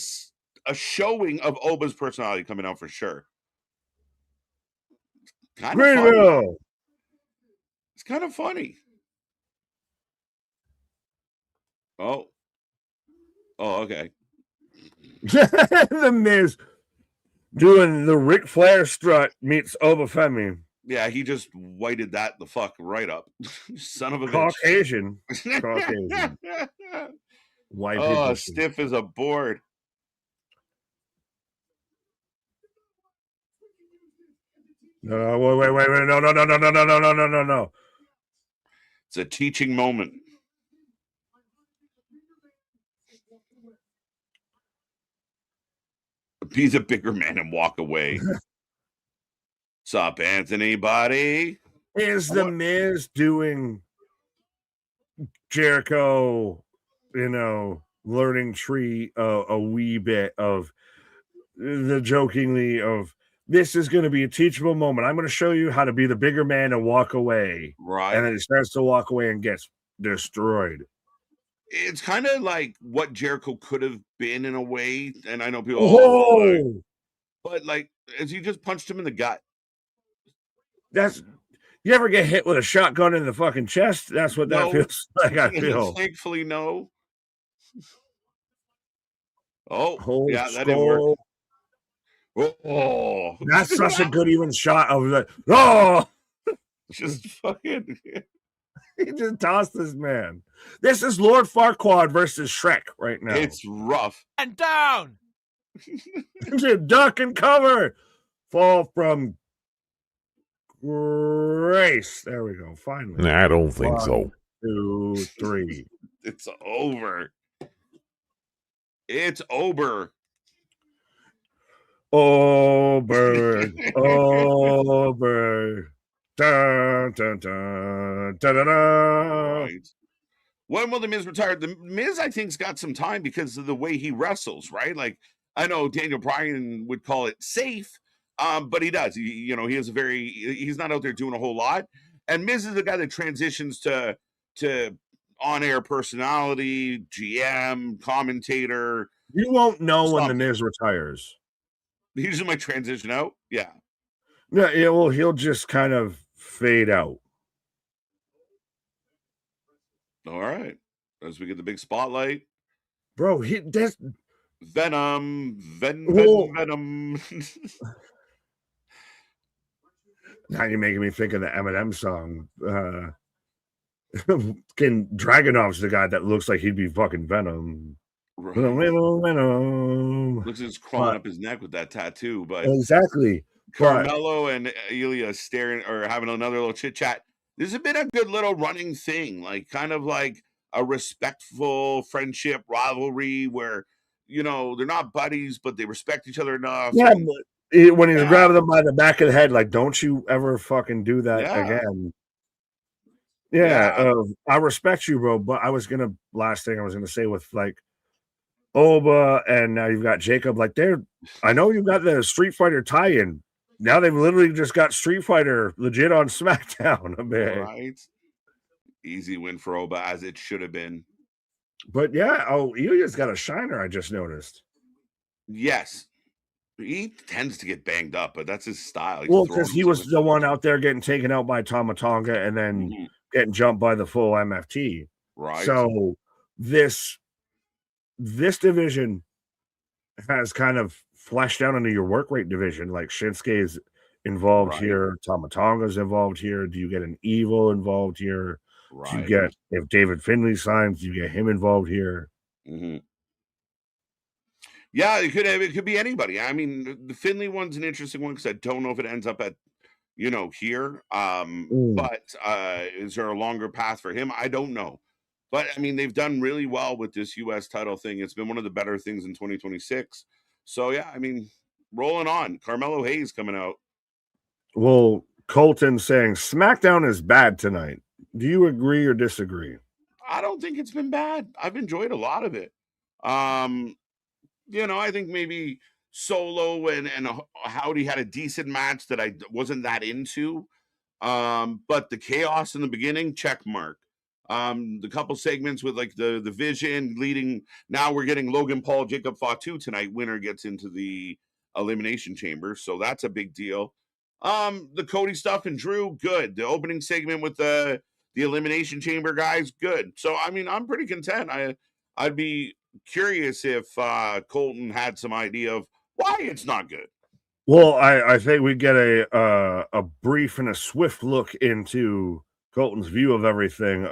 Speaker 1: showing of Oba's personality coming out for sure. Kind of funny. It's kind of funny. Oh, okay.
Speaker 2: The Miz doing the Ric Flair strut meets Obafemi.
Speaker 1: Yeah, he just whited that the fuck right up. Son of a
Speaker 2: Caucasian. White people.
Speaker 1: Stiff as a board.
Speaker 2: No, wait. No.
Speaker 1: It's a teaching moment. He's a bigger man and walk away. Sup, Anthony, buddy?
Speaker 2: Is the Miz doing Jericho, learning tree a wee bit of the jokingly of this is going to be a teachable moment. I'm going to show you how to be the bigger man and walk away.
Speaker 1: Right.
Speaker 2: And then he starts to walk away and gets destroyed.
Speaker 1: It's kind of like what Jericho could have been in a way. And I know people, but like, as you just punched him in the gut.
Speaker 2: That's, you ever get hit with a shotgun in the fucking chest? That's what that feels like. I feel.
Speaker 1: Thankfully, no. Oh,
Speaker 2: Whole
Speaker 1: yeah, that
Speaker 2: skull.
Speaker 1: didn't work. Oh,
Speaker 2: that's such a good even shot of that. Oh,
Speaker 1: just fucking.
Speaker 2: He just tossed this man. This is Lord Farquaad versus Shrek right now.
Speaker 1: It's rough.
Speaker 4: And down.
Speaker 2: Duck and cover. Fall from grace. There we go. Finally.
Speaker 3: I don't think so.
Speaker 2: 1, 2, 3.
Speaker 1: It's over. It's over.
Speaker 2: Over. Over. Dun, dun, dun, dun, dun, dun.
Speaker 1: Right. When will the Miz retire? The Miz, I think's got some time because of the way he wrestles, right? Like, I know Daniel Bryan would call it safe, but he does. He has he's not out there doing a whole lot. And Miz is the guy that transitions to on-air personality, GM, commentator.
Speaker 2: You won't know when the Miz retires.
Speaker 1: He usually might transition out. Yeah.
Speaker 2: Yeah, well, he'll just kind of fade out.
Speaker 1: All right. As we get the big spotlight.
Speaker 2: Bro, that's
Speaker 1: Venom.
Speaker 2: Now you're making me think of the Eminem song. Dragunov's the guy that looks like he'd be fucking Venom.
Speaker 1: Right.
Speaker 2: Venom.
Speaker 1: Looks like he's crawling up his neck with that tattoo, but
Speaker 2: exactly.
Speaker 1: Carmelo and Ilya staring or having another little chit chat. This has been a good little running thing, like kind of like a respectful friendship rivalry where they're not buddies, but they respect each other enough.
Speaker 2: Yeah, but when he's grabbing them by the back of the head, like, don't you ever fucking do that again. Yeah, I respect you, bro. But last thing I was gonna say with like Oba and now you've got Jacob, like I know you've got the Street Fighter tie-in. Now they've literally just got Street Fighter legit on SmackDown a bit.
Speaker 1: Right. Easy win for Oba, as it should have been.
Speaker 2: But yeah, Ilya's got a shiner, I just noticed.
Speaker 1: Yes. He tends to get banged up, but that's his style.
Speaker 2: Well, because he was the one out there getting taken out by Tama Tonga and then getting jumped by the full MFT.
Speaker 1: Right.
Speaker 2: So this division has kind of fleshed out into your work rate division. Like Shinsuke is involved here, Tama Tonga's involved here. Do you get an Evil involved here?
Speaker 1: Right.
Speaker 2: Do you get, if David Finlay signs, do you get him involved here?
Speaker 1: Mm-hmm. Yeah, it could be anybody. I mean, the Finlay one's an interesting one because I don't know if it ends up at here. But is there a longer path for him? I don't know. But I mean, they've done really well with this US title thing. It's been one of the better things in 2026. So yeah, I mean, rolling on. Carmelo Hayes coming out.
Speaker 2: Well, Colton saying SmackDown is bad tonight. Do you agree or disagree?
Speaker 1: I don't think it's been bad. I've enjoyed a lot of it. I think maybe Solo and Howdy had a decent match that I wasn't that into. But the chaos in the beginning, check mark. The couple segments with like the Vision leading. Now we're getting Logan Paul, Jacob Fatu tonight. Winner gets into the Elimination Chamber, so that's a big deal. The Cody stuff and Drew, good. The opening segment with the Elimination Chamber guys, good. So I mean, I'm pretty content. I'd be curious if Colton had some idea of why it's not good.
Speaker 2: Well, I think we get a brief and a swift look into Colton's view of everything.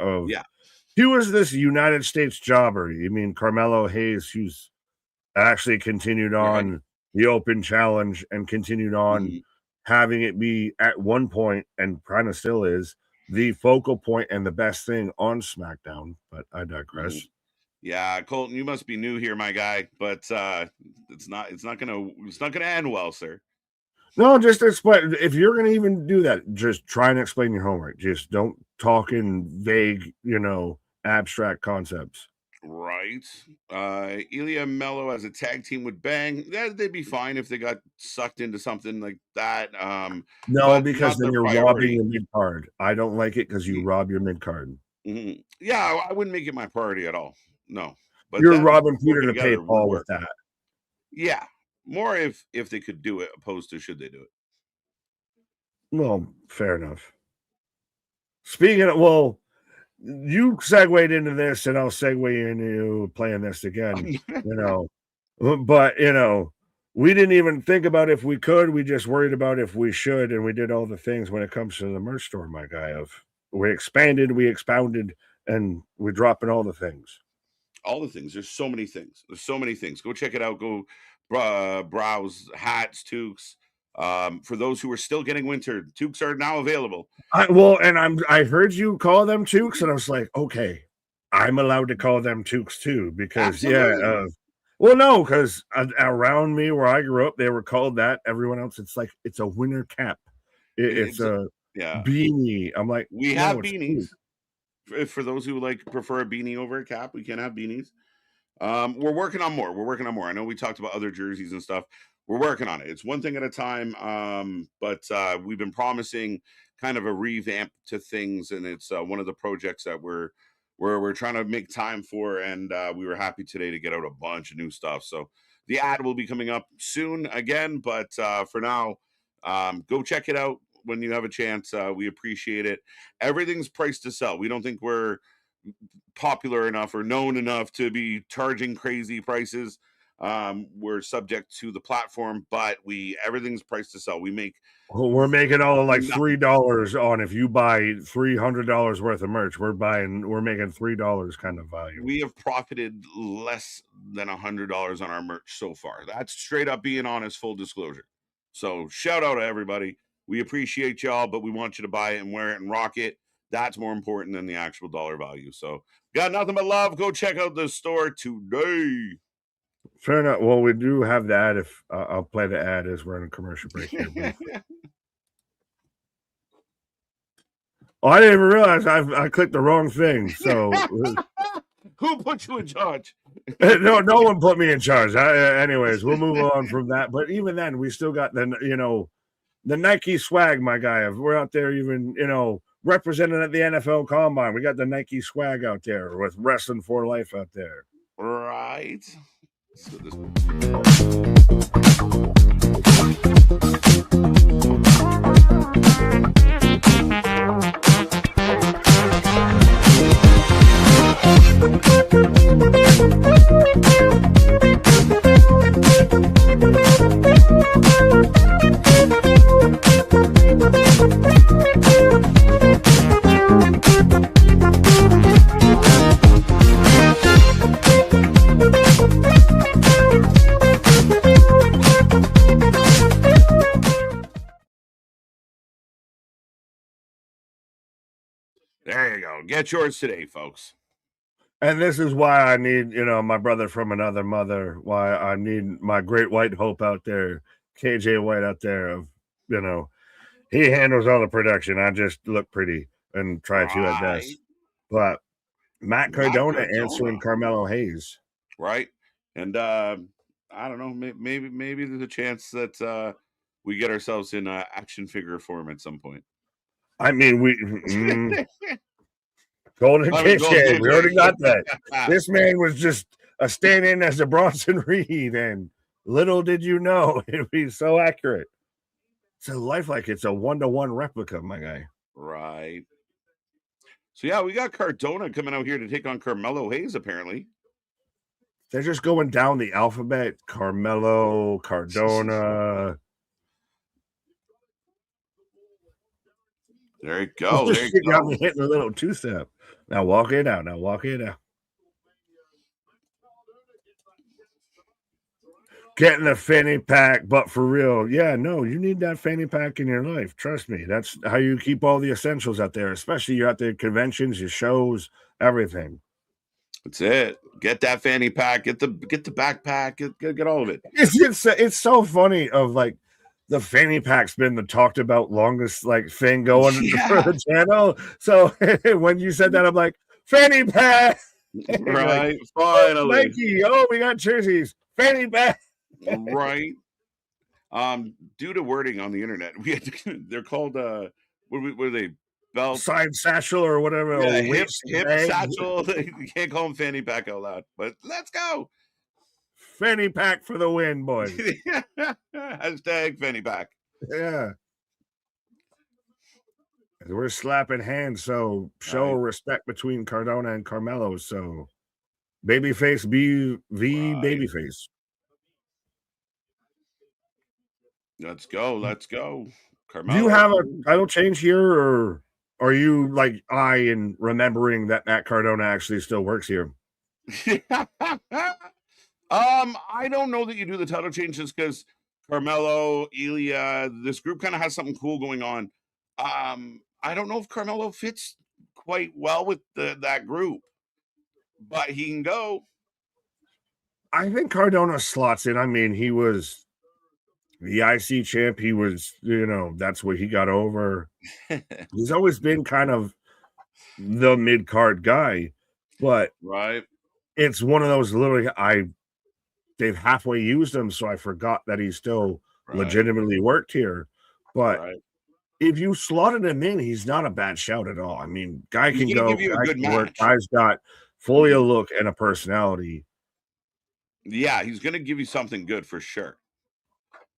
Speaker 2: Who is this United States jobber? You mean Carmelo Hayes, who's actually continued on the open challenge and continued on having it be at one point and kind of still is the focal point and the best thing on SmackDown. But I digress.
Speaker 1: Yeah, Colton, you must be new here, my guy, but it's not gonna end well, sir.
Speaker 2: No, just explain. If you're gonna even do that, just try and explain your homework. Just don't talk in vague, abstract concepts.
Speaker 1: Right. Ilya and Mello as a tag team with Bang. They'd be fine if they got sucked into something like that.
Speaker 2: No,
Speaker 1: But
Speaker 2: because
Speaker 1: not
Speaker 2: then
Speaker 1: their
Speaker 2: you're robbing
Speaker 1: priority.
Speaker 2: your mid card. I don't like it because you rob your mid card.
Speaker 1: Mm-hmm. Yeah, I wouldn't make it my priority at all. No. But
Speaker 2: You're
Speaker 1: them
Speaker 2: robbing Peter
Speaker 1: working
Speaker 2: to pay
Speaker 1: together would
Speaker 2: Paul with
Speaker 1: work.
Speaker 2: that.
Speaker 1: Yeah. More if they could do it opposed to should they do it.
Speaker 2: Well, fair enough. Speaking of, well, you segued into this, and I'll segue into playing this again. But we didn't even think about if we could. We just worried about if we should, and we did all the things when it comes to the merch store, my guy. We expanded, we expounded, and we're dropping all the things.
Speaker 1: All the things. There's so many things. Go check it out. Go browse hats, toques. For those who are still getting winter, toques are now available.
Speaker 2: I heard you call them toques, and I was like, okay, I'm allowed to call them toques too, because
Speaker 1: Absolutely.
Speaker 2: no, because around me where I grew up, they were called that. Everyone else, it's a winter cap. It's a beanie. I'm like,
Speaker 1: we
Speaker 2: no,
Speaker 1: have
Speaker 2: it's
Speaker 1: beanies. For those who prefer a beanie over a cap, we can have beanies. We're working on more. I know we talked about other jerseys and stuff. We're working on it. It's one thing at a time. But we've been promising kind of a revamp to things, and it's one of the projects that we're trying to make time for. And we were happy today to get out a bunch of new stuff. So the ad will be coming up soon again. But for now, go check it out when you have a chance. We appreciate it. Everything's priced to sell. We don't think we're popular enough or known enough to be charging crazy prices. We're subject to the platform, but everything's priced to sell.
Speaker 2: We're making all like $3 on if you buy $300 worth of merch. We're making $3 kind of value.
Speaker 1: We have profited less than $100 on our merch so far. That's straight up being honest, full disclosure. So shout out to everybody. We appreciate y'all, but we want you to buy it and wear it and rock it. That's more important than the actual dollar value. So got nothing but love. Go check out the store today.
Speaker 2: Fair enough. Well, we do have the ad. If I'll play the ad as we're in a commercial break here. I didn't even realize I clicked the wrong thing. So
Speaker 1: who put you in charge?
Speaker 2: No one put me in charge. Anyways, we'll move on from that. But even then, we still got the Nike swag, my guy. If we're out there, even representing at the NFL Combine, we got the Nike swag out there with Wrestling for Life out there.
Speaker 1: Right. So this There you go. Get yours today, folks.
Speaker 2: And this is why I need, my brother from another mother, why I need my great white hope out there, KJ White out there. He handles all the production. I just look pretty and try to at best. But Matt Cardona answering Carmelo Hayes.
Speaker 1: Right. And I don't know, maybe there's a chance that we get ourselves in action figure form at some point.
Speaker 2: I mean, Golden Cage game. We already got that. This man was just a stand-in as a Bronson Reed, and little did you know it'd be so accurate. So lifelike, it's a 1-to-1 replica, my guy.
Speaker 1: Right. So yeah, we got Cardona coming out here to take on Carmelo Hayes, apparently.
Speaker 2: They're just going down the alphabet. Carmelo, Cardona.
Speaker 1: There you go. There you go.
Speaker 2: Got me hitting a little two-step. Now walk it out. Getting a fanny pack, but for real, you need that fanny pack in your life. Trust me. That's how you keep all the essentials out there, especially you're at the conventions, your shows, everything.
Speaker 1: That's it. Get that fanny pack. Get the backpack. Get all of it.
Speaker 2: It's so funny of the fanny pack's been the talked about longest thing going for the channel. So when you said that, I'm like, fanny pack.
Speaker 1: Right. Finally.
Speaker 2: Nike. Oh, we got jerseys. Fanny pack.
Speaker 1: Right. Due to wording on the internet, we had to, they're called what are they? Belt,
Speaker 2: Side satchel or whatever.
Speaker 1: yeah, hip
Speaker 2: Waist
Speaker 1: hip
Speaker 2: bag.
Speaker 1: satchel. You can't call them fanny pack out loud, but let's go.
Speaker 2: Fanny pack for the win, boys.
Speaker 1: Hashtag fanny pack.
Speaker 2: Yeah. We're slapping hands, so show
Speaker 1: Right.
Speaker 2: respect between Cardona and Carmelo. So babyface be the
Speaker 1: Right.
Speaker 2: babyface.
Speaker 1: Let's go. Let's go.
Speaker 2: Do
Speaker 1: Carmelo.
Speaker 2: you have a title change here, or are you like I in remembering that Matt Cardona actually still works here?
Speaker 1: I don't know that you do the title changes because Carmelo, Ilya, this group kind of has something cool going on. I don't know if Carmelo fits quite well with that group, but he can go.
Speaker 2: I think Cardona slots in. I mean, he was the IC champ. He was, that's what he got over. He's always been kind of the mid-card guy, but
Speaker 1: Right.
Speaker 2: it's one of those literally they've halfway used him, so I forgot that he still legitimately worked here. But if you slotted him in, he's not a bad shout at all. I mean, guy
Speaker 1: He's
Speaker 2: can
Speaker 1: gonna
Speaker 2: go,
Speaker 1: give you a
Speaker 2: guy
Speaker 1: good
Speaker 2: can work,
Speaker 1: match.
Speaker 2: guy's got fully a look and a personality.
Speaker 1: Yeah, he's gonna give you something good for sure.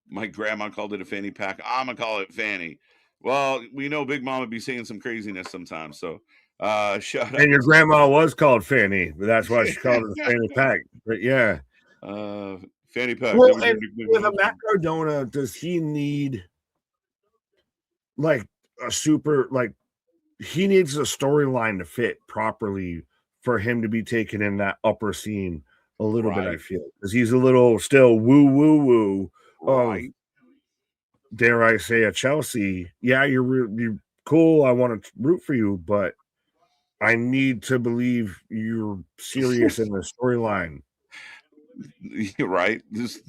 Speaker 1: My grandma called it a fanny pack. I'm gonna call it fanny. Well, we know Big Mama be saying some craziness sometimes. So shout out.
Speaker 2: And your grandma was called Fanny, but that's why she called it a fanny pack. But yeah.
Speaker 1: Fanny pack.
Speaker 2: Well,
Speaker 1: That was your
Speaker 2: and
Speaker 1: nickname.
Speaker 2: with a Matt Cardona, does he need like a super he needs a storyline to fit properly for him to be taken in that upper scene a little bit, I feel, because he's a little still woo of, dare I say, a Chelsea. Yeah, you're cool. I want to root for you, but I need to believe you're serious in the storyline.
Speaker 1: Right?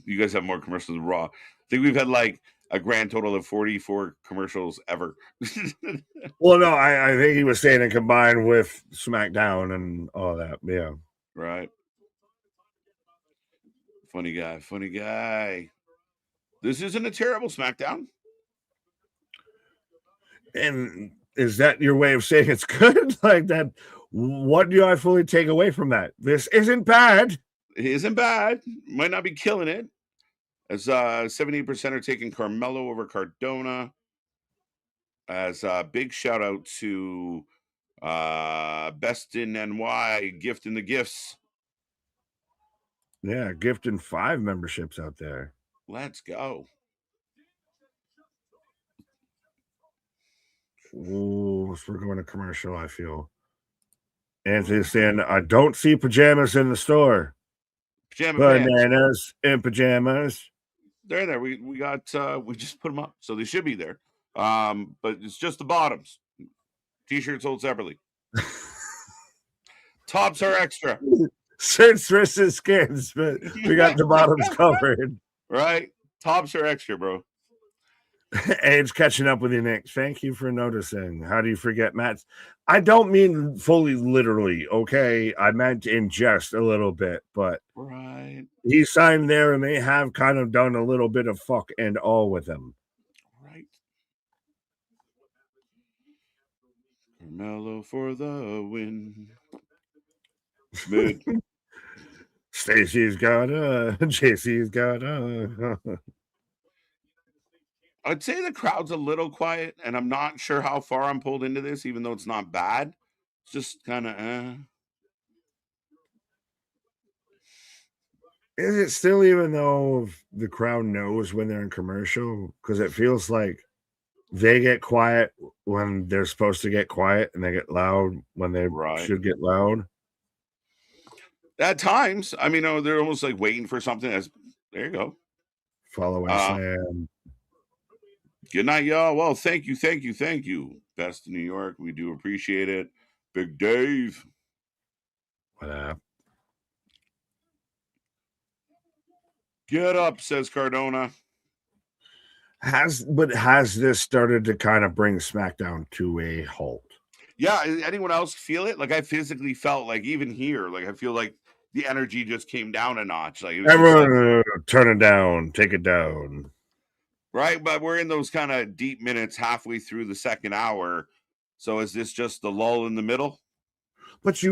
Speaker 1: You guys have more commercials than Raw. I think we've had like a grand total of 44 commercials ever.
Speaker 2: Well, no, I think he was saying it combined with SmackDown and all that. Yeah.
Speaker 1: Right. Funny guy. This isn't a terrible SmackDown.
Speaker 2: And is that your way of saying it's good? Like that? What do I fully take away from that? This isn't bad.
Speaker 1: It isn't bad. Might not be killing it. As 78% are taking Carmelo over Cardona. As a big shout out to Best in NY, Gift in the Gifts.
Speaker 2: Yeah, gifting 5 memberships out there.
Speaker 1: Let's go.
Speaker 2: Oh, we're going to commercial, I feel. Anthony's saying, I don't see pajamas in the store. Bananas in pajamas.
Speaker 1: They're there. We got we just put them up, so they should be there. But it's just the bottoms. T-shirts sold separately. Tops are extra.
Speaker 2: Shirts, wrists, and skins, but we got the bottoms covered.
Speaker 1: Right? Tops are extra, bro.
Speaker 2: Abe's catching up with you, Nick. Thank you for noticing. How do you forget Matt? I don't mean fully literally, okay? I meant in jest a little bit, but he signed there and they have kind of done a little bit of fuck and all with him.
Speaker 1: Right. Carmelo for the win. Mid.
Speaker 2: Stacy's got a, JC's got a.
Speaker 1: I'd say the crowd's a little quiet, and I'm not sure how far I'm pulled into this, even though it's not bad. It's just kind of
Speaker 2: Is it still, even though the crowd knows when they're in commercial? Because it feels like they get quiet when they're supposed to get quiet, and they get loud when they should get loud.
Speaker 1: At times, I mean, they're almost like waiting for something. There you go.
Speaker 2: Follow and slam.
Speaker 1: Good night, y'all. Well, thank you. Best in New York. We do appreciate it. Big Dave.
Speaker 2: What up?
Speaker 1: Get up, says Cardona.
Speaker 2: Has this started to kind of bring SmackDown to a halt?
Speaker 1: Yeah, anyone else feel it? Like I physically felt like even here, like I feel like the energy just came down a notch. Like it was just like
Speaker 2: Everyone, turn it down, take it down.
Speaker 1: right, but we're in those kind of deep minutes halfway through the second hour. So is this just the lull in the middle?
Speaker 2: But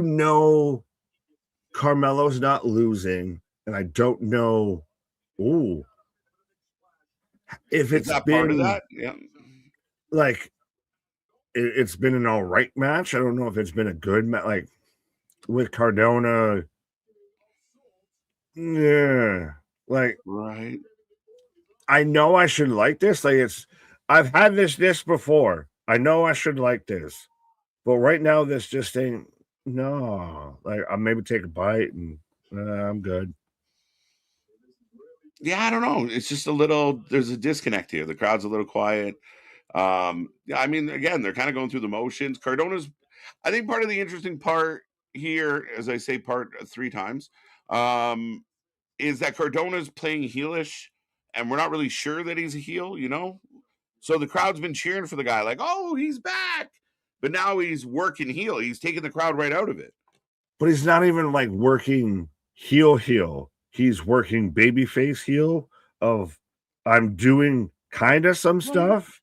Speaker 2: Carmelo's not losing, and I don't know. Ooh, if
Speaker 1: Is
Speaker 2: it's
Speaker 1: that part of
Speaker 2: been
Speaker 1: that? Yeah.
Speaker 2: like it's been an all right match. I don't know if it's been a good match. Like with Cardona, yeah. Like
Speaker 1: Right.
Speaker 2: I know I should like this. I've had this before. I know I should like this, but right now this just ain't. No, like I'll maybe take a bite and I'm good.
Speaker 1: Yeah, I don't know. It's just there's a disconnect here. The crowd's a little quiet. Yeah, I mean, again, they're kind of going through the motions. I think part of the interesting part here, as I say part three times, um, is that Cardona's playing heelish, and we're not really sure that he's a heel. So the crowd's been cheering for the guy, like, oh, he's back. But now he's working heel. He's taking the crowd right out of it.
Speaker 2: But he's not even like working heel. He's working babyface heel of I'm doing kind of some stuff,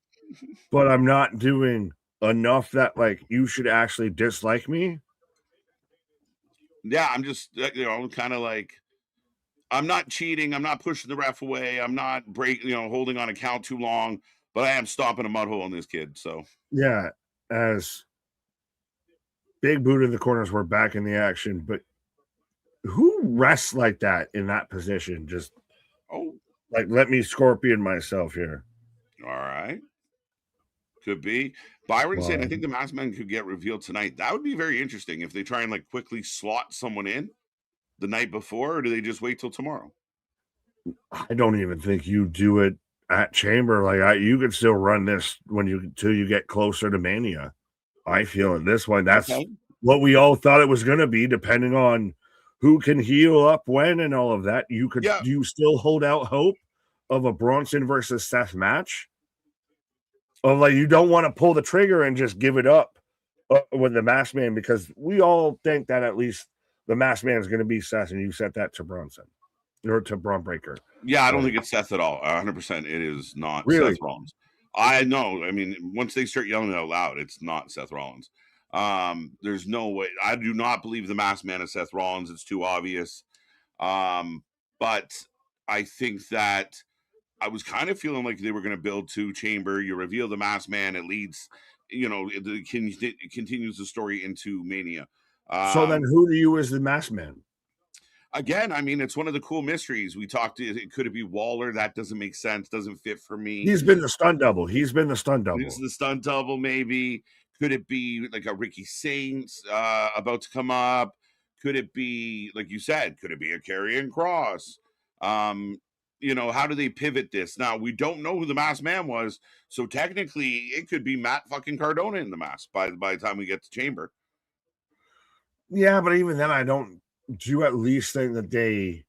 Speaker 2: but I'm not doing enough that like you should actually dislike me.
Speaker 1: Yeah, I'm just, kind of like, I'm not cheating. I'm not pushing the ref away. I'm not holding on a count too long, but I am stomping a mud hole in this kid. So,
Speaker 2: Yeah, as Big Boot in the corners were back in the action, but who rests like that in that position? Just
Speaker 1: oh,
Speaker 2: like let me scorpion myself here.
Speaker 1: all right. Could be. Byron saying, I
Speaker 2: Well,
Speaker 1: think the masked man could get revealed tonight. That would be very interesting if they try and like quickly slot someone in the night before, or do they just wait till tomorrow?
Speaker 2: I don't even think you do it at Chamber. Like you could still run this till you get closer to Mania. I feel in this one, that's
Speaker 1: Okay.
Speaker 2: what we all thought it was going to be, depending on who can heal up when and all of that.
Speaker 1: Yeah.
Speaker 2: Do you still hold out hope of a Bronson versus Seth match? Of like, you don't want to pull the trigger and just give it up with the Masked Man, because we all think that at least the Masked Man is going to be Seth, and you set that to Bronson or to Braun Breaker.
Speaker 1: Yeah, I don't think it's Seth at all. 100%. It is not
Speaker 2: Really?
Speaker 1: Seth Rollins. I know. I mean, once they start yelling it out loud, it's not Seth Rollins. There's no way. I do not believe the masked man is Seth Rollins. It's too obvious. But I think that I was kind of feeling like they were going to build to Chamber. You reveal the masked man. It leads, it continues the story into Mania.
Speaker 2: So then who do you as the Masked Man?
Speaker 1: Again, I mean, it's one of the cool mysteries. We talked to, could it be Waller? That doesn't make sense. Doesn't fit for me.
Speaker 2: He's been the stunt double.
Speaker 1: This is the stunt double, maybe. Could it be like a Ricky Saints about to come up? Could it be, like you said, could it be a Karrion Kross? How do they pivot this? Now, we don't know who the masked man was, so technically it could be Matt fucking Cardona in the mask by the time we get to Chamber.
Speaker 2: Yeah, but even then, I don't. Do you at least think that they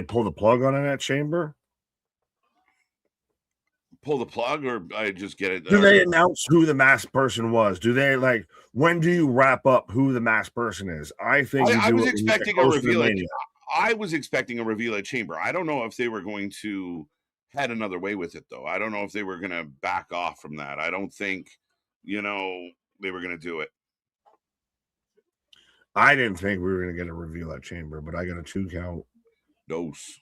Speaker 2: pull the plug on it at Chamber?
Speaker 1: Pull the plug, or I just get it?
Speaker 2: Do they announce who the masked person was? Do they like when do you wrap up who the masked person is? I think
Speaker 1: I was expecting a reveal. I was expecting a reveal at Chamber. I don't know if they were going to head another way with it, though. I don't know if they were going to back off from that. I don't think, they were going to do it.
Speaker 2: I didn't think we were going to get a reveal at Chamber, but I got a 2 count.
Speaker 1: Dose.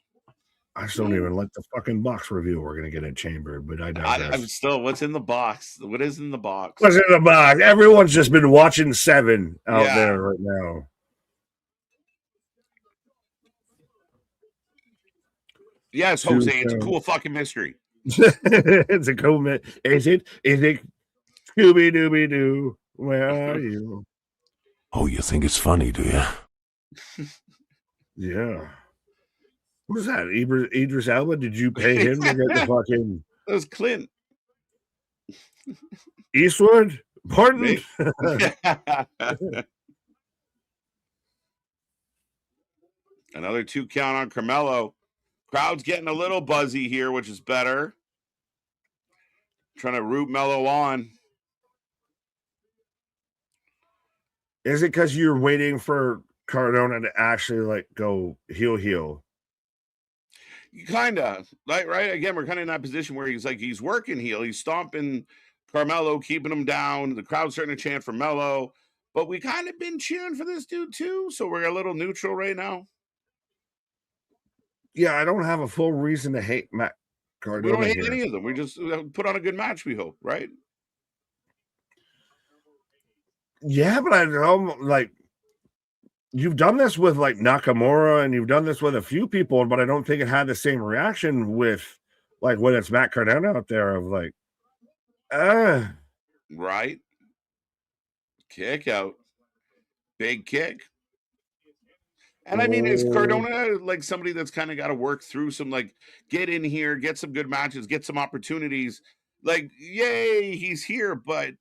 Speaker 2: I still don't even like the fucking box reveal we're going to get at Chamber, but I digress.
Speaker 1: I'm still, what's in the box? What is in the box?
Speaker 2: What's in the box? Everyone's just been watching 7 out there right now.
Speaker 1: Yes, Jose, it's a cool fucking mystery.
Speaker 2: It's a cool mystery. Is it Scooby Dooby Doo? Where are you?
Speaker 3: Oh, you think it's funny, do you?
Speaker 2: Yeah. What is that? Idris Elba? Did you pay him to get the fucking...
Speaker 1: That was Clint.
Speaker 2: Eastwood? Pardon?
Speaker 1: Another 2 count on Carmelo. Crowd's getting a little buzzy here, which is better. Trying to root Mello on.
Speaker 2: Is it because you're waiting for Cardona to actually like go heel?
Speaker 1: Kind of like, right? Again, we're kind of in that position where he's working heel, he's stomping Carmelo, keeping him down. The crowd's starting to chant for Melo, but we kind of been cheering for this dude too. So we're a little neutral right now.
Speaker 2: Yeah, I don't have a full reason to hate Matt Cardona.
Speaker 1: We don't hate
Speaker 2: here.
Speaker 1: any of them. We just put on a good match, we hope, right?
Speaker 2: Yeah, but I don't like. You've done this with like Nakamura and you've done this with a few people, but I don't think it had the same reaction with like when it's Matt Cardona out there of like,
Speaker 1: right. Kick out. Big kick. And I mean, is Cardona like somebody that's kind of got to work through some, like, get in here, get some good matches, get some opportunities? Like, yay, he's here, but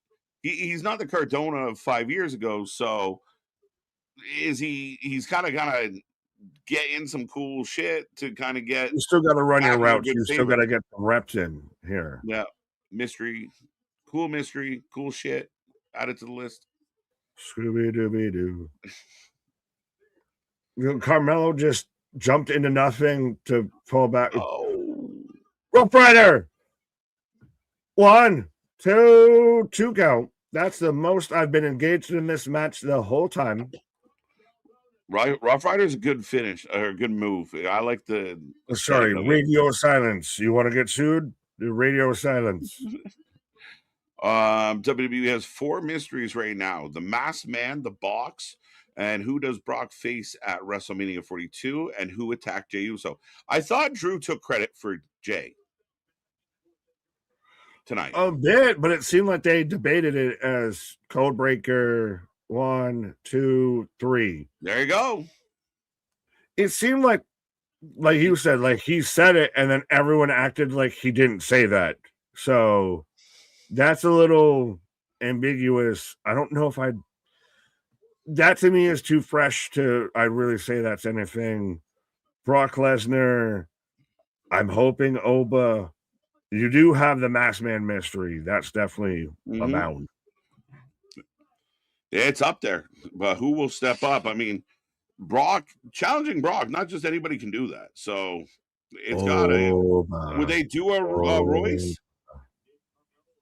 Speaker 1: he's not the Cardona of 5 years ago. So is he's kind of gonna get in some cool shit to kind of get
Speaker 2: you still got to run your
Speaker 1: back in
Speaker 2: routes.
Speaker 1: good
Speaker 2: You still
Speaker 1: favor.
Speaker 2: got to get some reps in here.
Speaker 1: Yeah. Mystery, cool shit. Add it to the list.
Speaker 2: Scooby Dooby Doo. Carmelo just jumped into nothing to pull back.
Speaker 1: Oh,
Speaker 2: Rope Rider. 1, 2 count. That's the most I've been engaged in this match the whole time.
Speaker 1: Rough Rider's a good finish or a good move. I like the
Speaker 2: Sorry, radio silence. You want to get sued? Do radio silence.
Speaker 1: WWE has 4 mysteries right now: the Masked Man, the Box, and who does Brock face at WrestleMania 42, and who attacked Jey Uso. I thought Drew took credit for Jey tonight.
Speaker 2: A bit, but it seemed like they debated it as Codebreaker 1, 2, 3.
Speaker 1: There you go.
Speaker 2: It seemed like you said, like he said it, and then everyone acted like he didn't say that. So that's a little ambiguous. I don't know if that to me is too fresh to I'd really say that's anything. Brock Lesnar, I'm hoping Oba. You do have the Masked Man mystery. That's definitely abound.
Speaker 1: It's up there, but who will step up? I mean, Brock, challenging Brock, not just anybody can do that. So it's got to. Would they do a Royce?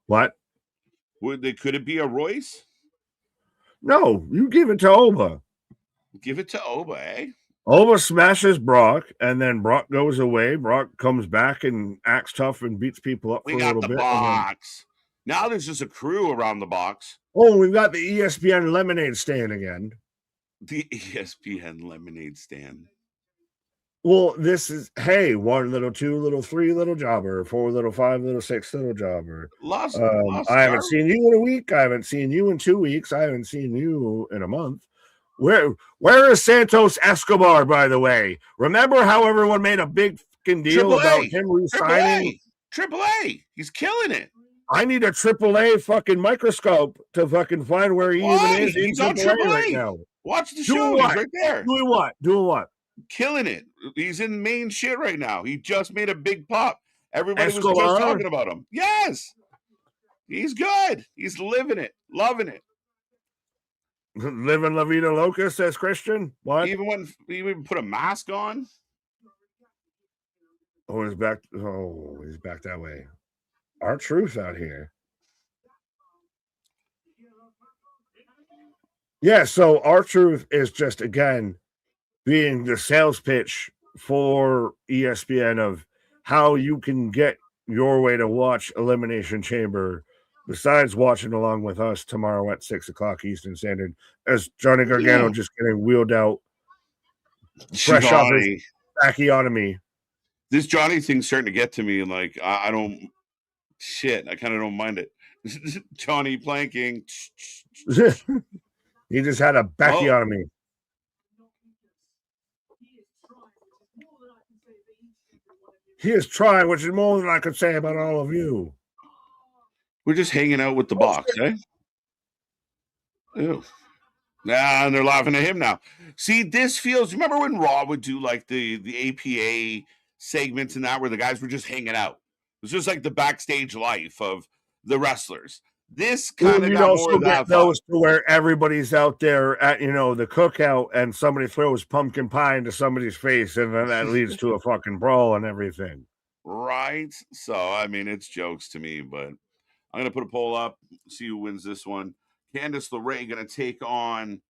Speaker 2: What?
Speaker 1: Could it be a Royce?
Speaker 2: No, you give it to Oba.
Speaker 1: Give it to Oba, eh?
Speaker 2: Oba smashes Brock, and then Brock goes away. Brock comes back and acts tough and beats people up for a little bit.
Speaker 1: We got the box. Now there's just a crew around the box.
Speaker 2: Oh, we've got the ESPN lemonade stand again.
Speaker 1: The ESPN lemonade stand.
Speaker 2: Well, this is, hey, 1 little, 2 little, 3 little jobber, 4 little, 5 little, 6 little jobber. I haven't seen you in a week. I haven't seen you in 2 weeks. I haven't seen you in a month. Where is Santos Escobar, by the way? Remember how everyone made a big fucking deal about him resigning?
Speaker 1: Triple A. He's killing it.
Speaker 2: I need a AAA fucking microscope to fucking find where he even is.
Speaker 1: He's on AAA right now. Watch the show. He's right there.
Speaker 2: Doing what? Doing what?
Speaker 1: Killing it. He's in main shit right now. He just made a big pop. Everybody was just talking about him. Yes. He's good. He's living it. Loving it.
Speaker 2: Living La Vida Loca, says Christian. What?
Speaker 1: He even put a mask on.
Speaker 2: Oh, he's back. Oh, he's back that way. Our truth out here. Yeah, so our truth is just, again, being the sales pitch for ESPN of how you can get your way to watch Elimination Chamber besides watching along with us tomorrow at 6:00 Eastern Standard, as Johnny Gargano just getting wheeled out fresh off his tracheotomy.
Speaker 1: This Johnny thing's starting to get to me, and like I don't I kind of don't mind it. Johnny planking.
Speaker 2: He just had a backiotomy. He is trying, which is more than I could say about all of you.
Speaker 1: We're just hanging out with the box, eh? Ew. Nah, and they're laughing at him now. See, this feels. Remember when Raw would do like the APA segments and that, where the guys were just hanging out? It was just like the backstage life of the wrestlers. This kind of
Speaker 2: You'd
Speaker 1: got more
Speaker 2: also
Speaker 1: of that
Speaker 2: get those to where everybody's out there at, the cookout and somebody throws pumpkin pie into somebody's face and then that leads to a fucking brawl and everything.
Speaker 1: Right? So, I mean, it's jokes to me, but I'm going to put a poll up, see who wins this one. Candice LeRae going to take on,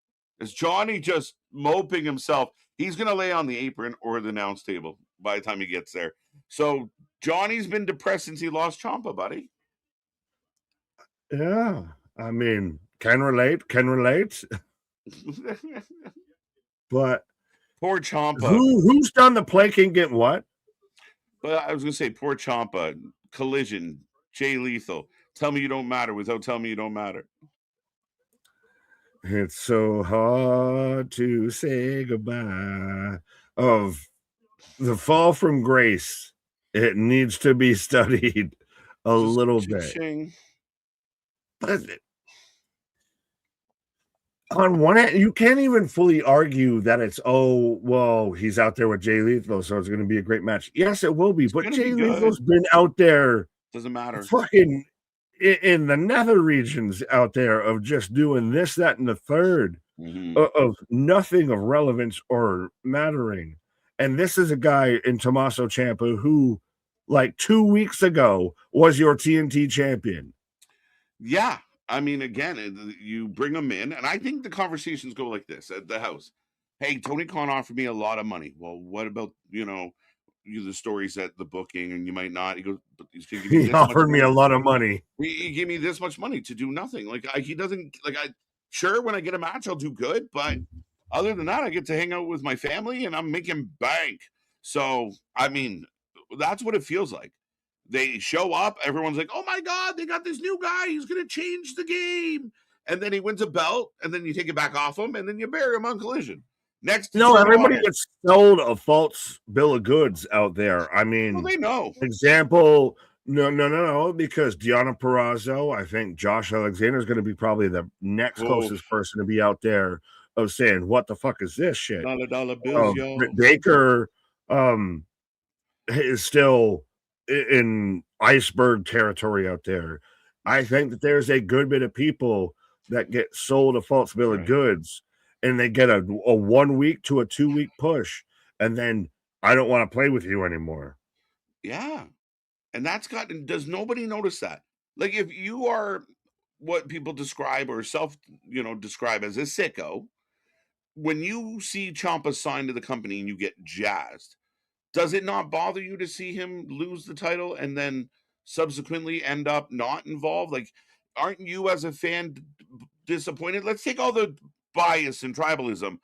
Speaker 1: is Johnny just moping himself? He's going to lay on the apron or the announce table by the time he gets there. So, Johnny's been depressed since he lost Ciampa, buddy.
Speaker 2: Yeah. I mean, can relate. But
Speaker 1: poor Ciampa.
Speaker 2: Who's done the planking getting what?
Speaker 1: But I was going to say, poor Ciampa, Collision, Jay Lethal. Tell me you don't matter without telling me you don't matter.
Speaker 2: It's so hard to say goodbye. Of the fall from grace, it needs to be studied a little bit. But on one hand, you can't even fully argue that it's, he's out there with Jay Lethal, so it's going to be a great match. Yes, it will be, but Jay Lethal's been out there.
Speaker 1: Doesn't matter.
Speaker 2: Fucking in the nether regions out there of just doing this, that, and the third of nothing of relevance or mattering. And this is a guy in Tommaso Ciampa who, like 2 weeks ago, was your TNT champion.
Speaker 1: Yeah. I mean, again, you bring him in, and I think the conversations go like this at the house. Hey, Tony Khan offered me a lot of money. Well, what about, the stories at the booking, and you might not. He goes, but
Speaker 2: he offered me a lot of money.
Speaker 1: He gave me this much money to do nothing. Like, he doesn't, sure, when I get a match, I'll do good, but other than that, I get to hang out with my family, and I'm making bank. So, I mean, that's what it feels like. They show up, everyone's like, oh my God, they got this new guy, he's going to change the game. And then he wins a belt, and then you take it back off him, and then you bury him on Collision.
Speaker 2: Everybody gets sold a false bill of goods out there. I mean,
Speaker 1: they know.
Speaker 2: Example, no, because Deonna Purrazzo, I think Josh Alexander is going to be probably the next closest person to be out there of saying, what the fuck is this shit?
Speaker 1: $dollar bills, yo.
Speaker 2: Britt Baker is still in iceberg territory out there. I think that there's a good bit of people that get sold a false bill of goods, and they get a 1 week to a 2 week push, and then I don't want to play with you anymore.
Speaker 1: Yeah. And does nobody notice that? Like, if you are what people describe or describe as a sicko, when you see Ciampa signed to the company and you get jazzed, does it not bother you to see him lose the title and then subsequently end up not involved? Like, aren't you as a fan disappointed? Let's take all the bias and tribalism.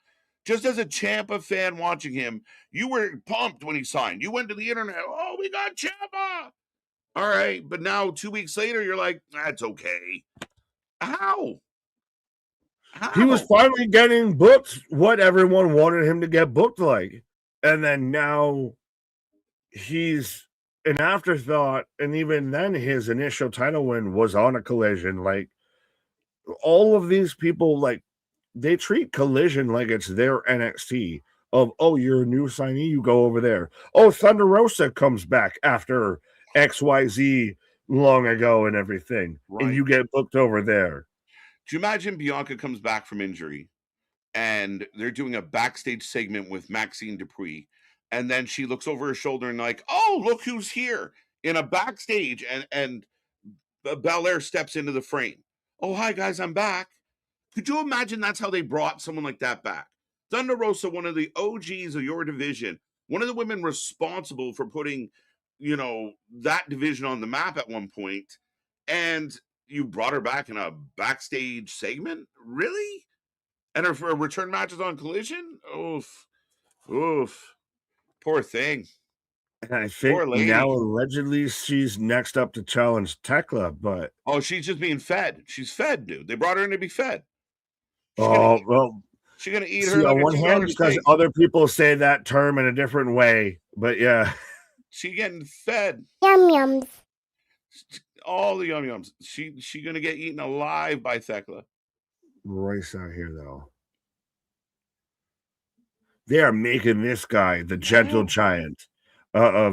Speaker 1: Just as a Ciampa fan watching him, you were pumped when he signed. You went to the internet, oh, we got Ciampa. All right, but now 2 weeks later, you're like, that's okay. How?
Speaker 2: He was finally getting booked what everyone wanted him to get booked like. And then now he's an afterthought. And even then, his initial title win was on a Collision. Like, all of these people, like, they treat Collision like it's their NXT of, oh, you're a new signee, you go over there. Oh, Thunder Rosa comes back after XYZ long ago and everything. Right. And you get booked over there.
Speaker 1: Do you imagine Bianca comes back from injury and they're doing a backstage segment with Maxine Dupree, and then she looks over her shoulder and like, oh, look who's here in a backstage, and Belair steps into the frame. Oh, hi guys, I'm back. Could you imagine that's how they brought someone like that back? Thunder Rosa, one of the OGs of your division, one of the women responsible for putting, that division on the map at one point, and you brought her back in a backstage segment? Really? And her return matches on Collision? Oof. Poor thing.
Speaker 2: And I think now allegedly she's next up to challenge Tekla, but...
Speaker 1: Oh, she's just being fed. She's fed, dude. They brought her in to be fed.
Speaker 2: She's going
Speaker 1: to eat her.
Speaker 2: On one hand, because other people say that term in a different way, but yeah.
Speaker 1: She getting fed.
Speaker 5: Yum yums.
Speaker 1: All the yum yums. She going to get eaten alive by Tekla.
Speaker 2: Royce out here, though. They are making this guy the gentle giant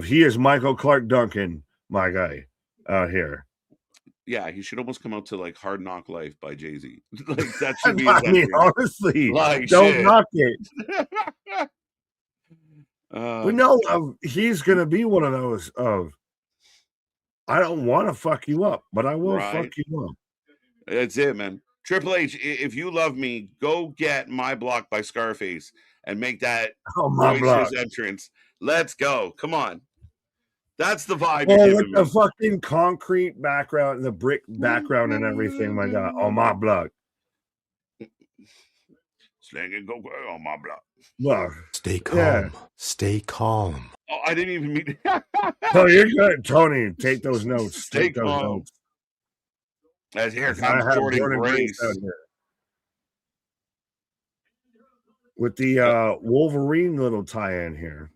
Speaker 2: he is Michael Clark Duncan, my guy, out here.
Speaker 1: Yeah, he should almost come out to like Hard Knock Life by Jay-Z. Like that should be his
Speaker 2: I mean,
Speaker 1: entrance.
Speaker 2: honestly,
Speaker 1: Like
Speaker 2: don't
Speaker 1: shit.
Speaker 2: knock it. But no, he's gonna be one of those of I don't want to fuck you up, but I will fuck
Speaker 1: right.
Speaker 2: you up.
Speaker 1: That's it, man. Triple H, if you love me, go get My Block by Scarface and make that
Speaker 2: Oh my
Speaker 1: Royce's
Speaker 2: block.
Speaker 1: entrance. Let's go. Come on. That's the vibe you're
Speaker 2: Oh,
Speaker 1: giving
Speaker 2: with
Speaker 1: me.
Speaker 2: the fucking concrete background and the brick background and everything, my God. Oh my block.
Speaker 1: Slang and go on my block.
Speaker 2: Look.
Speaker 3: Stay calm.
Speaker 2: Yeah.
Speaker 3: Stay calm.
Speaker 1: Oh, I didn't even mean.
Speaker 2: Oh, you're good, Tony. Take those notes.
Speaker 1: Stay
Speaker 2: Take those
Speaker 1: calm.
Speaker 2: notes.
Speaker 1: As here
Speaker 2: I
Speaker 1: comes
Speaker 2: have
Speaker 1: Jordan
Speaker 2: Jordan
Speaker 1: Grace.
Speaker 2: Grace out here. With the Wolverine little tie-in here.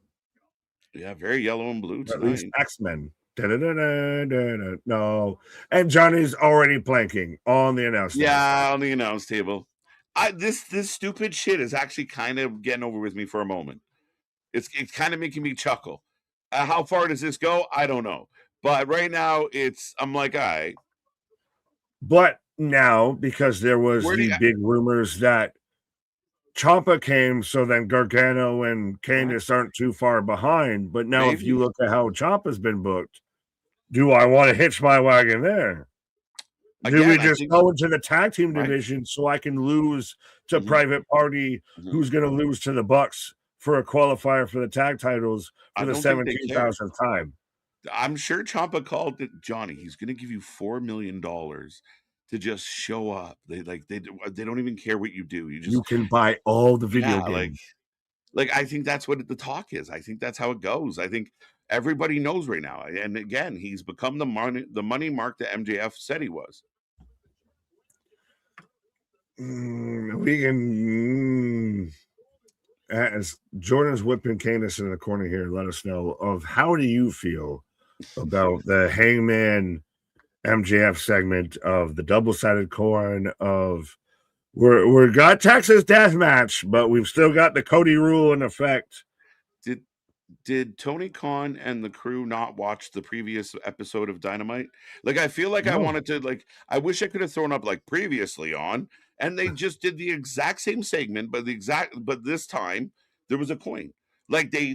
Speaker 1: Yeah, very yellow and blue tonight.
Speaker 2: At least X-Men. No. And Johnny's already planking on the announcement.
Speaker 1: Yeah, on the announce table. This stupid shit is actually kind of getting over with me for a moment. It's kind of making me chuckle. How far does this go? I don't know. But right now, I'm like, all right.
Speaker 2: But now, because there was the big rumors that Ciampa came, so then Gargano and Candice aren't too far behind. But now, if you look at how Ciampa's been booked, do I want to hitch my wagon there? Do we just go into the tag team division so I can lose to Private Party, who's going to lose to the Bucks for a qualifier for the tag titles for the 17,000th time?
Speaker 1: I'm sure Ciampa called it, Johnny. He's going to give you $4 million to just show up. They don't even care what you do.
Speaker 2: You can buy all the video games.
Speaker 1: Like I think that's what the talk is. I think that's how it goes. I think everybody knows right now. And again, he's become the money mark that MJF said he was.
Speaker 2: We can, as Jordan's whipping Candice in the corner here, let us know of how do you feel about the Hangman MJF segment of the double-sided coin of we're got Texas Death Match, but we've still got the Cody rule in effect.
Speaker 1: Did Tony Khan and the crew not watch the previous episode of Dynamite? Like, I feel like I wanted to, I wish I could have thrown up like previously on, and they just did the exact same segment, but this time there was a coin. Like they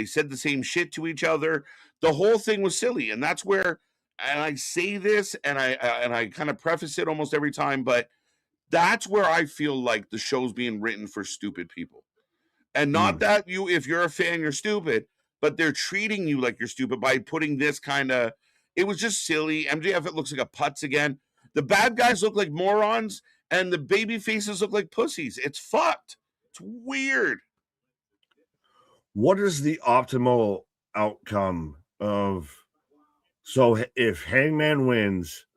Speaker 1: said the same shit to each other. The whole thing was silly, and that's where, and I say this, and I kind of preface it almost every time, but that's where I feel like the show's being written for stupid people. And not that if you're a fan, you're stupid, but they're treating you like you're stupid by putting this kind of, it was just silly. MJF, it looks like a putz again. The bad guys look like morons, and the baby faces look like pussies. It's fucked. It's weird.
Speaker 2: What is the optimal outcome of, so if Hangman wins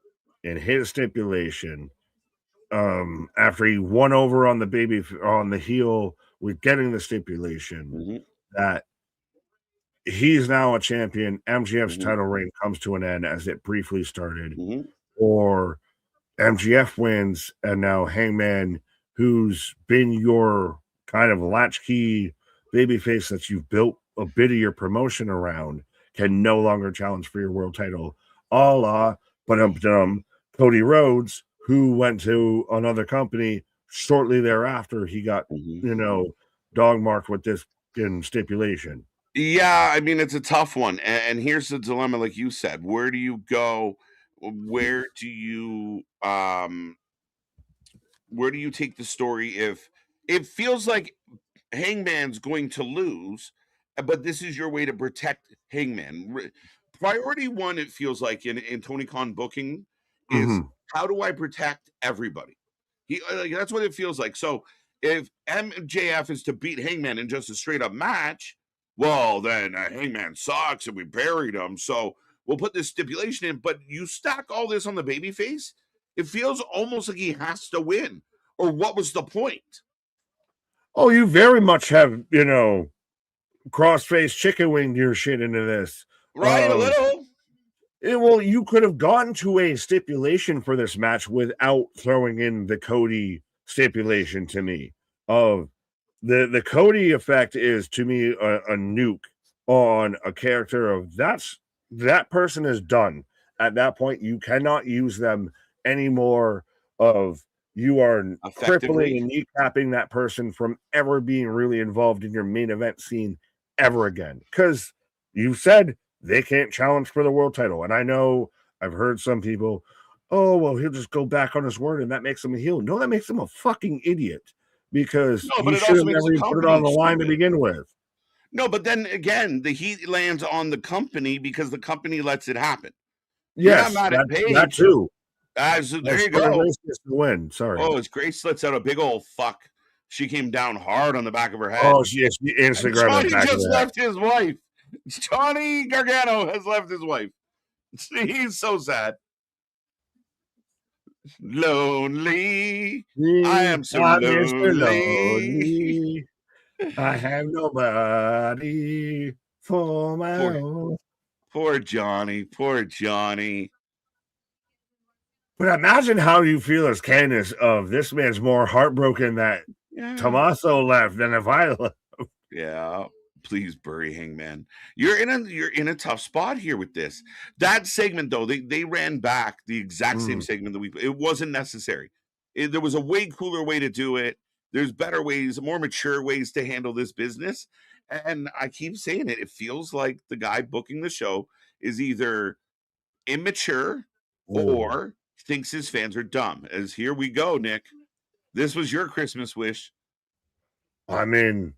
Speaker 2: in his stipulation, after he won over on the heel with getting the stipulation that he's now a champion, MJF's title reign comes to an end as it briefly started, or MJF wins and now Hangman, who's been your kind of latchkey babyface that you've built a bit of your promotion around, can no longer challenge for your world title, a la Cody Rhodes, who went to another company shortly thereafter. He got, dog marked with this stipulation.
Speaker 1: Yeah, I mean, it's a tough one. And here's the dilemma, like you said. Where do you go? Where do you take the story if it feels like Hangman's going to lose, but this is your way to protect Hangman? Priority one, it feels like in Tony Khan booking is how do I protect everybody? That's what it feels like. So if MJF is to beat Hangman in just a straight up match, well, then Hangman sucks and we buried him. So we'll put this stipulation in, but you stack all this on the babyface, it feels almost like he has to win. Or what was the point?
Speaker 2: Oh, you very much have, cross-face chicken winged your shit into this.
Speaker 1: Right, a little.
Speaker 2: Well, you could have gotten to a stipulation for this match without throwing in the Cody stipulation to me. Of the Cody effect is to me a nuke on a character of that person is done. at that point, you cannot use them anymore of you are crippling and kneecapping that person from ever being really involved in your main event scene ever again. Because you said they can't challenge for the world title. And I know I've heard some people, oh, well, he'll just go back on his word and that makes him a heel. No, that makes him a fucking idiot because
Speaker 1: No, but
Speaker 2: he
Speaker 1: it
Speaker 2: should
Speaker 1: also
Speaker 2: have
Speaker 1: makes
Speaker 2: never
Speaker 1: the
Speaker 2: even put it
Speaker 1: company
Speaker 2: on the line to
Speaker 1: stupid.
Speaker 2: begin with.
Speaker 1: No, but then again, the heat lands on the company because the company lets it happen. You're not
Speaker 2: Yes,
Speaker 1: mad at
Speaker 2: that
Speaker 1: Paige.
Speaker 2: too.
Speaker 1: So there you go.
Speaker 2: Grace gets the win. Sorry.
Speaker 1: Oh, as Grace lets out a big old fuck. She came down hard on the back of her head.
Speaker 2: Oh, she Instagram
Speaker 1: Johnny
Speaker 2: back
Speaker 1: just left his wife. Johnny Gargano has left his wife. He's so sad. Lonely. I am so lonely.
Speaker 2: I have nobody for my own.
Speaker 1: Poor Johnny. Poor Johnny.
Speaker 2: But imagine how you feel as Candace of this man's more heartbroken that Tommaso left than if I left.
Speaker 1: Yeah. Please bury Hangman. You're in a tough spot here with this. That segment though, they ran back the exact same segment that it wasn't necessary. There was a way cooler way to do it. There's better ways, more mature ways to handle this business. And I keep saying it. It feels like the guy booking the show is either immature or thinks his fans are dumb. As here we go, Nick. This was your Christmas wish.
Speaker 2: I mean,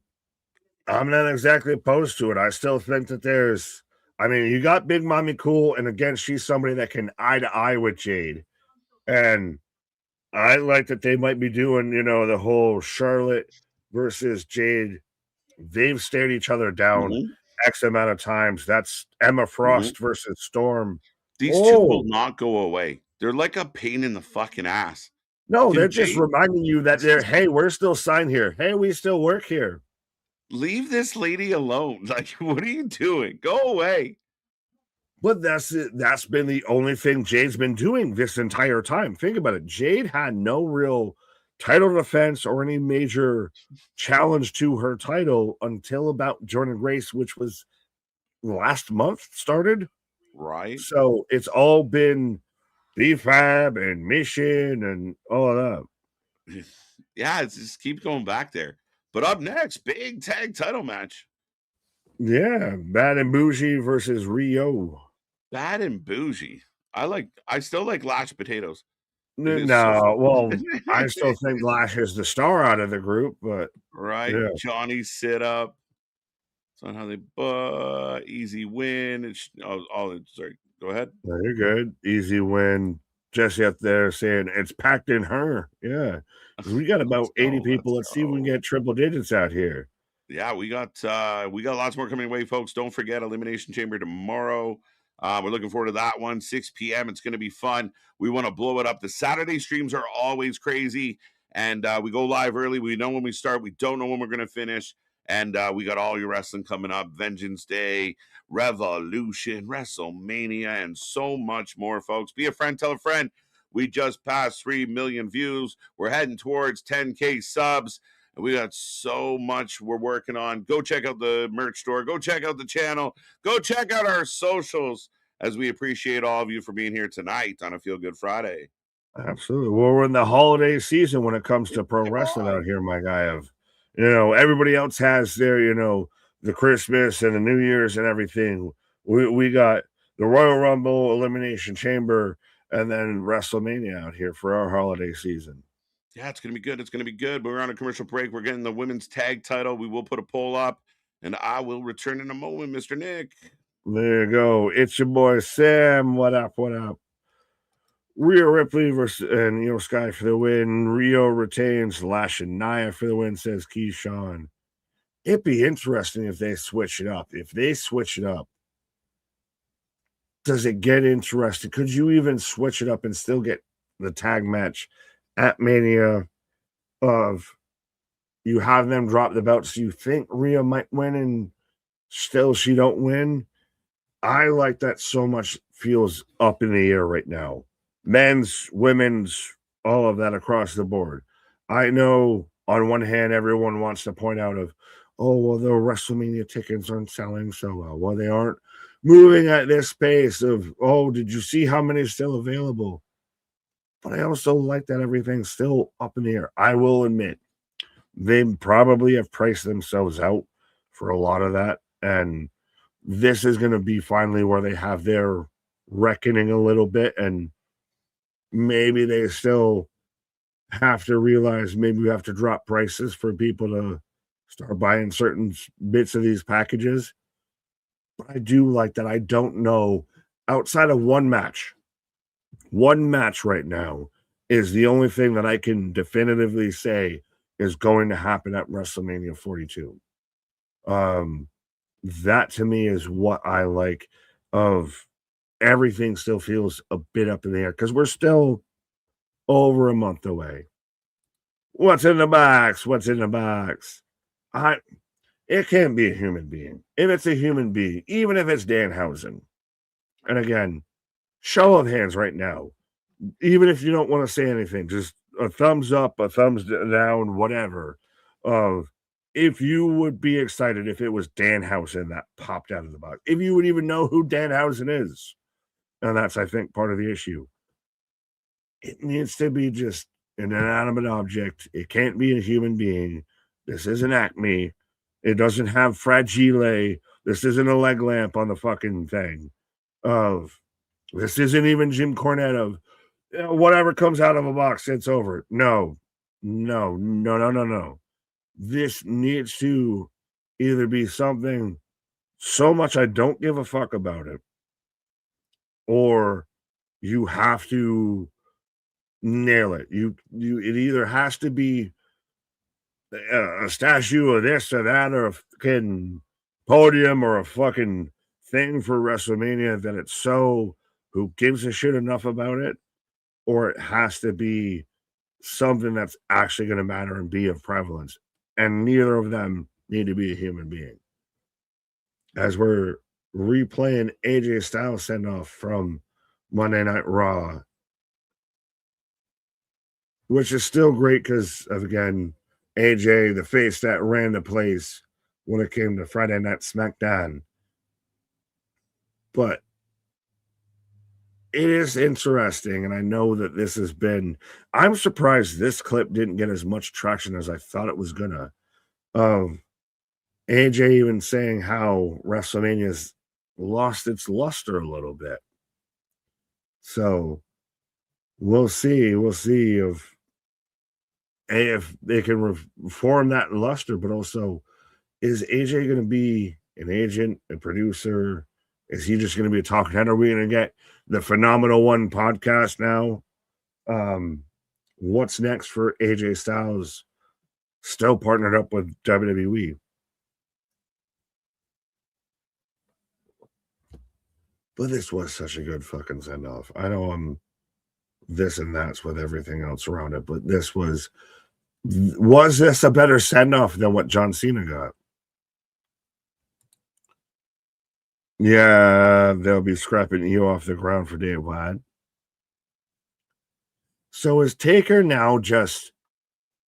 Speaker 2: I'm not exactly opposed to it. I still think that you got Big Mommy Cool, and again, she's somebody that can eye to eye with Jade. And I like that they might be doing, the whole Charlotte versus Jade. They've stared each other down X amount of times. That's Emma Frost versus Storm.
Speaker 1: These two will not go away. They're like a pain in the fucking ass.
Speaker 2: No, they're just reminding you that hey, we're still signed here. Hey, we still work here.
Speaker 1: Leave this lady alone. Like, what are you doing? Go away.
Speaker 2: But that's it. That's been the only thing Jade's been doing this entire time. Think about it. Jade had no real title defense or any major challenge to her title until about Jordan Grace, which was last month started.
Speaker 1: Right.
Speaker 2: So it's all been B-Fab and Mission and all of
Speaker 1: that. Yeah, it just keeps going back there. But up next, big tag title match.
Speaker 2: Yeah, Bad and Bougie versus Rio.
Speaker 1: Bad and Bougie. I still like Lash Potatoes.
Speaker 2: No, well, I still think Lash is the star out of the group, but
Speaker 1: right. Yeah. Johnny sit up. That's not how they easy win. Sorry, go ahead.
Speaker 2: No, you're good. Easy win. Jesse up there saying it's packed in her. Yeah. We got about 80 people. Let's see if we can get triple digits out here.
Speaker 1: Yeah, we got lots more coming away, folks. Don't forget Elimination Chamber tomorrow. We're looking forward to that one, 6 p.m. It's going to be fun. We want to blow it up. The Saturday streams are always crazy, and we go live early. We know when we start. We don't know when we're going to finish. And we got all your wrestling coming up, Vengeance Day, Revolution, WrestleMania, and so much more, folks. Be a friend, tell a friend. We just passed 3 million views. We're heading towards 10K subs. And we got so much we're working on. Go check out the merch store. Go check out the channel. Go check out our socials, as we appreciate all of you for being here tonight on a Feel Good Friday.
Speaker 2: Absolutely. Well, we're in the holiday season when it comes to pro wrestling out here, my guy. Everybody else has their, the Christmas and the New Year's and everything. We got the Royal Rumble, Elimination Chamber, and then WrestleMania out here for our holiday season.
Speaker 1: Yeah, it's going to be good. It's going to be good. We're on a commercial break. We're getting the women's tag title. We will put a poll up, and I will return in a moment, Mr. Nick.
Speaker 2: There you go. It's your boy, Sam. What up? What up? Rhea Ripley versus Sky for the win. Rio retains. Lash and Nia for the win, says Keyshawn. It'd be interesting if they switch it up. If they switch it up, does it get interesting? Could you even switch it up and still get the tag match at Mania of you have them drop the belts? You think Rhea might win and still she don't win? I like that so much. Feels up in the air right now. Men's, women's, all of that across the board. I know on one hand, everyone wants to point out of, oh, well, the WrestleMania tickets aren't selling so well. Well, they aren't moving at this pace of, oh, did you see how many are still available? But I also like that everything's still up in the air. I will admit, they probably have priced themselves out for a lot of that. And this is going to be finally where they have their reckoning a little bit. And maybe they still have to realize maybe we have to drop prices for people to start buying certain bits of these packages. But I do like that. I don't know, outside of one match right now is the only thing that I can definitively say is going to happen at WrestleMania 42. That to me is what I like. Of everything still feels a bit up in the air because we're still over a month away. What's in the box? What's in the box? It can't be a human being. If it's a human being, even if it's Danhausen, and again, show of hands right now, even if you don't want to say anything, just a thumbs up, a thumbs down, whatever. If you would be excited if it was Danhausen that popped out of the box, if you would even know who Danhausen is. And that's, I think, part of the issue. It needs to be just an inanimate object. It can't be a human being. This isn't Acme. It doesn't have Fragile. This isn't a leg lamp on the fucking thing. This isn't even Jim Cornette of whatever comes out of a box, it's over. No. This needs to either be something so much I don't give a fuck about it, or you have to nail it. It either has to be a statue of this or that, or a fucking podium, or a fucking thing for WrestleMania that it's so who gives a shit enough about it, or it has to be something that's actually going to matter and be of prevalence. And neither of them need to be a human being. As we're replaying AJ Styles send off from Monday Night Raw, which is still great because of, again, AJ, the face that ran the place when it came to Friday Night Smackdown. But it is interesting, and I know that this has been, I'm surprised this clip didn't get as much traction as I thought it was gonna. AJ even saying how WrestleMania's lost its luster a little bit. So we'll see if they can reform that luster, but also, is AJ going to be an agent, a producer? Is he just going to be a talking head? Are we going to get the Phenomenal One podcast now? What's next for AJ Styles? Still partnered up with WWE. But this was such a good fucking send-off. I know I'm this and that's with everything else around it, but this was this a better send-off than what John Cena got? Yeah, they'll be scrapping you off the ground for Dave White. So is Taker now just,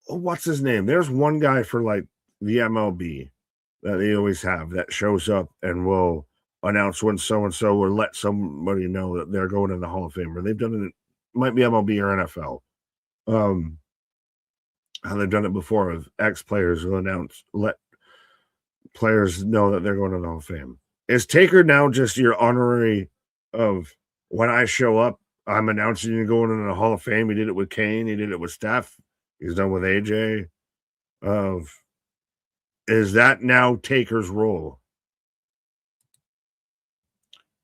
Speaker 2: what's his name? There's one guy for like the MLB that they always have that shows up and will announce when so-and-so or let somebody know that they're going in the Hall of Fame. Or they've done it, might be MLB or NFL. How they've done it before with ex-players will let players know that they're going to the Hall of Fame. Is Taker now just your honorary of, when I show up, I'm announcing you going into the Hall of Fame? He did it with Kane. He did it with Steph. He's done with AJ. Is that now Taker's role?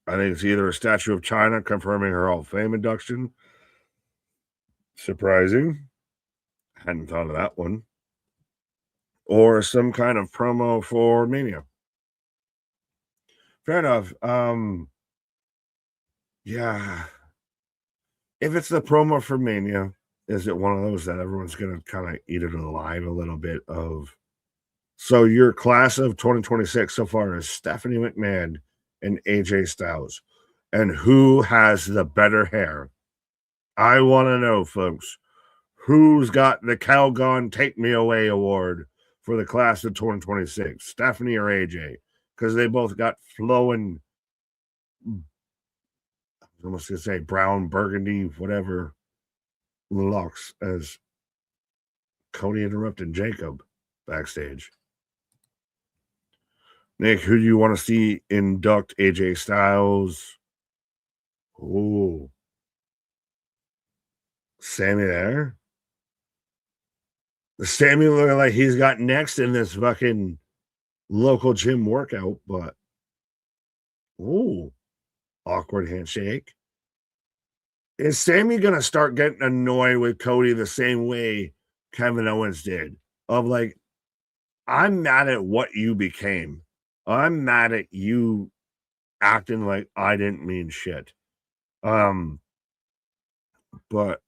Speaker 2: I think it's either a statue of China confirming her Hall of Fame induction. Surprising. Hadn't thought of that one. Or some kind of promo for Mania. Fair enough. Yeah. If it's the promo for Mania, is it one of those that everyone's going to kind of eat it alive a little bit of? So your class of 2026 so far is Stephanie McMahon and AJ Styles. And who has the better hair? I want to know, folks. Who's got the Calgon Take Me Away award for the class of 2026? Stephanie or AJ? Because they both got flowing I was almost gonna say brown, burgundy, whatever locks as Cody interrupted Jacob backstage. Nick, who do you want to see induct AJ Styles? Oh, Sammy there. Sammy looking like he's got next in this fucking local gym workout, but awkward handshake. Is Sammy gonna start getting annoyed with Cody the same way Kevin Owens did? Of like, I'm mad at what you became. I'm mad at you acting like I didn't mean shit. But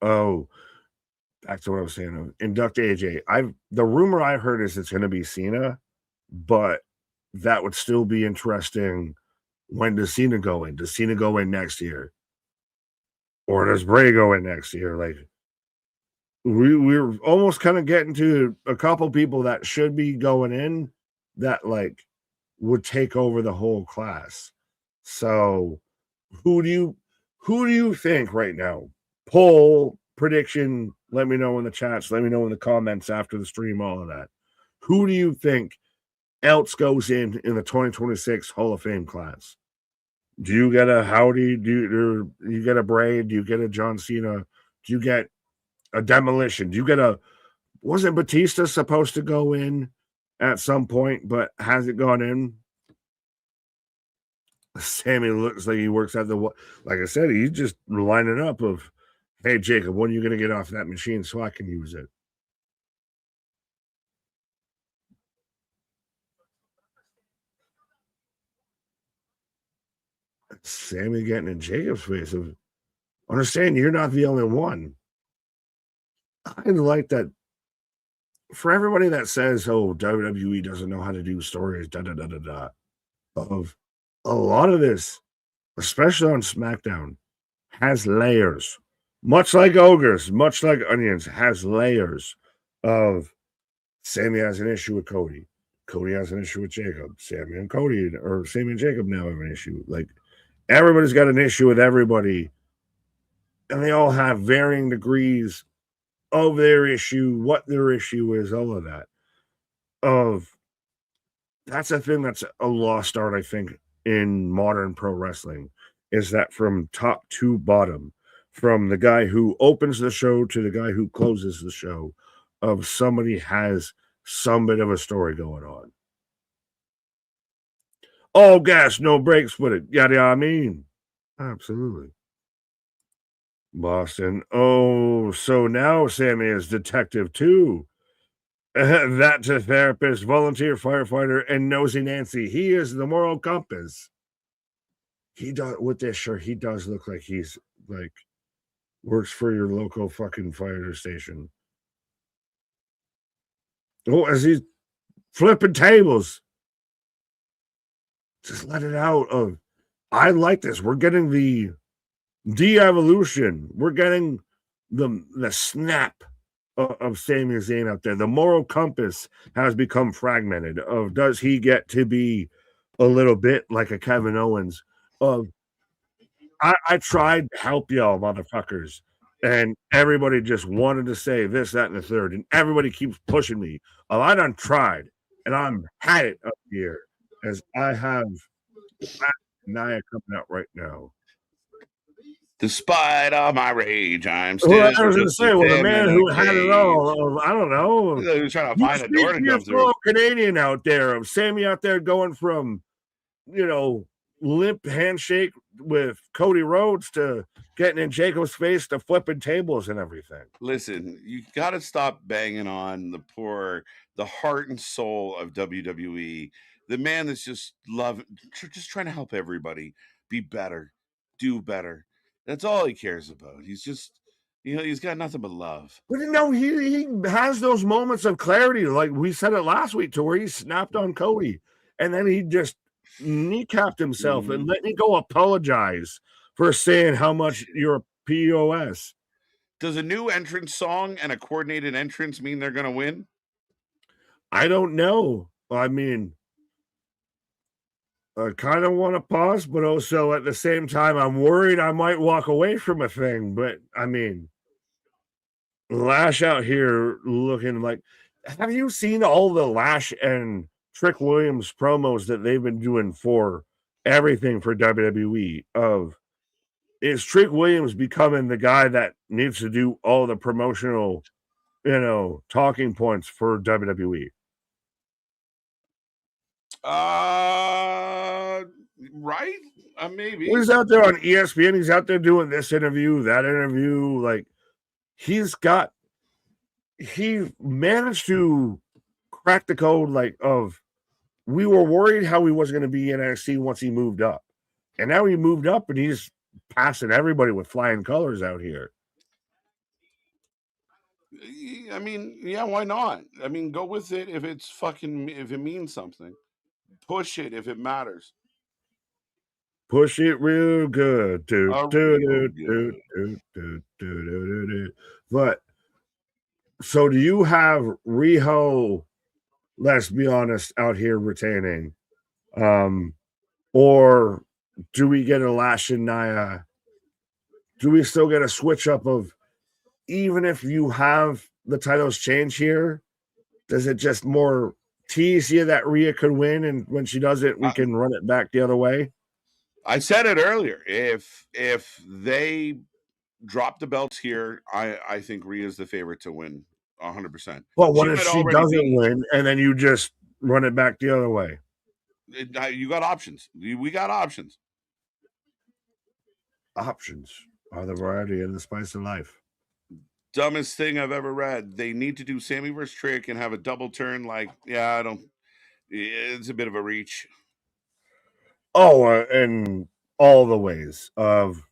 Speaker 2: back to what I was saying. Induct AJ. The rumor I heard is it's gonna be Cena, but that would still be interesting. When does Cena go in? Does Cena go in next year? Or does Bray go in next year? Like we're almost kind of getting to a couple people that should be going in that like would take over the whole class. So who do you think right now? Poll prediction. Let me know in the chats. Let me know in the comments after the stream. All of that. Who do you think else goes in the 2026 Hall of Fame class? Do you get a Howdy? Do you get a Bray? Do you get a John Cena? Do you get a Demolition? Do you get a? Wasn't Batista supposed to go in at some point, but has it gone in? Sammy looks like he works at the. Like I said, he's just lining up of, hey Jacob, when are you going to get off that machine so I can use it? Sammy getting in Jacob's face of, understand you're not the only one. I like that. For everybody that says, oh, WWE doesn't know how to do stories, of a lot of this, especially on SmackDown, has layers. Much like ogres, much like onions, has layers of Sammy has an issue with Cody. Cody has an issue with Jacob. Sammy and Cody, or Sammy and Jacob now have an issue. Like, everybody's got an issue with everybody. And they all have varying degrees of their issue, what their issue is, all of that. That's a thing that's a lost art, I think, in modern pro wrestling, is that from top to bottom, from the guy who opens the show to the guy who closes the show, of somebody has some bit of a story going on. All gas, no brakes with it. Yada, I mean. Absolutely. Boston. Oh, so now Sammy is detective too. That's a therapist, volunteer firefighter, and Nosy Nancy. He is the moral compass. He does with this shirt. He does look like he's like works for your local fucking fire station. Oh, as he's flipping tables. Just let it out. Of I like this. We're getting the de-evolution. We're getting the snap of Sami Zayn out there. The moral compass has become fragmented. Of does he get to be a little bit like a Kevin Owens? Of I tried to help y'all, motherfuckers, and everybody just wanted to say this, that, and the third, and everybody keeps pushing me. Oh, I done tried, and I'm had it up here as I have Nia coming out right now.
Speaker 1: Despite all my rage, I'm still.
Speaker 2: Well, I was going to say, well, the man who had it all, I don't know.
Speaker 1: He was trying to find a door to go through.
Speaker 2: Canadian out there, of Sammy out there going from, limp handshake with Cody Rhodes to getting in Jacob's face to flipping tables and everything.
Speaker 1: Listen, you got to stop banging on the heart and soul of WWE. The man that's just trying to help everybody be better, do better. That's all he cares about. He's just, he's got nothing but love.
Speaker 2: But he has those moments of clarity, like we said it last week, to where he snapped on Cody, and then he just kneecapped himself and let me go apologize for saying how much you're a POS.
Speaker 1: Does a new entrance song and a coordinated entrance mean they're going to win?
Speaker 2: I don't know. I mean, I kind of want to pause, but also at the same time, I'm worried I might walk away from a thing. But I mean, Lash out here looking like. Have you seen all the Lash and Trick Williams promos that they've been doing for everything for WWE? Is Trick Williams becoming the guy that needs to do all the promotional, talking points for WWE?
Speaker 1: Right? Maybe.
Speaker 2: He's out there on ESPN. He's out there doing this interview, that interview. Like he managed to crack the code. We were worried how he was going to be in NXT once he moved up, and now he moved up and he's passing everybody with flying colors out here.
Speaker 1: I mean, yeah, why not? I mean, go with it if if it means something. Push it if it matters.
Speaker 2: Push it real good. But so do you have Riho, let's be honest, out here retaining? Or do we get a Lash and Nia? Do we still get a switch up of, even if you have the titles change here, does it just more tease you that Rhea could win, and when she does it, we can run it back the other way?
Speaker 1: I said it earlier. If they drop the belts here, I think Rhea's the favorite to win 100%.
Speaker 2: Well, what if she doesn't win and then you just run it back the other way?
Speaker 1: You got options. We got options.
Speaker 2: Options are the variety and the spice of life.
Speaker 1: Dumbest thing I've ever read. They need to do Sammy versus Trick and have a double turn. It's a bit of a reach.
Speaker 2: Oh, and all the ways of.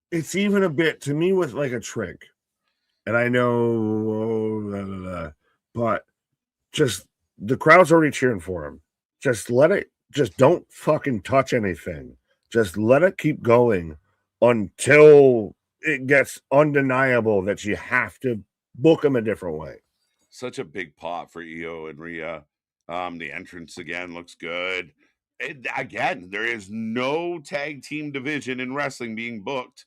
Speaker 2: It's even a bit to me with like a Trick, and I know, but just the crowd's already cheering for him. Just let it. Just don't fucking touch anything. Just let it keep going until it gets undeniable that you have to book him a different way.
Speaker 1: Such a big pop for Io and Rhea. The entrance again looks good. Again, there is no tag team division in wrestling being booked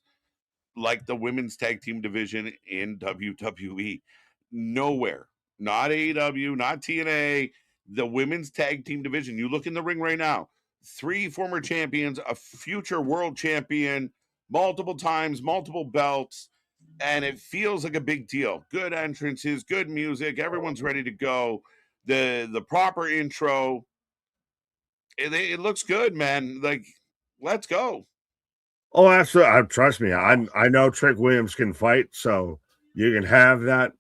Speaker 1: like the women's tag team division in WWE. Nowhere. Not AEW, not TNA. The women's tag team division. You look in the ring right now. 3 former champions, a future world champion, multiple times, multiple belts, and it feels like a big deal. Good entrances, good music, everyone's ready to go. The proper intro. It looks good, man. Like, let's go.
Speaker 2: Oh, absolutely. Trust me. I know Trick Williams can fight, so you can have that.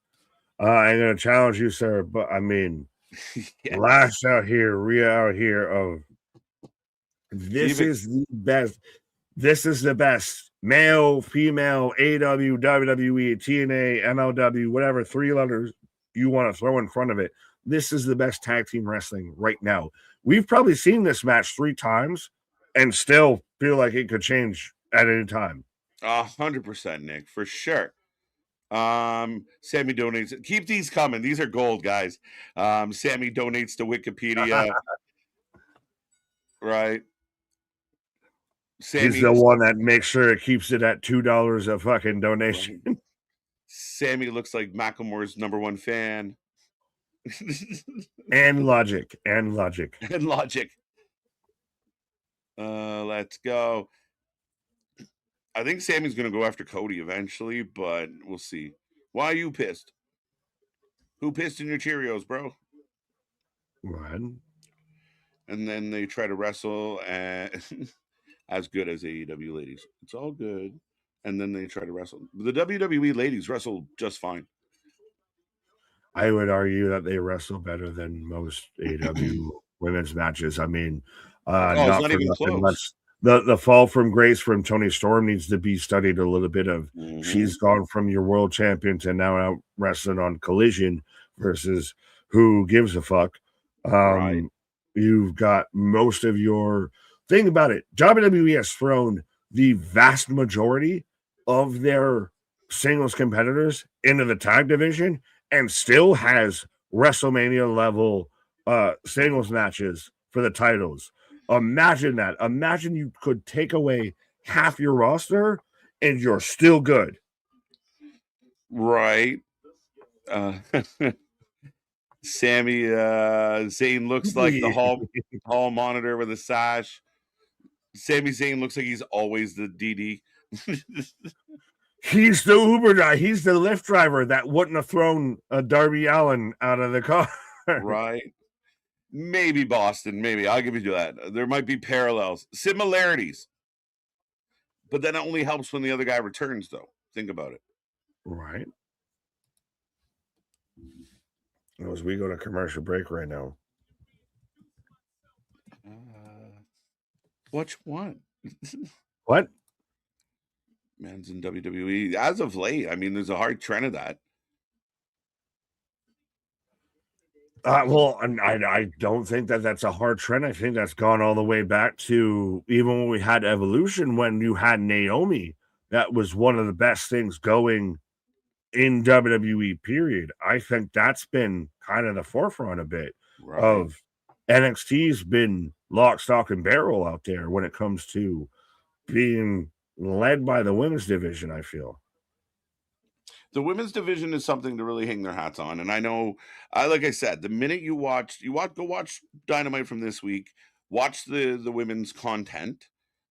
Speaker 2: I'm going to challenge you, sir. But I mean, yes. Lash out here, Rhea out here. Of this is the best. This is the best male, female, AW, WWE, TNA, MLW, whatever 3 letters you want to throw in front of it. This is the best tag team wrestling right now. We've probably seen this match 3 times and still feel like it could change at any time.
Speaker 1: 100%, Nick, for sure. Sammy donates. Keep these coming. These are gold, guys. Sammy donates to Wikipedia. Right.
Speaker 2: He's the one that makes sure it keeps it at $2 a fucking donation.
Speaker 1: Right. Sammy looks like Macklemore's #1 fan.
Speaker 2: and logic.
Speaker 1: Let's go. I think Sammy's going to go after Cody eventually, but we'll see. Why are you pissed? Who pissed in your Cheerios, bro?
Speaker 2: What?
Speaker 1: And then they try to wrestle as good as AEW ladies. It's all good. And then they try to wrestle. The WWE ladies wrestle just fine.
Speaker 2: I would argue that they wrestle better than most AEW women's matches. I mean, not even close. The fall from grace from Toni Storm needs to be studied a little bit. Of she's gone from your world champion to now out wrestling on Collision versus Who Gives a Fuck.
Speaker 1: Right.
Speaker 2: You've got most of your thing about it. WWE has thrown the vast majority of their singles competitors into the tag division and still has WrestleMania level singles matches for the titles. Imagine that. Imagine you could take away half your roster and you're still good.
Speaker 1: Right. Sammy Zayn looks like the hall monitor with a sash. Sami Zayn looks like he's always the DD.
Speaker 2: He's the Uber guy. He's the Lyft driver that wouldn't have thrown Darby Allin out of the car.
Speaker 1: Right. Maybe Boston. Maybe. I'll give you that. There might be parallels. Similarities. But then it only helps when the other guy returns, though. Think about it.
Speaker 2: Right. As we go to commercial break right now.
Speaker 1: Which one?
Speaker 2: What?
Speaker 1: Men's in WWE. As of late, I mean, there's a hard trend of that.
Speaker 2: Well, I don't think that's a hard trend. I think that's gone all the way back to even when we had Evolution, when you had Naomi. That was one of the best things going in WWE, period. I think that's been kind of the forefront a bit of NXT's been lock, stock, and barrel out there when it comes to being led by the women's division, I feel.
Speaker 1: The women's division is something to really hang their hats on. And I know, like I said, the minute go watch Dynamite from this week, watch the women's content,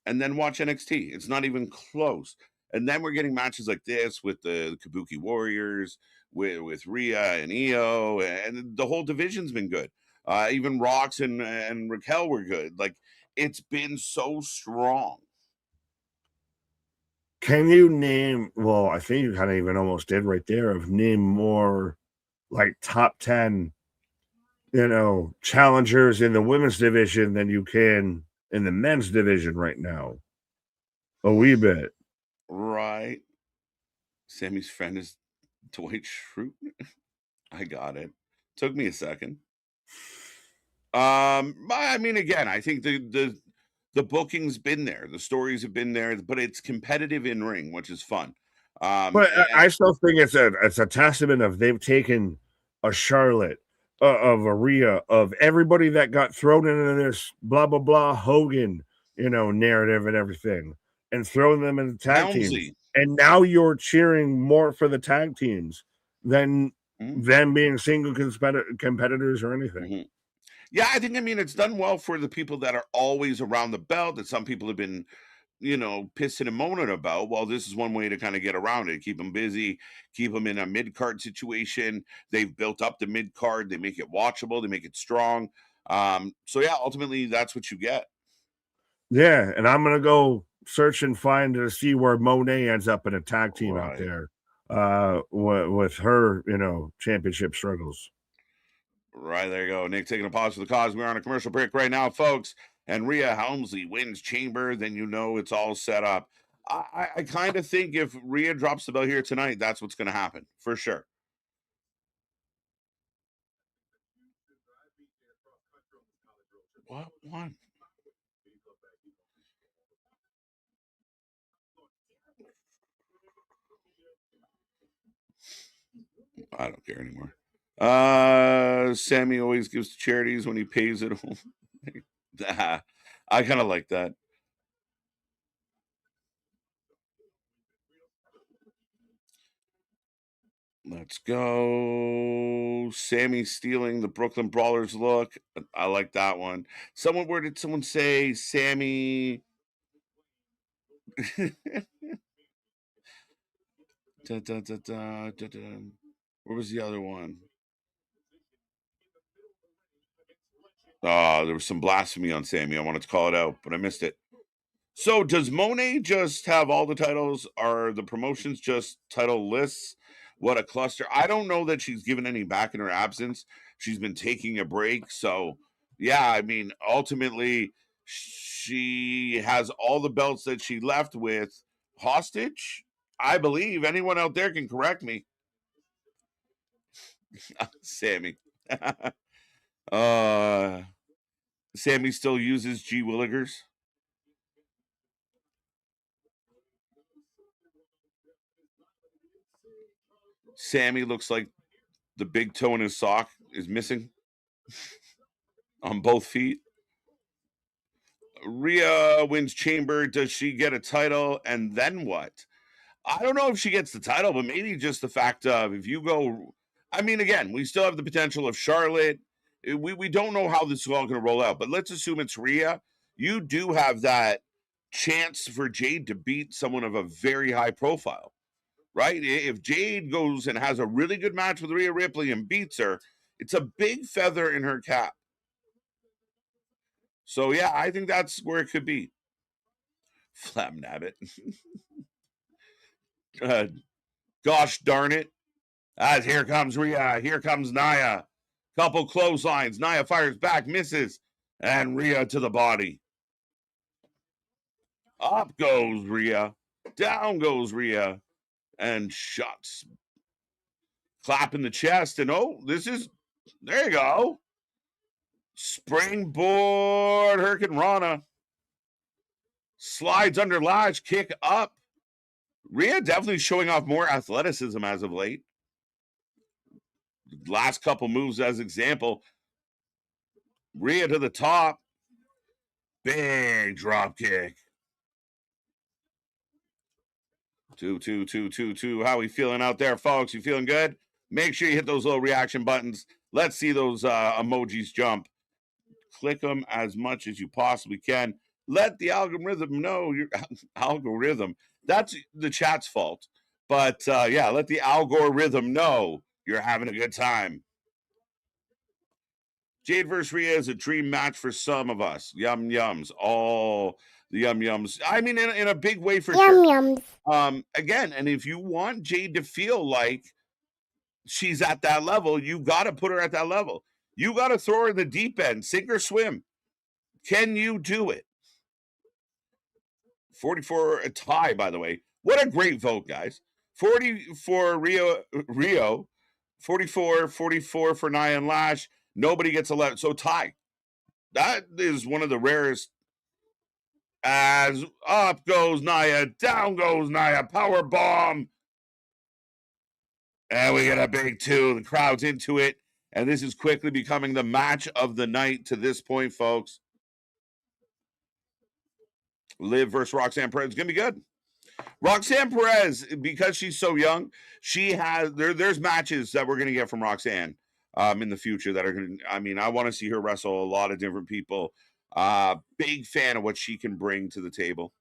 Speaker 1: and then watch NXT. It's not even close. And then we're getting matches like this with the Kabuki Warriors, with Rhea and Io, and the whole division's been good. Even Rox and Raquel were good. Like, it's been so strong.
Speaker 2: Can you name, well, I think you kind of even almost did right there, of name more like top 10, challengers in the women's division than you can in the men's division right now? A wee bit.
Speaker 1: Right. Sammy's friend is Dwight Schrute. I got it. Took me a second. I mean, again, I think the booking's been there, the stories have been there, but it's competitive in ring, which is fun.
Speaker 2: But I still think it's a testament of they've taken a Charlotte, of a Rhea, of everybody that got thrown into this blah blah blah Hogan, narrative and everything, and thrown them in the tag teams. And now you're cheering more for the tag teams than them being single competitors or anything.
Speaker 1: Mm-hmm. Yeah, I mean, it's done well for the people that are always around the belt, that some people have been, pissing and moaning about. Well, this is one way to kind of get around it, keep them busy, keep them in a mid-card situation. They've built up the mid-card. They make it watchable. They make it strong. So, yeah, ultimately, that's what you get.
Speaker 2: Yeah, and I'm going to go search and find to see where Monet ends up in a tag team out there with her, championship struggles.
Speaker 1: Right, there you go. Nick taking a pause for the cause. We're on a commercial break right now, folks. And Rhea Helmsley wins Chamber, then it's all set up. I kind of think if Rhea drops the belt here tonight, that's what's going to happen, for sure. What one? I don't care anymore. Sammy always gives to charities when he pays it. I kind of like that. Let's go. Sammy stealing the Brooklyn Brawlers look. I like that one. Where did someone say Sammy? Where was the other one? There was some blasphemy on Sammy. I wanted to call it out, but I missed it. So does Monet just have all the titles? Are the promotions just title lists? What a cluster. I don't know that she's given any back in her absence. She's been taking a break. So, yeah, I mean, ultimately, she has all the belts that she left with hostage. I believe anyone out there can correct me. Sammy. Sammy still uses G Willigers. Sammy looks like the big toe in his sock is missing on both feet. Rhea wins Chamber. Does she get a title? And then what? I don't know if she gets the title, but maybe just the fact of if you go. I mean, again, we still have the potential of Charlotte. We don't know how this is all going to roll out, but let's assume it's Rhea. You do have that chance for Jade to beat someone of a very high profile, right? If Jade goes and has a really good match with Rhea Ripley and beats her, it's a big feather in her cap. So, yeah, I think that's where it could be. Flabnabbit. Gosh darn it. As here comes Rhea. Here comes Nia. Couple clotheslines. Nia fires back, misses. And Rhea to the body. Up goes Rhea. Down goes Rhea. And shots. Clap in the chest. And there you go. Springboard Hurricane Rana. Slides under latch. Kick up. Rhea definitely showing off more athleticism as of late. Last couple moves as example. Rhea to the top. Big drop kick. 2. How we feeling out there, folks? You feeling good? Make sure you hit those little reaction buttons. Let's see those emojis jump. Click them as much as you possibly can. Let the algorithm know your algorithm. That's the chat's fault. But yeah, let the algorithm know you're having a good time. Jade vs. Rhea is a dream match for some of us. Yum yums. Oh, the yum yums. I mean, in a big way for sure.
Speaker 5: Yum yums.
Speaker 1: Again, and if you want Jade to feel like she's at that level, you got to put her at that level. You got to throw her in the deep end, sink or swim. Can you do it? 44 a tie, by the way. What a great vote, guys. 40 for Rio, 44 for Nia and Lash. Nobody gets 11. So tie. That is one of the rarest. As up goes Nia, down goes Nia, power bomb. And we get a big 2. The crowd's into it. And this is quickly becoming the match of the night to this point, folks. Liv versus Roxanne Perez is going to be good. Roxanne Perez, because she's so young, she has there's matches that we're going to get from Roxanne in the future that are going to, I mean, I want to see her wrestle a lot of different people. Big fan of what she can bring to the table.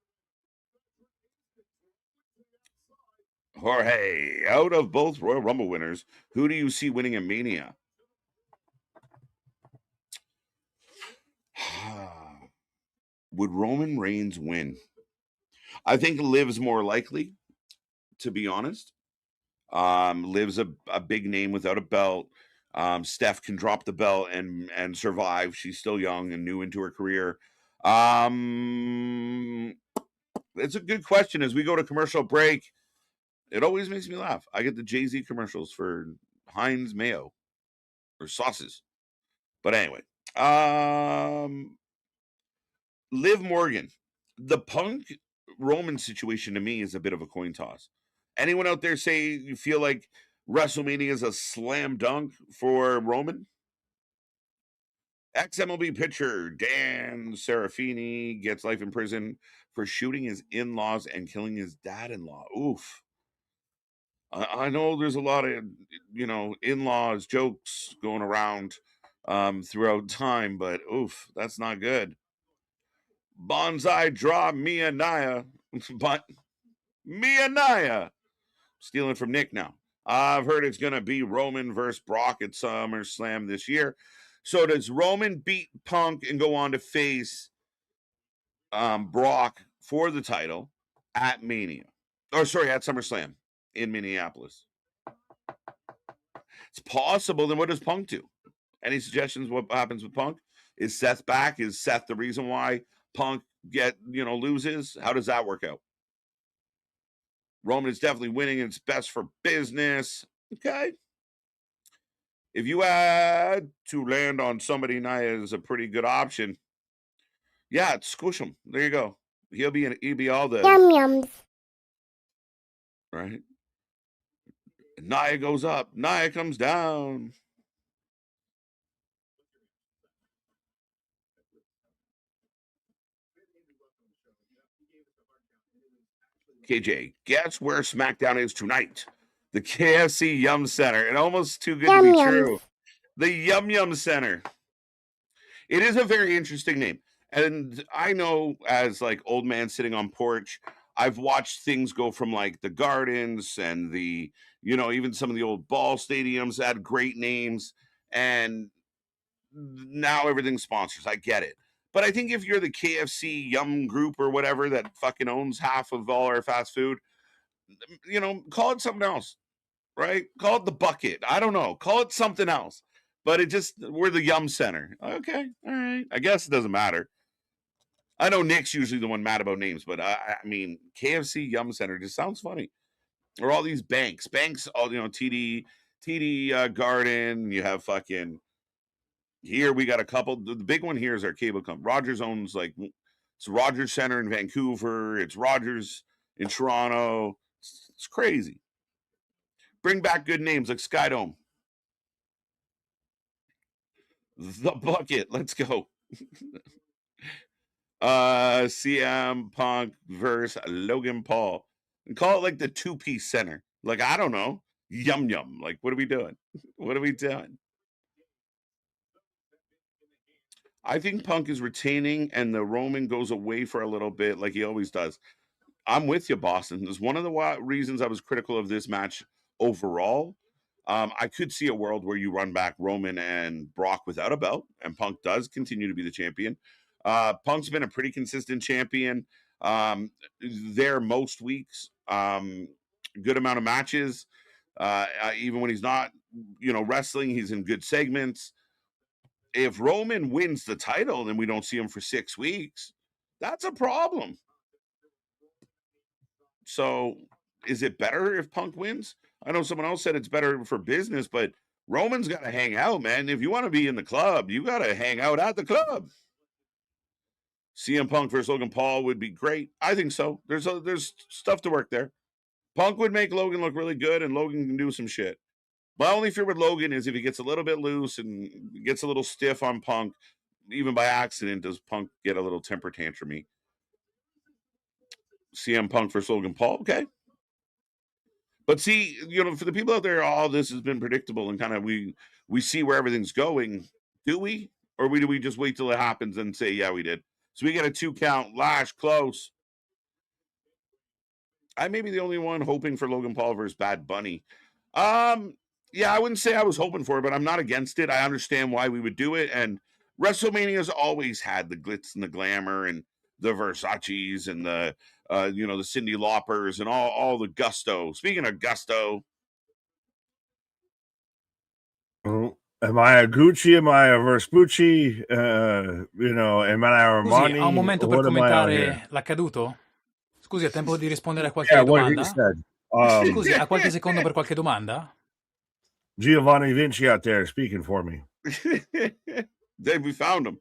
Speaker 1: Jorge, out of both Royal Rumble winners, who do you see winning at Mania? Would Roman Reigns win? I think Liv's more likely, to be honest. Liv's a big name without a belt. Steph can drop the belt and survive. She's still young and new into her career. It's a good question. As we go to commercial break, it always makes me laugh. I get the Jay-Z commercials for Heinz mayo or sauces. But anyway, Liv Morgan, the Punk Roman situation to me is a bit of a coin toss. Anyone out there say you feel like WrestleMania is a slam dunk for Roman? Ex-MLB pitcher Dan Serafini gets life in prison for shooting his in-laws and killing his dad-in-law. Oof. I know there's a lot of, in-laws jokes going around throughout time, but oof, that's not good. Bonsai draw Mia Nia, but Mia Nia. Stealing from Nick now. I've heard it's going to be Roman versus Brock at SummerSlam this year. So does Roman beat Punk and go on to face Brock for the title at Mania? At SummerSlam in Minneapolis. It's possible. Then what does Punk do? Any suggestions what happens with Punk? Is Seth back? Is Seth the reason why Punk loses? How does that work out? Roman is definitely winning, and it's best for business. Okay. If you had to land on somebody, Nia is a pretty good option. Yeah, squish him. There you go. He'll be all the
Speaker 5: Yum yums.
Speaker 1: Right. Nia goes up. Nia comes down. KJ, guess where SmackDown is tonight? The KFC Yum Center. And almost too good to be true. The Yum Yum Center. It is a very interesting name. And I know, as like old man sitting on porch, I've watched things go from like the Gardens and the, even some of the old ball stadiums had great names. And now everything's sponsors. I get it. But I think if you're the KFC Yum Group or whatever that fucking owns half of all our fast food, call it something else, right? Call it the bucket. I don't know. Call it something else. But we're the Yum Center. Okay. All right. I guess it doesn't matter. I know Nick's usually the one mad about names, but I mean, KFC Yum Center just sounds funny. Or all these banks, all, TD Garden. You have fucking, here we got a couple. The big one here is our cable company. Rogers owns it's Rogers Center in Vancouver. It's Rogers in Toronto. It's crazy. Bring back good names like Skydome. The Bucket. Let's go. CM Punk versus Logan Paul. And call it like the 2-piece center. Like, I don't know. Yum Yum. Like, what are we doing? What are we doing? I think Punk is retaining and the Roman goes away for a little bit like he always does. I'm with you, Boston. There's one of the reasons I was critical of this match overall. I could see a world where you run back Roman and Brock without a belt, and Punk does continue to be the champion. Punk's been a pretty consistent champion there most weeks. Good amount of matches. Even when he's not, wrestling, he's in good segments. If Roman wins the title and we don't see him for 6 weeks, that's a problem. So is it better if Punk wins? I know someone else said it's better for business, but Roman's got to hang out, man. If you want to be in the club, you got to hang out at the club. CM Punk versus Logan Paul would be great. I think so. There's stuff to work there. Punk would make Logan look really good, and Logan can do some shit. My only fear with Logan is if he gets a little bit loose and gets a little stiff on Punk, even by accident, does Punk get a little temper tantrumy? CM Punk versus Logan Paul, okay. But see, for the people out there, all this has been predictable and kind of we see where everything's going. Do we? Or do we just wait till it happens and say, yeah, we did? So we get a 2 count, Lash, close. I may be the only one hoping for Logan Paul versus Bad Bunny. Yeah, I wouldn't say I was hoping for it, but I'm not against it. I understand why we would do it. And WrestleMania's always had the glitz and the glamour and the Versace's and the the Cyndi Laupers and all the gusto. Speaking of gusto,
Speaker 2: am I a Gucci? Am I a Vespucci? Am I a Armani?
Speaker 5: Scusi, ha un momento per commentare l'accaduto? Scusi, ha tempo di rispondere a qualche domanda? Scusi, ha qualche secondo per qualche domanda?
Speaker 2: Giovanni Vinci out there speaking for me.
Speaker 1: Dave, we found him.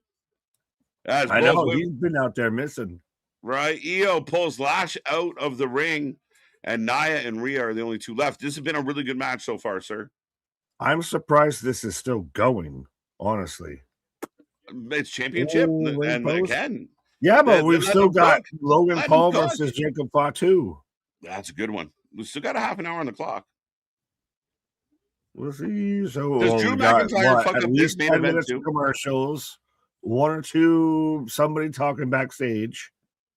Speaker 2: I know, he's been out there missing.
Speaker 1: Right. EO pulls Lash out of the ring, and Nia and Rhea are the only 2 left. This has been a really good match so far, sir.
Speaker 2: I'm surprised this is still going, honestly.
Speaker 1: It's championship, and again.
Speaker 2: Yeah, but we've still got Logan Paul versus Jacob Fatu.
Speaker 1: That's a good one. We've still got a half an hour on the clock.
Speaker 2: We'll see. So
Speaker 1: does Drew McIntyre fuck up this main
Speaker 2: 10
Speaker 1: event
Speaker 2: minutes
Speaker 1: too?
Speaker 2: Of commercials, 1 or 2, somebody talking backstage.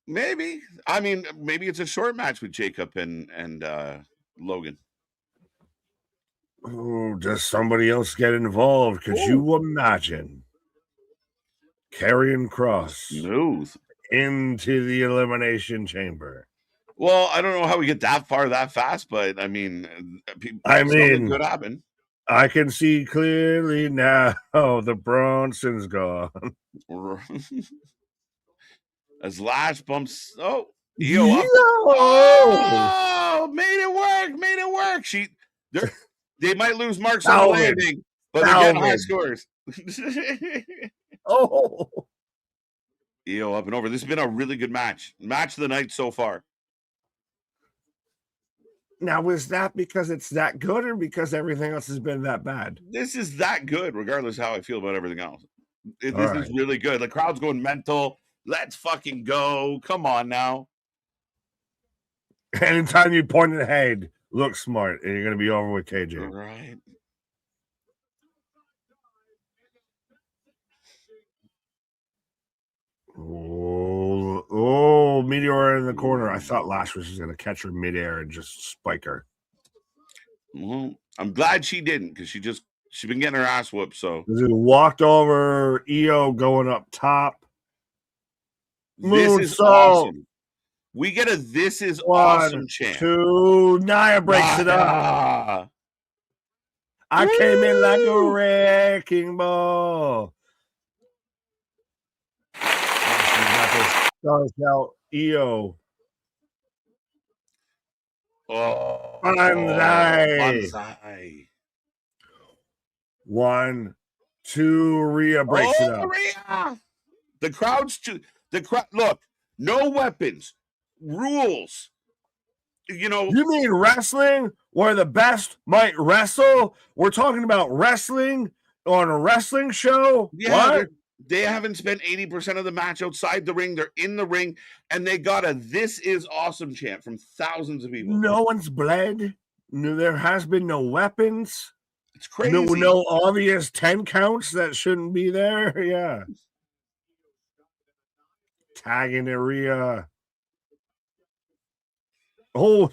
Speaker 1: Maybe. I mean, maybe it's a short match with Jacob and Logan.
Speaker 2: Oh, does somebody else get involved? Could you imagine Karrion Kross
Speaker 1: smooth
Speaker 2: into the Elimination Chamber?
Speaker 1: Well, I don't know how we get that far that fast, but I mean, something could happen.
Speaker 2: I can see clearly now the Bronson's gone.
Speaker 1: As Lash bumps, EO up. Made it work. They might lose marks on the landing, but they're getting high scores. EO up and over. This has been a really good match. Match of the night so far.
Speaker 2: Now, is that because it's that good or because everything else has been that bad?
Speaker 1: This is that good, regardless of how I feel about everything else. This is really good. The crowd's going mental. Let's fucking go. Come on now.
Speaker 2: Anytime you point at head, look smart, and you're going to be over with KJ.
Speaker 1: Right.
Speaker 2: Oh, Meteor in the corner. I thought Lash was going to catch her midair and just spike her.
Speaker 1: Well, I'm glad she didn't, because she's been getting her ass whooped. So
Speaker 2: walked over Io going up top.
Speaker 1: This is awesome. We get a "This is awesome" chant.
Speaker 2: 2, Nia breaks it up. I came in like a wrecking ball. Starts out Io.
Speaker 1: Banzai.
Speaker 2: 1, 2, Rhea breaks it up.
Speaker 1: Rhea! The crowd. Look, no weapons, rules. You
Speaker 2: mean wrestling where the best might wrestle? We're talking about wrestling on a wrestling show?
Speaker 1: Yeah,
Speaker 2: what?
Speaker 1: They haven't spent 80% of the match outside the ring. They're in the ring, and they got a "This is awesome" chant from thousands of people.
Speaker 2: No one's bled. No, there has been no weapons.
Speaker 1: It's crazy.
Speaker 2: No obvious 10 counts that shouldn't be there. Yeah. Tagging to Rhea. Oh,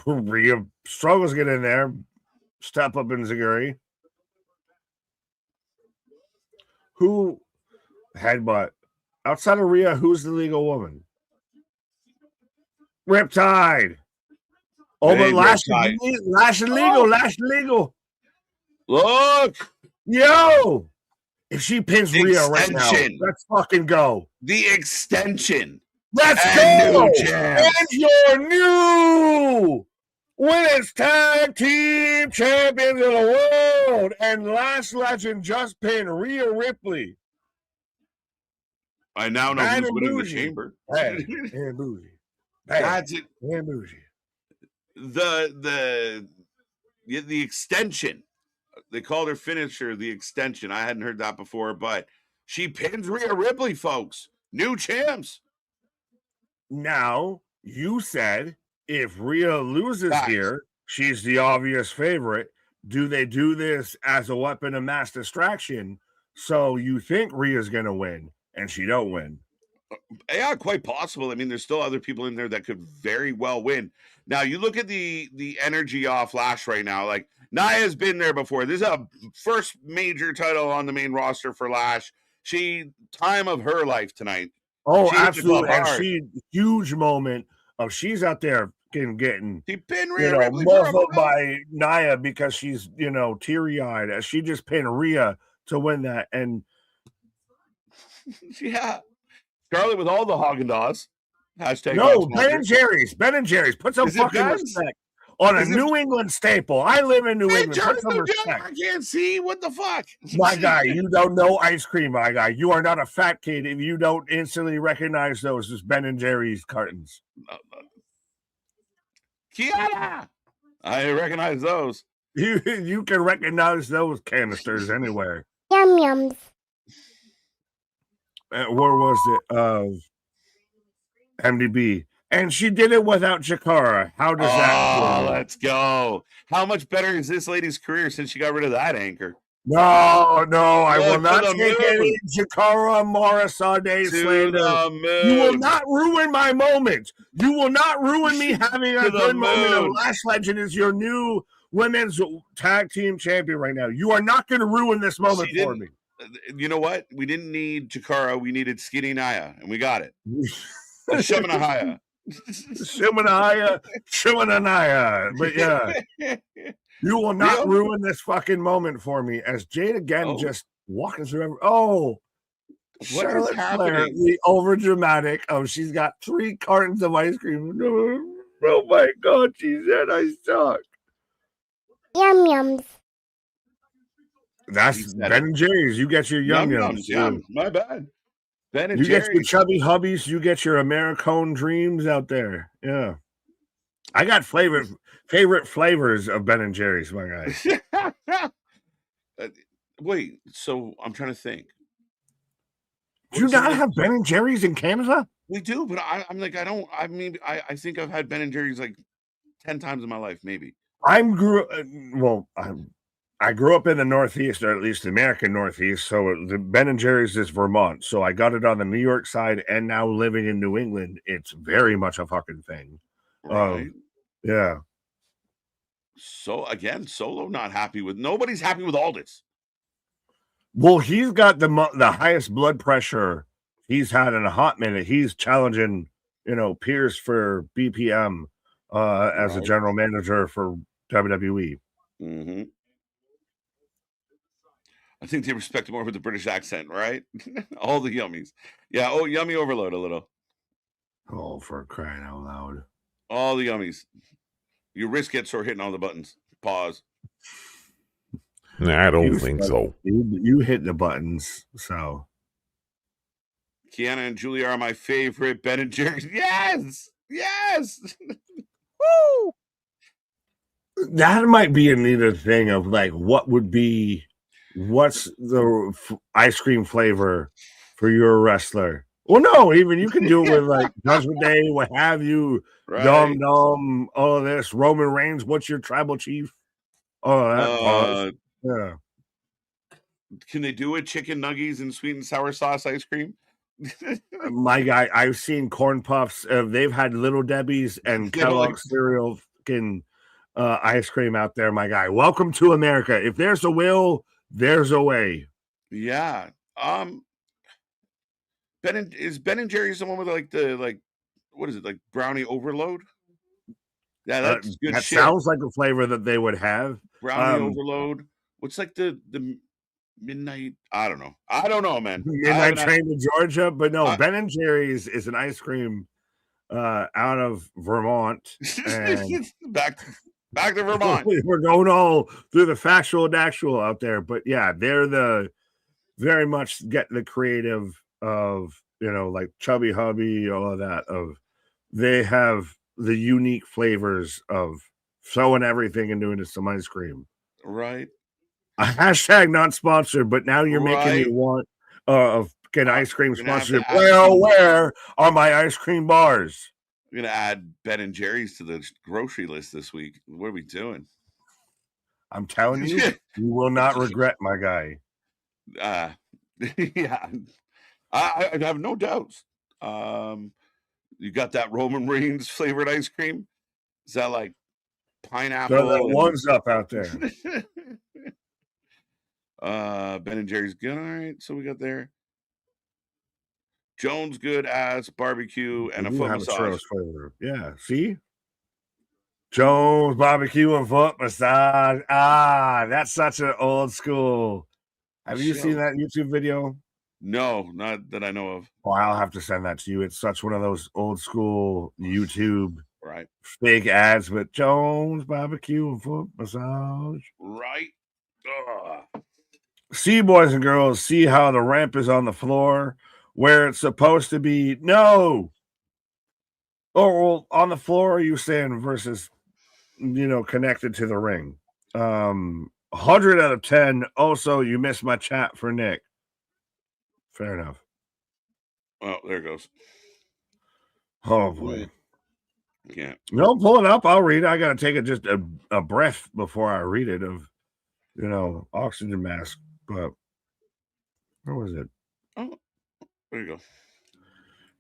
Speaker 2: Rhea struggles to get in there. Step up in Zaguri. Who headbutt? Outside of Rhea, who's the legal woman? Riptide. Oh, but Lash is legal. Lash legal.
Speaker 1: Look.
Speaker 2: Yo. If she pins Rhea right now, let's fucking go.
Speaker 1: The extension.
Speaker 2: Let's go. And your new women's tag team champions of the world. And Lash Legend just pinned Rhea Ripley.
Speaker 1: I now know who's winning the chamber.
Speaker 2: Hey, and bougie.
Speaker 1: That's it.
Speaker 2: And bougie.
Speaker 1: The extension. They called her finisher the extension. I hadn't heard that before, but she pins Rhea Ripley, folks. New champs.
Speaker 2: Now, you said if Rhea loses here, she's the obvious favorite. Do they do this as a weapon of mass distraction? So you think Rhea's going to win, and she don't win.
Speaker 1: Yeah, quite possible. I mean, there's still other people in there that could very well win. Now, you look at the energy off Lash right now. Like, Nia's been there before. This is a first major title on the main roster for Lash. Time of her life tonight.
Speaker 2: Oh, absolutely. And she, huge moment of she's out there getting
Speaker 1: she pinned Rhea
Speaker 2: muffled by Nia because she's, teary-eyed as she just pinned Rhea to win that. And
Speaker 1: yeah. Scarlett with all the Haagen-Dazs. Hashtag
Speaker 2: no, Ben and Jerry's. Put some fucking respect on a New England staple. I live in New England. Put some respect.
Speaker 1: I can't see. What the fuck?
Speaker 2: My guy, you don't know ice cream, my guy. You are not a fat kid if you don't instantly recognize those as Ben and Jerry's cartons.
Speaker 1: Kiana! I recognize those.
Speaker 2: You can recognize those canisters anywhere.
Speaker 6: Yum yums.
Speaker 2: Where was it? MDB. And she did it without Chikara. How does that
Speaker 1: go? Let's go. How much better is this lady's career since she got rid of that anchor?
Speaker 2: No, I will not take any Chikara Morrisade slander. You will not ruin my moment. You will not ruin me having a good moment of Lash Legend is your new women's tag team champion right now. You are not going to ruin this moment for me.
Speaker 1: You know what? We didn't need Chikara. We needed Skinny Nia, and we got it. Shimanahaya.
Speaker 2: Shimanahaya. But yeah, you will not ruin this fucking moment for me as Jade again just walking through. What is happening? The over dramatic. She's got 3 cartons of ice cream. Oh my God, she said I suck.
Speaker 6: Yum yums.
Speaker 2: That's Ben and Jerry's. You get your yum yums.
Speaker 1: Yum. My bad. Ben and
Speaker 2: you
Speaker 1: Jerry's.
Speaker 2: Get your chubby hubbies. You get your Americone dreams out there. Yeah. I got favorite flavors of Ben and Jerry's, my guy.
Speaker 1: Wait, so I'm trying to think.
Speaker 2: Do you not have Ben and Jerry's in Canada?
Speaker 1: We do, but I'm like, I mean, I think I've had Ben and Jerry's like 10 times in my life, maybe.
Speaker 2: I grew up in the Northeast, or at least the American Northeast. So the Ben and Jerry's is Vermont. So I got it on the New York side, and now living in New England, it's very much a fucking thing.
Speaker 1: Right.
Speaker 2: Yeah.
Speaker 1: So again, Solo nobody's happy with Aldis.
Speaker 2: Well, he's got the highest blood pressure he's had in a hot minute. He's challenging, Pierce for BPM as a general manager for WWE.
Speaker 1: Mm-hmm. I think they respect him more with the British accent, right? All the yummies. Yeah, yummy overload a little.
Speaker 2: Oh, for crying out loud.
Speaker 1: All the yummies. Your wrist gets sore hitting all the buttons. Pause.
Speaker 3: I don't think so.
Speaker 2: You hit the buttons, so.
Speaker 1: Kiana and Julia are my favorite. Ben and Jerry. Yes! Yes! Woo!
Speaker 2: That might be a neater thing of like, what's the ice cream flavor for your wrestler? Well, no, even you can do it with like Judgment Day, what have you,
Speaker 1: right.
Speaker 2: Dom, all of this. Roman Reigns, what's your tribal chief? Oh, that pause. Yeah.
Speaker 1: Can they do it? Chicken nuggies and sweet and sour sauce ice cream?
Speaker 2: My guy, I've seen corn puffs. They've had Little Debbie's and Kellogg's cereal ice cream out there, my guy. Welcome to America. If there's a will, there's a way.
Speaker 1: Yeah. Ben and Jerry's the one with what is it, like brownie overload? Yeah, that's good
Speaker 2: that
Speaker 1: shit.
Speaker 2: Sounds like a flavor that they would have.
Speaker 1: Brownie overload. What's like the midnight? I don't know, man.
Speaker 2: Midnight train to Georgia, but no, Ben and Jerry's is an ice cream out of Vermont. And
Speaker 1: back to Vermont.
Speaker 2: We're going all through the factual and actual out there, but yeah, they're very much getting the creative of like Chubby Hubby, all of that. They have the unique flavors of throwing everything and doing some ice cream.
Speaker 1: Right.
Speaker 2: A hashtag not sponsored, but now you're making me want get ice cream sponsorship. Well, where are my ice cream bars?
Speaker 1: I'm gonna add Ben and Jerry's to the grocery list this week. What are we doing?
Speaker 2: I'm telling you, you will not regret, my guy.
Speaker 1: Yeah, I have no doubts. You got that Roman Reigns flavored ice cream? Is that like pineapple?
Speaker 2: Throw that ones up out there.
Speaker 1: Ben and Jerry's good. All right, so we got there. Jones good as barbecue and a foot massage.
Speaker 2: Yeah, see? Jones barbecue and foot massage. That's such an old school. Have you seen that YouTube video?
Speaker 1: No, not that I know of.
Speaker 2: Oh, I'll have to send that to you. It's such one of those old school YouTube
Speaker 1: right
Speaker 2: fake ads with Jones barbecue and foot massage.
Speaker 1: Right.
Speaker 2: See, boys and girls, see how the ramp is on the floor where it's supposed to be. No. Oh, well, on the floor, are you saying versus, connected to the ring? 100 out of 10. Also, you missed my chat for Nick. Fair enough.
Speaker 1: Oh, there it goes.
Speaker 2: Oh, boy.
Speaker 1: Yeah.
Speaker 2: No, pull it up. I'll read it. I got to take just a breath before I read it of, oxygen mask. But where was it?
Speaker 1: Oh, there you go.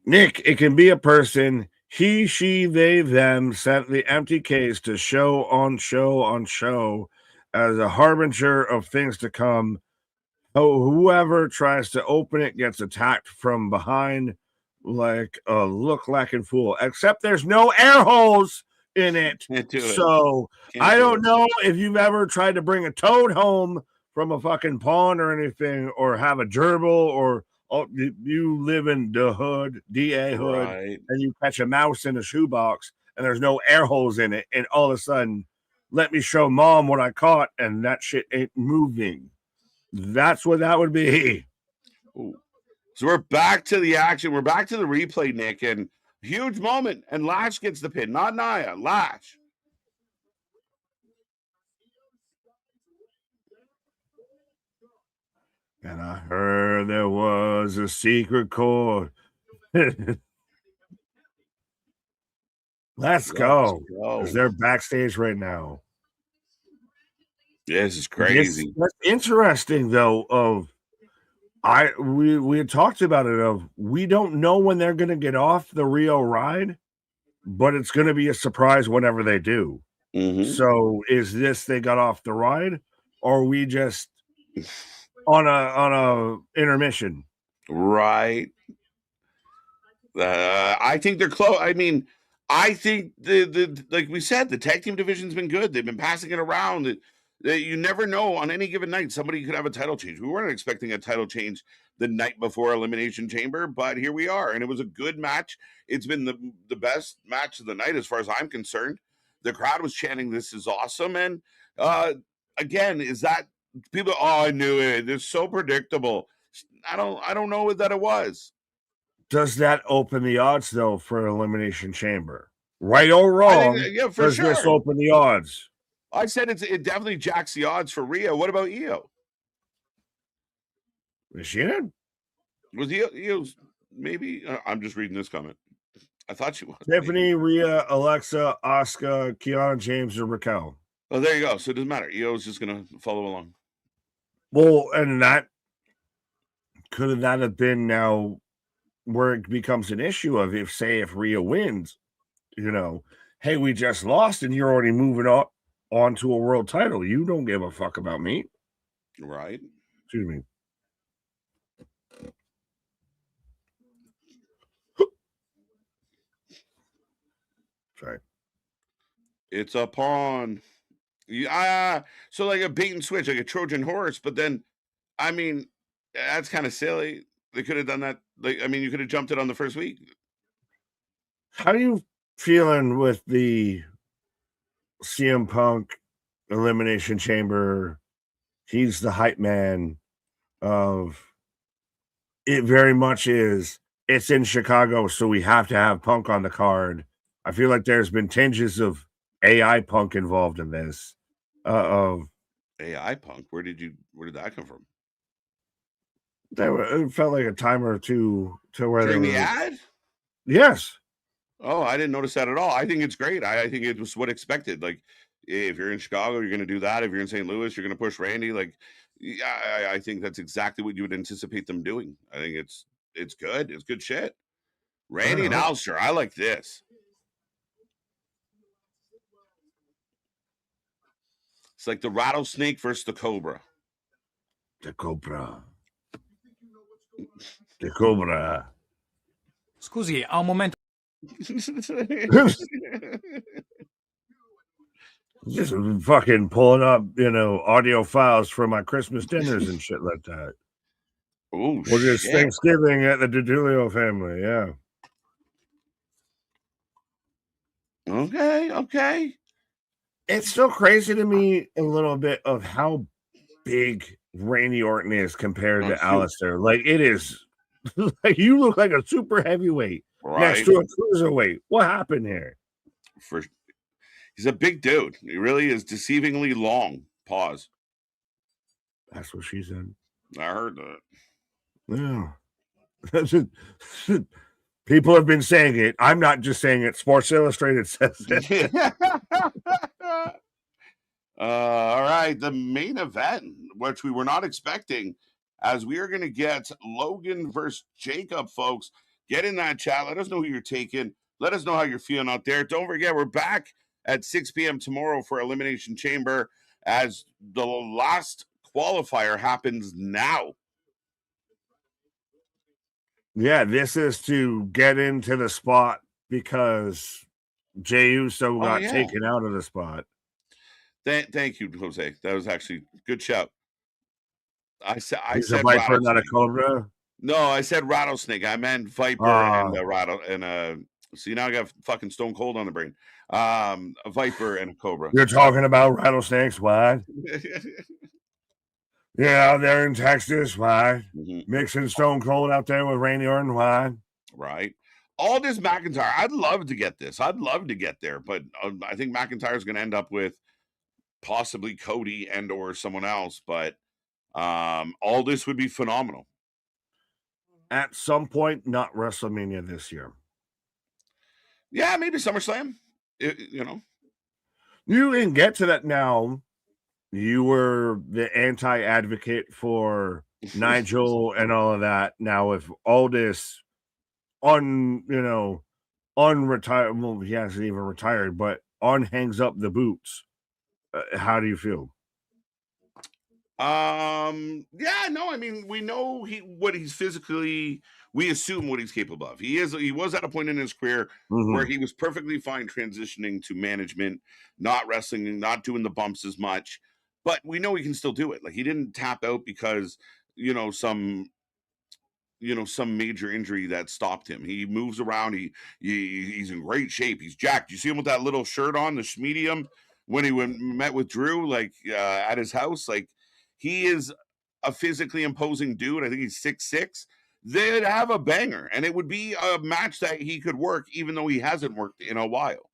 Speaker 2: Nick, it can be a person. He, she, they, them sent the empty case to show on show as a harbinger of things to come. Oh, whoever tries to open it gets attacked from behind like a look-lacking fool. Except there's no air holes in it. So I don't know if you've ever tried to bring a toad home from a fucking pond or anything, or have a gerbil, or you live in the hood, DA hood,
Speaker 1: right,
Speaker 2: and you catch a mouse in a shoebox and there's no air holes in it, and all of a sudden, let me show mom what I caught, and that shit ain't moving. That's what that would be.
Speaker 1: Ooh. So we're back to the action. We're back to the replay, Nick, and huge moment. And Lash gets the pin, not Nia. Lash.
Speaker 2: And I heard there was a secret chord. Let's go. Because they're backstage right now.
Speaker 1: Yeah, this is crazy.
Speaker 2: That's interesting, though. We had talked about it. We don't know when they're going to get off the Rio ride, but it's going to be a surprise whenever they do.
Speaker 1: Mm-hmm.
Speaker 2: So, is this they got off the ride, or are we just on a intermission?
Speaker 1: Right. I think they're close. I mean, I think the like we said, the tag team division's been good. They've been passing it around. You never know, on any given night somebody could have a title change. We weren't expecting a title change the night before Elimination Chamber, but here we are, and it was a good match. It's been the best match of the night as far as I'm concerned. The crowd was chanting, "This is awesome!" And again, is that people? Oh, I knew it. It's so predictable. I don't know that it was.
Speaker 2: Does that open the odds, though, for Elimination Chamber? Right or wrong,
Speaker 1: yeah, for
Speaker 2: does
Speaker 1: sure.
Speaker 2: this open the odds?
Speaker 1: I said it definitely jacks the odds for Rhea. What about Io?
Speaker 2: Is she in?
Speaker 1: Was Io's maybe? I'm just reading this comment. I thought she was.
Speaker 2: Tiffany, Rhea, Alexa, Asuka, Kiana James, or Raquel.
Speaker 1: Oh, there you go. So it doesn't matter. Io's just going to follow along.
Speaker 2: Well, and that could that have been now where it becomes an issue of if Rhea wins, hey, we just lost and you're already moving on to a world title. You don't give a fuck about me.
Speaker 1: Right.
Speaker 2: Excuse me. Sorry.
Speaker 1: It's a pawn. Yeah, so like a bait and switch, like a Trojan horse, but then, I mean, that's kind of silly. They could have done that. Like, I mean, you could have jumped it on the first week.
Speaker 2: How are you feeling with the CM Punk Elimination Chamber? He's the hype man of it. Very much is. It's in Chicago, so we have to have Punk on the card. I feel like there's been tinges of AI Punk involved in this.
Speaker 1: AI Punk. Where did that come from?
Speaker 2: It felt like a time or two to where
Speaker 1: during the ad.
Speaker 2: Yes.
Speaker 1: Oh, I didn't notice that at all. I think it's great. I think it was what expected. Like, if you're in Chicago, you're going to do that. If you're in St. Louis, you're going to push Randy. Like, I think that's exactly what you would anticipate them doing. I think it's good. It's good shit. Randy and Alistair, I like this. It's like the rattlesnake versus the cobra.
Speaker 2: The cobra. The cobra.
Speaker 5: Scusi, ha un momento.
Speaker 2: Just fucking pulling up, audio files for my Christmas dinners and shit like that.
Speaker 1: Oh,
Speaker 2: or just Thanksgiving at the DiDulio family, yeah.
Speaker 1: Okay.
Speaker 2: It's still crazy to me a little bit of how big Randy Orton is compared to Alistair. Like, it is like you look like a super heavyweight next to a cruiserweight. What happened here?
Speaker 1: He's a big dude. He really is deceivingly long. Pause.
Speaker 2: That's what she said.
Speaker 1: I heard that.
Speaker 2: Yeah. People have been saying it. I'm not just saying it. Sports Illustrated says it.
Speaker 1: All right. The main event, which we were not expecting, as we are going to get Logan versus Jacob, folks. Get in that chat. Let us know who you're taking. Let us know how you're feeling out there. Don't forget, we're back at 6 p.m. tomorrow for Elimination Chamber, as the last qualifier happens now.
Speaker 2: Yeah, this is to get into the spot because Jey Uso got taken out of the spot.
Speaker 1: Thank you, Jose. That was actually a good shout. I said
Speaker 2: a viper, not a cobra.
Speaker 1: No, I said rattlesnake. I meant viper and a rattle and see, now I got fucking Stone Cold on the brain. A viper and a cobra.
Speaker 2: You're talking about rattlesnakes? Why? Yeah, out there in Texas. Why? Mm-hmm. Mixing Stone Cold out there with Randy Orton. Why?
Speaker 1: Right. Aldis McIntyre. I'd love to get this. I'd love to get there, but I think McIntyre's going to end up with possibly Cody and or someone else. But Aldis would be phenomenal.
Speaker 2: At some point, not WrestleMania this year.
Speaker 1: Yeah, maybe SummerSlam. You
Speaker 2: can get to that now. You were the anti-advocate for Nigel and all of that. Now, if Aldis unretired, well, he hasn't even retired, but hangs up the boots, how do you feel?
Speaker 1: Yeah, no, I mean, we know what he's physically, we assume what he's capable of. He was at a point in his career where he was perfectly fine transitioning to management, not wrestling, not doing the bumps as much, but we know he can still do it. Like, he didn't tap out because, some major injury that stopped him. He moves around. He's in great shape. He's jacked. You see him with that little shirt on, the schmedium, when he met with Drew, like at his house. Like, he is a physically imposing dude. I think he's 6'6". They'd have a banger, and it would be a match that he could work, even though he hasn't worked in a while.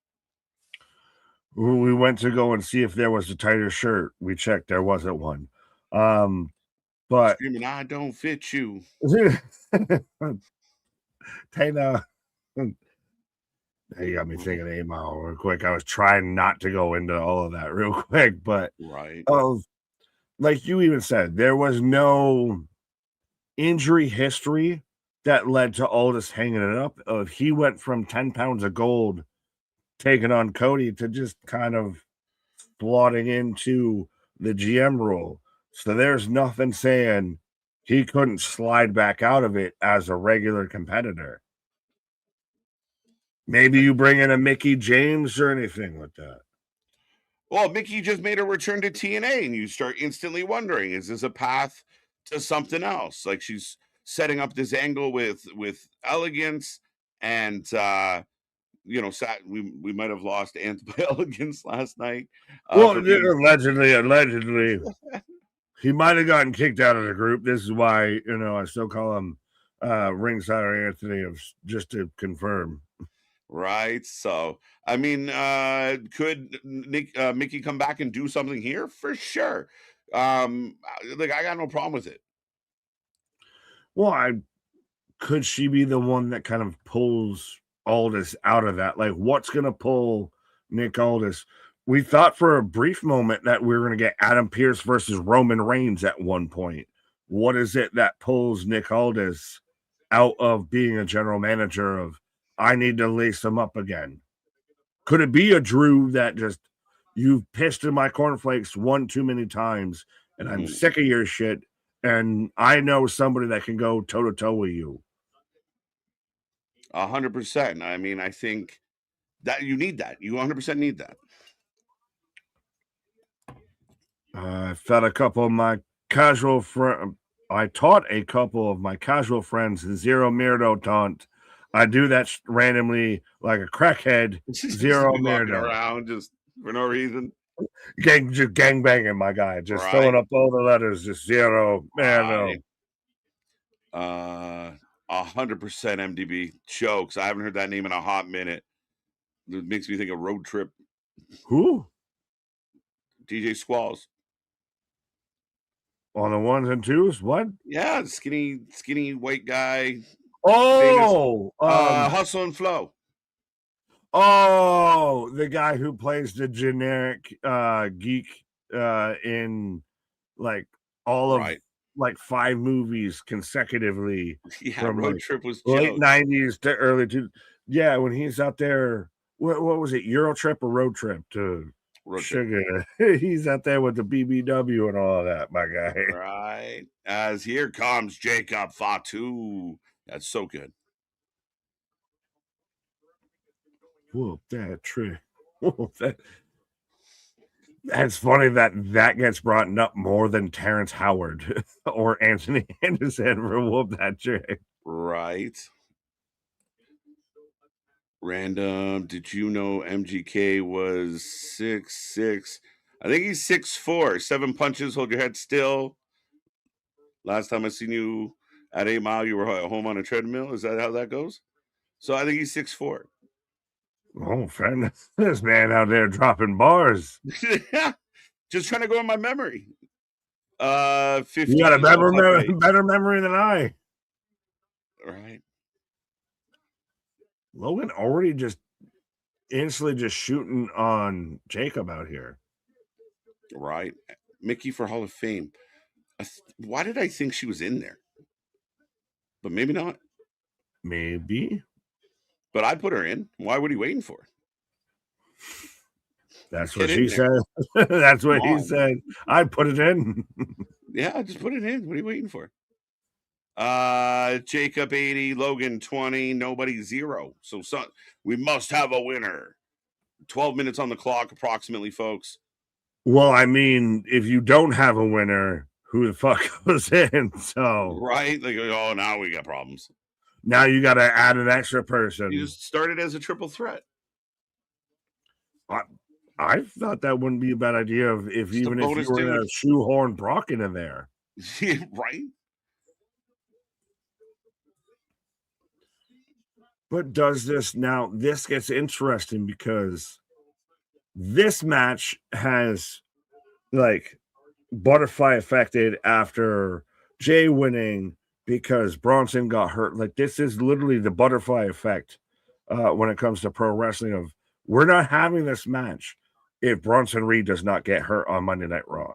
Speaker 2: We went to go and see if there was a tighter shirt. We checked, there wasn't one. But
Speaker 1: screaming, "I don't fit you."
Speaker 2: Taylor, you got me thinking email real quick. I was trying not to go into all of that real quick, but
Speaker 1: right.
Speaker 2: Like you even said, there was no injury history that led to Aldis hanging it up. He went from 10 pounds of gold taking on Cody to just kind of slotting into the GM role. So there's nothing saying he couldn't slide back out of it as a regular competitor. Maybe you bring in a Mickey James or anything like that.
Speaker 1: Well, Mickey just made a return to TNA, and you start instantly wondering, is this a path to something else? Like, she's setting up this angle with elegance, and we might have lost Ant by elegance last night.
Speaker 2: Allegedly, he might have gotten kicked out of the group. This is why I still call him Ringside Anthony, just to confirm.
Speaker 1: Right. So, I mean, could Mickey come back and do something here? For sure. I got no problem with it.
Speaker 2: Well, could she be the one that kind of pulls Aldis out of that? Like, what's going to pull Nick Aldis? We thought for a brief moment that we were going to get Adam Pearce versus Roman Reigns at one point. What is it that pulls Nick Aldis out of being a general manager of, I need to lace them up again? Could it be a Drew that just, you've pissed in my cornflakes one too many times, and I'm sick of your shit, and I know somebody that can go toe-to-toe with you?
Speaker 1: 100%. I mean, I think that you need that. You 100% need that.
Speaker 2: I fed a couple of my casual friends. I taught a couple of my casual friends Zero Mirdo taunt. I do that randomly like a crackhead. Zero Mirdo
Speaker 1: around just for no reason.
Speaker 2: Gang banging, my guy. Just throwing up all the letters. Just Zero Mirdo.
Speaker 1: 100% MDB jokes. I haven't heard that name in a hot minute. It makes me think of Road Trip.
Speaker 2: Who?
Speaker 1: DJ Squalls.
Speaker 2: On the ones and twos? What?
Speaker 1: Yeah, skinny white guy.
Speaker 2: Oh,
Speaker 1: Hustle and Flow.
Speaker 2: Oh, the guy who plays the generic geek in like all of like 5 movies consecutively.
Speaker 1: Yeah,
Speaker 2: from
Speaker 1: Road Trip was
Speaker 2: late 90s to early 2000s. Yeah, when he's out there, what was it, Euro Trip or Road Trip to Sugar? He's out there with the BBW and all of that, my guy.
Speaker 1: Right. As here comes Jacob Fatu. That's so good.
Speaker 2: Whoop that tree. That's funny that gets brought up more than Terrence Howard or Anthony Anderson for whoop that trick.
Speaker 1: Right. Random. Did you know MGK was 6'6"? I think he's 6'4". 7 punches, hold your head still. Last time I seen you at 8 Mile, you were at home on a treadmill. Is that how that goes? So I think he's 6'4".
Speaker 2: Oh, friend, this man out there dropping bars.
Speaker 1: Just trying to go in my memory. 50.
Speaker 2: You got a better memory than I.
Speaker 1: Right.
Speaker 2: Logan already just instantly just shooting on Jacob out here.
Speaker 1: Right. Mickey for Hall of Fame. Why did I think she was in there? But maybe not.
Speaker 2: Maybe.
Speaker 1: But I'd put her in. Why would he waiting for?
Speaker 2: That's what she said. That's what he said. I'd put it in.
Speaker 1: Yeah, just put it in. What are you waiting for? Jacob 80, Logan 20, nobody 0. So we must have a winner. 12 minutes on the clock, approximately, folks.
Speaker 2: Well, I mean, if you don't have a winner, who the fuck goes in? So
Speaker 1: right, like, oh, now we got problems.
Speaker 2: Now you got to add an extra person.
Speaker 1: You just started as a triple threat.
Speaker 2: I thought that wouldn't be a bad idea if you were going to shoehorn Brock in there.
Speaker 1: Right.
Speaker 2: But does this gets interesting because this match has like butterfly affected after Jay winning because Bronson got hurt. Like this is literally the butterfly effect when it comes to pro wrestling of we're not having this match if Bronson Reed does not get hurt on Monday Night Raw.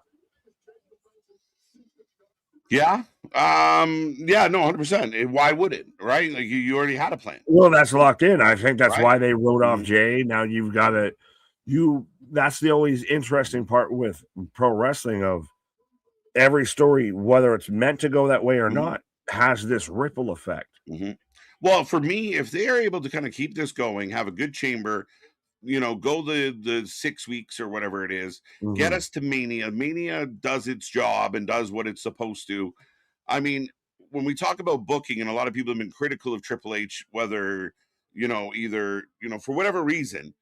Speaker 1: Yeah. Yeah, no, 100%. Why would it? Right? Like you already had a plan.
Speaker 2: Well, that's locked in. I think that's why they wrote off Jay. Now you've got it. That's the always interesting part with pro wrestling of every story, whether it's meant to go that way or not, has this ripple effect.
Speaker 1: Well, for me, if they are able to kind of keep this going, have a good chamber, go the 6 weeks or whatever it is, get us to Mania. Mania does its job and does what it's supposed to. I mean, when we talk about booking, and a lot of people have been critical of Triple H, whether, either, for whatever reason,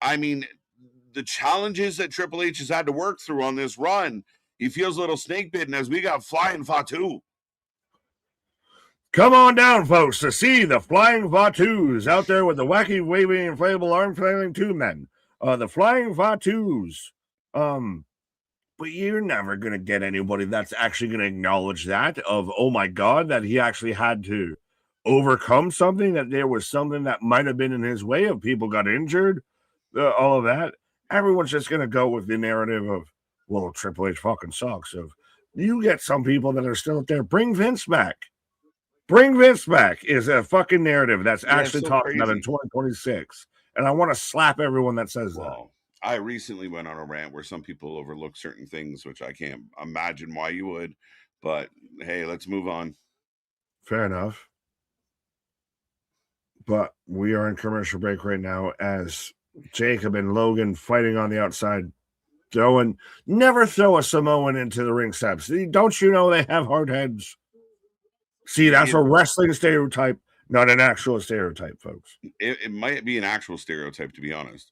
Speaker 1: I mean, the challenges that Triple H has had to work through on this run, he feels a little snake bitten as we got Flying Fatu.
Speaker 2: Come on down, folks, to see the Flying Fatus out there with the wacky, waving, inflatable arm flailing two men. The Flying Fatus. But you're never going to get anybody that's actually going to acknowledge that of, oh my God, that he actually had to overcome something, that there was something that might have been in his way of people got injured, all of that. Everyone's just going to go with the narrative of, well, Triple H fucking sucks. Of you get some people that are still out there, bring Vince back. Bring Vince back is a fucking narrative that's actually talked about in 2026. And I want to slap everyone that says that.
Speaker 1: I recently went on a rant where some people overlook certain things, which I can't imagine why you would. But hey, let's move on.
Speaker 2: Fair enough. But we are in commercial break right now as Jacob and Logan fighting on the outside. Never throw a Samoan into the ring steps. Don't you know they have hard heads? See, that's a wrestling stereotype, not an actual stereotype, folks.
Speaker 1: It might be an actual stereotype, to be honest.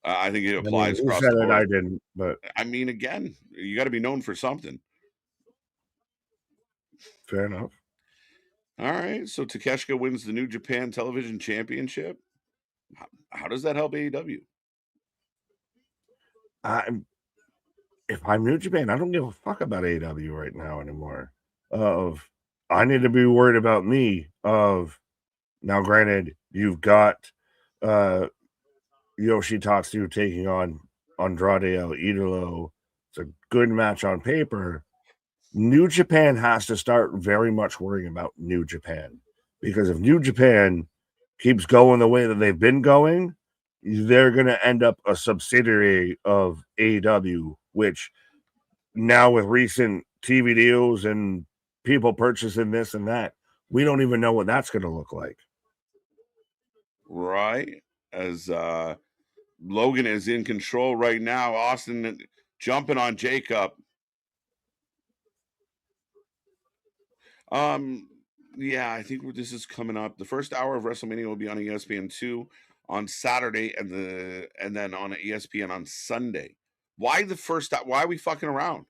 Speaker 1: I think it applies across the board.
Speaker 2: I didn't, but
Speaker 1: I mean, again, you got to be known for something.
Speaker 2: Fair enough.
Speaker 1: All right, so Takeshita wins the New Japan Television Championship. How does that help AEW?
Speaker 2: If I'm New Japan, I don't give a fuck about AEW right now anymore. I need to be worried about me. Now, granted, you've got Yoshitatsu taking on Andrade El Idolo. It's a good match on paper. New Japan has to start very much worrying about New Japan, because if New Japan keeps going the way that they've been going, they're going to end up a subsidiary of AEW, which now with recent TV deals and people purchasing this and that, we don't even know what that's going to look like.
Speaker 1: Right. As Logan is in control right now. Austin jumping on Jacob. Yeah, I think this is coming up. The first hour of WrestleMania will be on ESPN2 on Saturday and then on ESPN on Sunday. Why are we fucking around?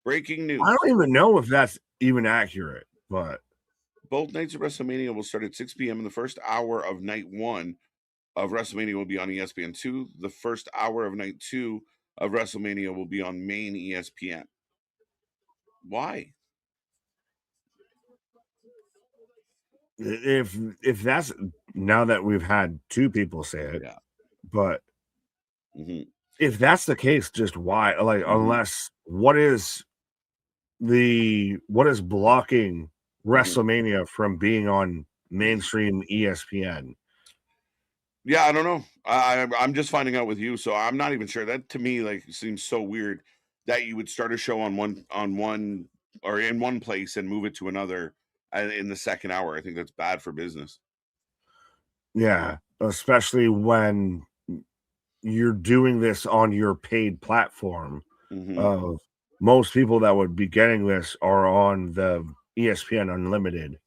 Speaker 1: Breaking news.
Speaker 2: I don't even know if that's even accurate, but
Speaker 1: both nights of WrestleMania will start at 6 p.m. in the first hour of night 1 of WrestleMania will be on ESPN2. The first hour of night 2 of WrestleMania will be on main ESPN. Why?
Speaker 2: If that's, now that we've had two people say it, But
Speaker 1: Mhm.
Speaker 2: if that's the case, just why? Like, unless what is blocking WrestleMania from being on mainstream ESPN?
Speaker 1: Yeah, I don't know. I'm just finding out with you, so I'm not even sure. That to me like seems so weird that you would start a show on one or in one place and move it to another in the second hour. I think that's bad for business.
Speaker 2: Yeah, especially when you're doing this on your paid platform. Most people that would be getting this are on the ESPN Unlimited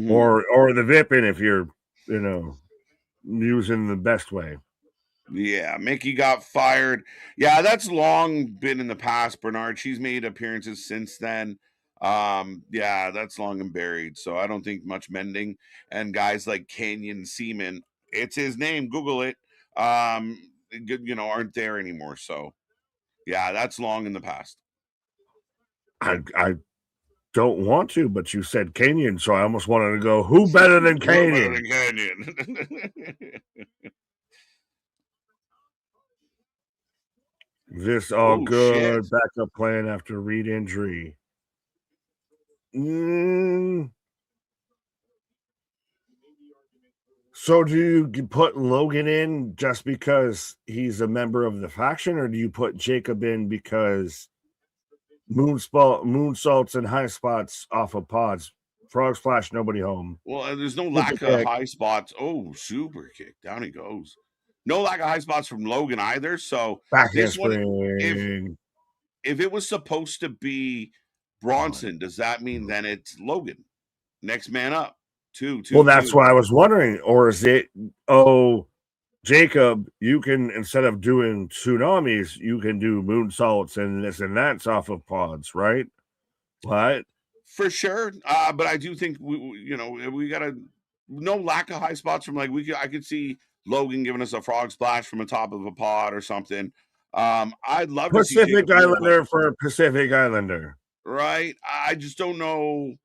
Speaker 2: or the VIPN if you're, using the best way.
Speaker 1: Yeah, Mickey got fired. Yeah, that's long been in the past, Bernard. She's made appearances since then. Yeah, that's long and buried. So I don't think much mending. And guys like Canyon Seaman, it's his name, Google it. Aren't there anymore. So yeah, that's long in the past.
Speaker 2: I don't want to, but you said Canyon, so I almost wanted to go, who better than Canyon?
Speaker 1: Who better than Canyon?
Speaker 2: This all good. Backup plan after Reed injury. So do you put Logan in just because he's a member of the faction, or do you put Jacob in because moonsaults and high spots off of pods? Frog splash, nobody home.
Speaker 1: Well, there's no lack of high spots. Oh, super kick. Down he goes. No lack of high spots from Logan either. So
Speaker 2: back
Speaker 1: this one, if it was supposed to be Bronson, does that mean then it's Logan? Next man up. Two.
Speaker 2: Well, that's why I was wondering. Or is it, Jacob, you can, instead of doing tsunamis, you can do moonsaults and this and that's off of pods, right? What?
Speaker 1: For sure. But I do think we got no lack of high spots from I could see Logan giving us a frog splash from the top of a pod or something. I'd love
Speaker 2: Pacific
Speaker 1: to see
Speaker 2: Islander for Pacific Islander.
Speaker 1: Right. I just don't know.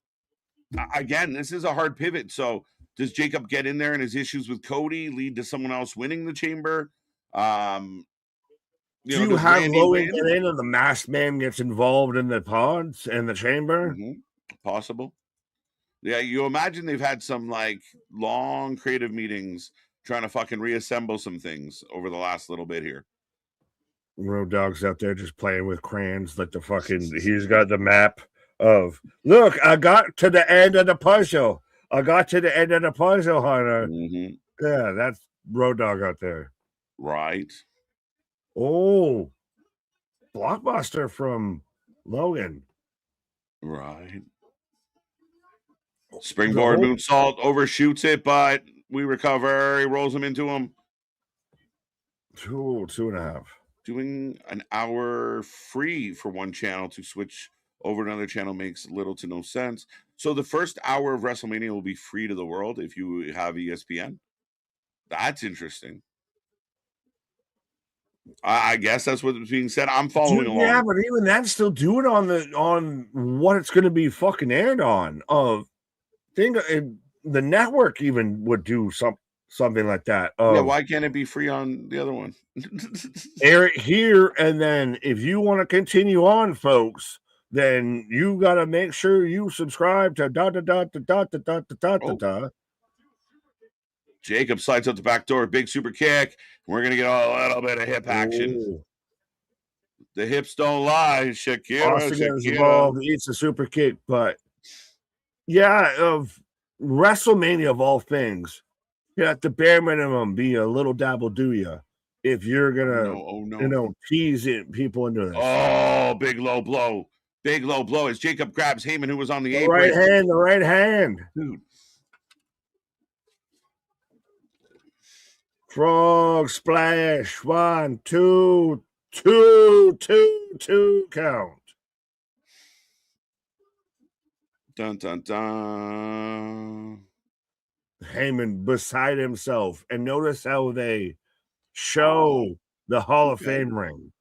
Speaker 1: Again, this is a hard pivot. So does Jacob get in there and his issues with Cody lead to someone else winning the chamber?
Speaker 2: Do you have Logan get in and the masked man gets involved in the pods and the chamber?
Speaker 1: Possible. Yeah, you imagine they've had some long creative meetings trying to fucking reassemble some things over the last little bit here.
Speaker 2: Road Dog's out there just playing with crayons like he's got the map of, look, I got to the end of the puzzle. Hunter. Yeah, that's Road Dog out there.
Speaker 1: Right.
Speaker 2: Oh, blockbuster from Logan.
Speaker 1: Right. Springboard moonsault overshoots it, but we recover. He rolls him into him.
Speaker 2: 2.5.
Speaker 1: Doing an hour free for one channel to switch over to another channel makes little to no sense. So the first hour of WrestleMania will be free to the world if you have ESPN. That's interesting. I guess that's what's being said. I'm following along.
Speaker 2: Yeah, but even that, still do it on what it's going to be fucking aired on. The network even would do something like that.
Speaker 1: Yeah, why can't it be free on the other one?
Speaker 2: Air it here, and then if you want to continue on, folks, then you got to make sure you subscribe to .
Speaker 1: Jacob slides out the back door, big super kick. We're going to get a little bit of hip action.
Speaker 2: Ooh.
Speaker 1: The hips don't lie.
Speaker 2: Shakira gets involved, eats a super kick. But yeah, of WrestleMania of all things, you have to bare minimum be a little dabble do ya if you're gonna tease people into this.
Speaker 1: Oh, big low blow as Jacob grabs Heyman, who was on the apron.
Speaker 2: The right hand,
Speaker 1: dude.
Speaker 2: Frog splash. 1, 2, 2 count.
Speaker 1: Dun dun dun.
Speaker 2: Heyman beside himself, and notice how they show the Hall of Fame ring.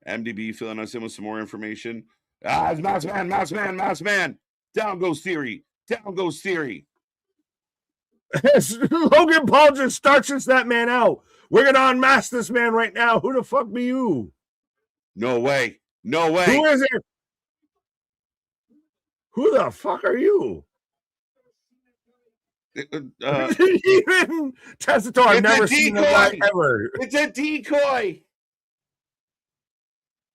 Speaker 1: MDB filling us in with some more information. It's Mouse Man. Down goes Theory.
Speaker 2: Logan Paul just starches that man out. We're going to unmask this man right now. Who the fuck be you?
Speaker 1: No way. No way.
Speaker 2: Who is it? Who the fuck are you? Even Testator, I've never seen a guy ever.
Speaker 1: It's a decoy.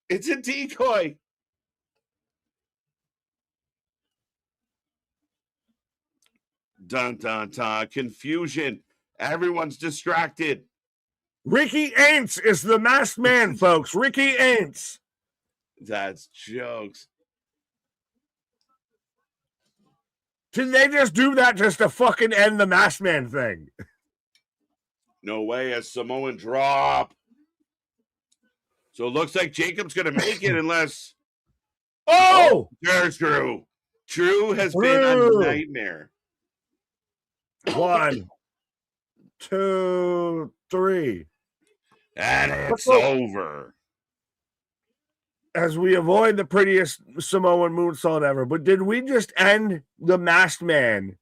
Speaker 1: It's a decoy. Dun, dun, dun. Confusion. Everyone's distracted.
Speaker 2: Ricky Aints is the masked man, folks. Ricky Aints.
Speaker 1: That's jokes.
Speaker 2: Did they just do that just to fucking end the masked man thing?
Speaker 1: No way. A Samoan drop. So it looks like Jacob's going to make it unless...
Speaker 2: Oh!
Speaker 1: There's Drew. Drew has been a nightmare.
Speaker 2: 1, 2, 3.
Speaker 1: And it's over.
Speaker 2: As we avoid the prettiest Samoan moonsault ever, but did we just end the masked man?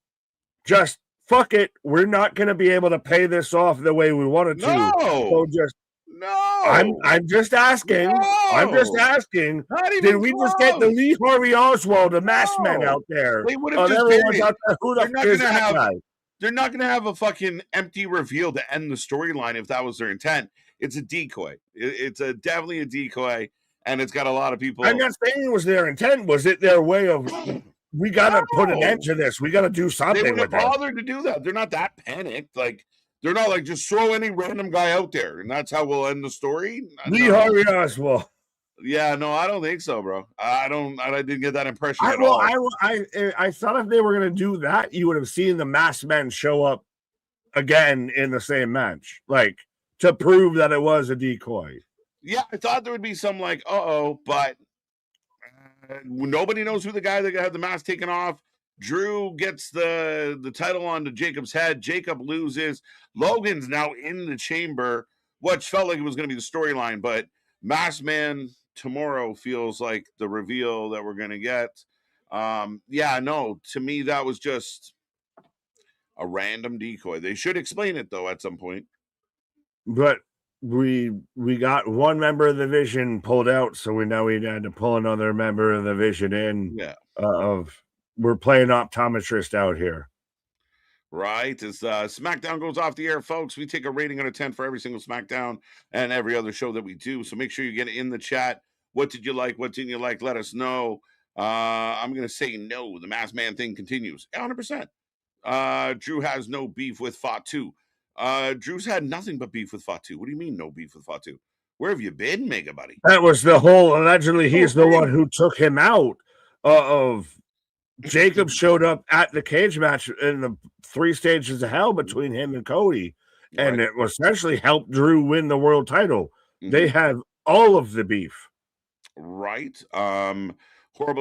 Speaker 2: Just fuck it. We're not going to be able to pay this off the way we wanted to.
Speaker 1: No.
Speaker 2: So just I'm just asking.
Speaker 1: No.
Speaker 2: I'm just asking. Did we just get the Lee Harvey Oswald, the masked man out there?
Speaker 1: They would have just did it.
Speaker 2: Who the fuck is that guy?
Speaker 1: They're not going to have a fucking empty reveal to end the storyline if that was their intent. It's a decoy. It's definitely a decoy, and it's got a lot of people.
Speaker 2: I'm not saying it was their intent. Was it their way of, we got to put an end to this. We got to do something
Speaker 1: they
Speaker 2: with
Speaker 1: it. They wouldn't bother to do that. They're not that panicked. Like, they're not like, just throw any random guy out there, and that's how we'll end the story.
Speaker 2: Lee Harvey Oswald.
Speaker 1: Yeah, no, I don't think so, bro. I didn't get that impression at all.
Speaker 2: I thought if they were going to do that, you would have seen the masked men show up again in the same match, like to prove that it was a decoy.
Speaker 1: Yeah, I thought there would be some like, but nobody knows who the guy that had the mask taken off. Drew gets the title onto Jacob's head. Jacob loses. Logan's now in the chamber, which felt like it was going to be the storyline, but Masked Man tomorrow feels like the reveal that we're going to get. To me, that was just a random decoy. They should explain it, though, at some point.
Speaker 2: But we got one member of the Vision pulled out, so we had to pull another member of the Vision in.
Speaker 1: Yeah.
Speaker 2: We're playing optometrist out here.
Speaker 1: Right. As SmackDown goes off the air, folks, we take a rating out of 10 for every single SmackDown and every other show that we do. So make sure you get it in the chat. What did you like? What didn't you like? Let us know. I'm going to say no. The Masked Man thing continues. 100%. Drew has no beef with Fatu. Drew's had nothing but beef with Fatu. What do you mean no beef with Fatu? Where have you been, Mega Buddy?
Speaker 2: That was the whole, allegedly he's the one who took him out of... Jacob showed up at the cage match in the 3 stages of hell between him and Cody, and it essentially helped Drew win the world title. Mm-hmm. They have all of the beef.
Speaker 1: Right. Horrible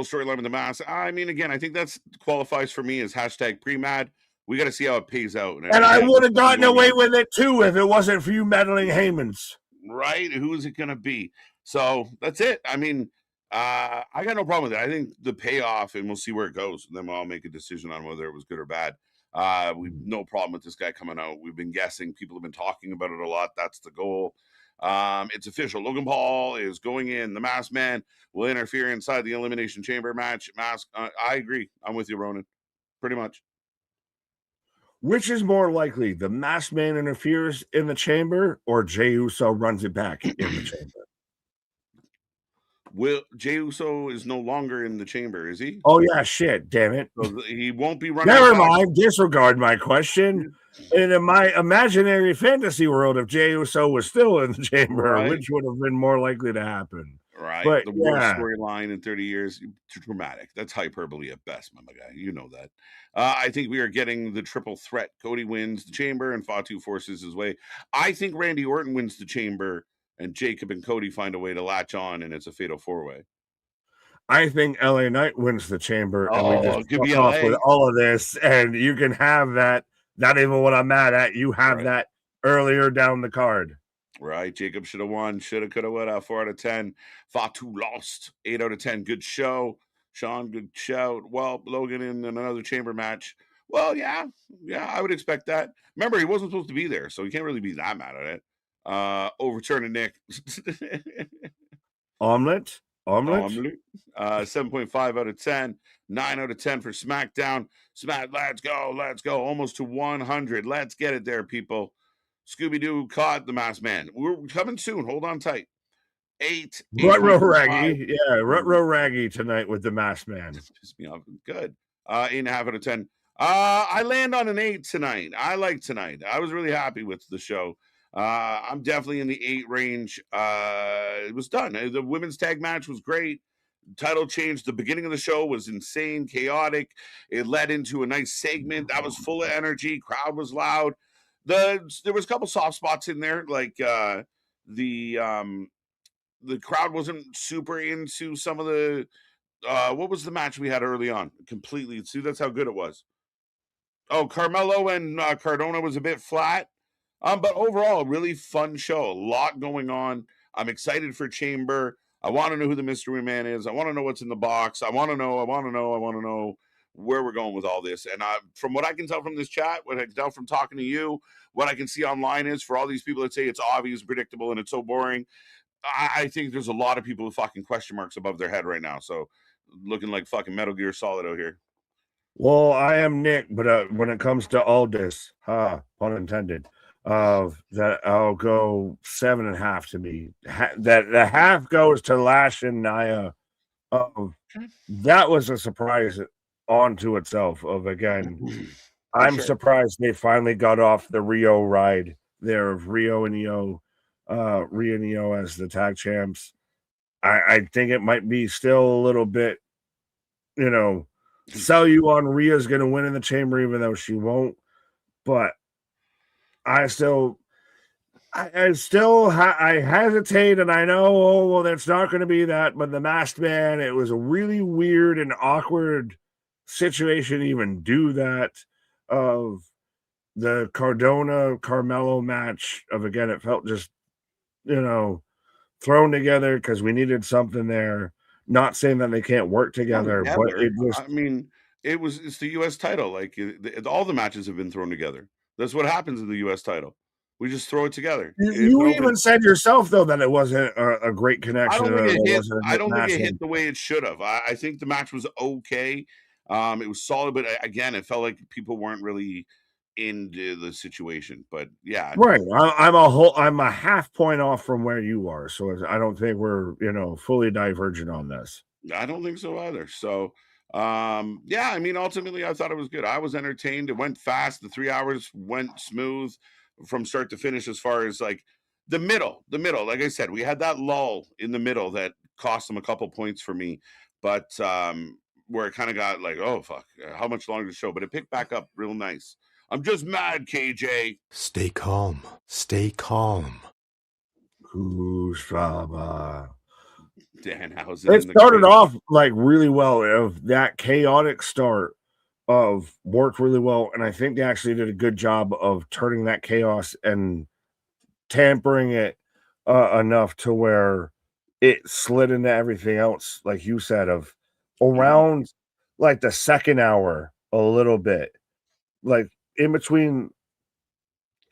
Speaker 1: storyline with the mask. I mean, again, I think that qualifies for me as hashtag pre-mad. We got to see how it pays out.
Speaker 2: And I would have gotten away with it too if it wasn't for you meddling Heymans.
Speaker 1: Right. Who is it going to be? So that's it. I mean, I got no problem with it. I think the payoff, and we'll see where it goes. And then we'll all make a decision on whether it was good or bad. We've no problem with this guy coming out. We've been guessing. People have been talking about it a lot. That's the goal. It's official. Logan Paul is going in. The Masked Man will interfere inside the Elimination Chamber match. I agree. I'm with you, Ronan. Pretty much.
Speaker 2: Which is more likely? The Masked Man interferes in the chamber or Jey Uso runs it back in the chamber?
Speaker 1: Jey Uso is no longer in the chamber, is he?
Speaker 2: Oh, yeah, shit, damn it.
Speaker 1: So he won't be running.
Speaker 2: Never mind, disregard my question. And in my imaginary fantasy world, if Jey Uso was still in the chamber, which would have been more likely to happen?
Speaker 1: Right. But, the worst storyline in 30 years, dramatic. That's hyperbole at best, my guy. You know that. I think we are getting the triple threat. Cody wins the chamber and Fatu forces his way. I think Randy Orton wins the chamber and Jacob and Cody find a way to latch on, and it's a fatal 4-way.
Speaker 2: I think LA Knight wins the chamber, and we just fuck off with all of this, and you can have that. Not even what I'm mad at. You have that earlier down the card.
Speaker 1: Right. Jacob should have won. Shoulda, coulda, woulda. 4 out of 10. Fatu lost. 8 out of 10. Good show. Sean, good shout. Well, Logan in another chamber match Well, yeah, I would expect that. Remember, he wasn't supposed to be there, so you can't really be that mad at it. Overturning Nick.
Speaker 2: Omelet?
Speaker 1: 7.5 out of 10, 9 out of 10 for SmackDown. Let's go. Almost to 100. Let's get it there, people. Scooby-Doo caught the Masked Man. We're coming soon. Hold on tight. 8.
Speaker 2: Rutro Raggy. Yeah, Rutro Raggy tonight with the Masked Man.
Speaker 1: Pissed me off. Good. 8.5 out of 10. I land on an 8 tonight. I like tonight. I was really happy with the show. I'm definitely in the 8 range. It was done. The women's tag match was great. Title change. The beginning of the show was insane, chaotic. It led into a nice segment that was full of energy. Crowd was loud. There was a couple soft spots in there, like the crowd wasn't super into some of the what was the match we had early on? Completely. See, that's how good it was. Oh, Carmelo and Cardona was a bit flat. But overall, a really fun show. A lot going on. I'm excited for Chamber. I want to know who the mystery man is. I want to know what's in the box. I want to know where we're going with all this. And from what I can tell from this chat, what I can tell from talking to you, what I can see online is for all these people that say it's obvious, predictable, and it's so boring, I think there's a lot of people with fucking question marks above their head right now. So looking like fucking Metal Gear Solid out here.
Speaker 2: Well, I am Nick, but when it comes to all this, pun intended, that I'll go 7.5 to me. That the half goes to Lash and Nia. That was a surprise onto itself. I'm surprised they finally got off the Rio ride there of Rio and Io as the tag champs. I think it might be still a little bit, sell you on Rhea's going to win in the Chamber, even though she won't. But I hesitate, and I know, that's not going to be that. But the Masked Man, it was a really weird and awkward situation to even do that. Of the Cardona Carmelo match, it felt just, thrown together because we needed something there. Not saying that they can't work together, but
Speaker 1: it's the U.S. title. Like all the matches have been thrown together. That's what happens in the U.S. title. We just throw it together.
Speaker 2: You even said yourself, though, that it wasn't a great connection.
Speaker 1: I don't think it hit the way it should have. I think the match was okay. It was solid, but again, it felt like people weren't really into the situation. But yeah,
Speaker 2: right. I'm a half point off from where you are, so I don't think we're fully divergent on this.
Speaker 1: I don't think so either. So ultimately I thought it was good. I was entertained. It went fast. The 3 hours went smooth from start to finish. As far as like the middle, like I said, we had that lull in the middle that cost them a couple points for me, but where it kind of got like, oh fuck, how much longer to show? But it picked back up real nice. I'm just mad, KJ.
Speaker 3: Stay calm.
Speaker 2: Who's Baba?
Speaker 1: Danhausen.
Speaker 2: It started off like really well. Of that chaotic start of worked really well, and I think they actually did a good job of turning that chaos and tampering it enough to where it slid into everything else, like you said, of around like the second hour a little bit, like in between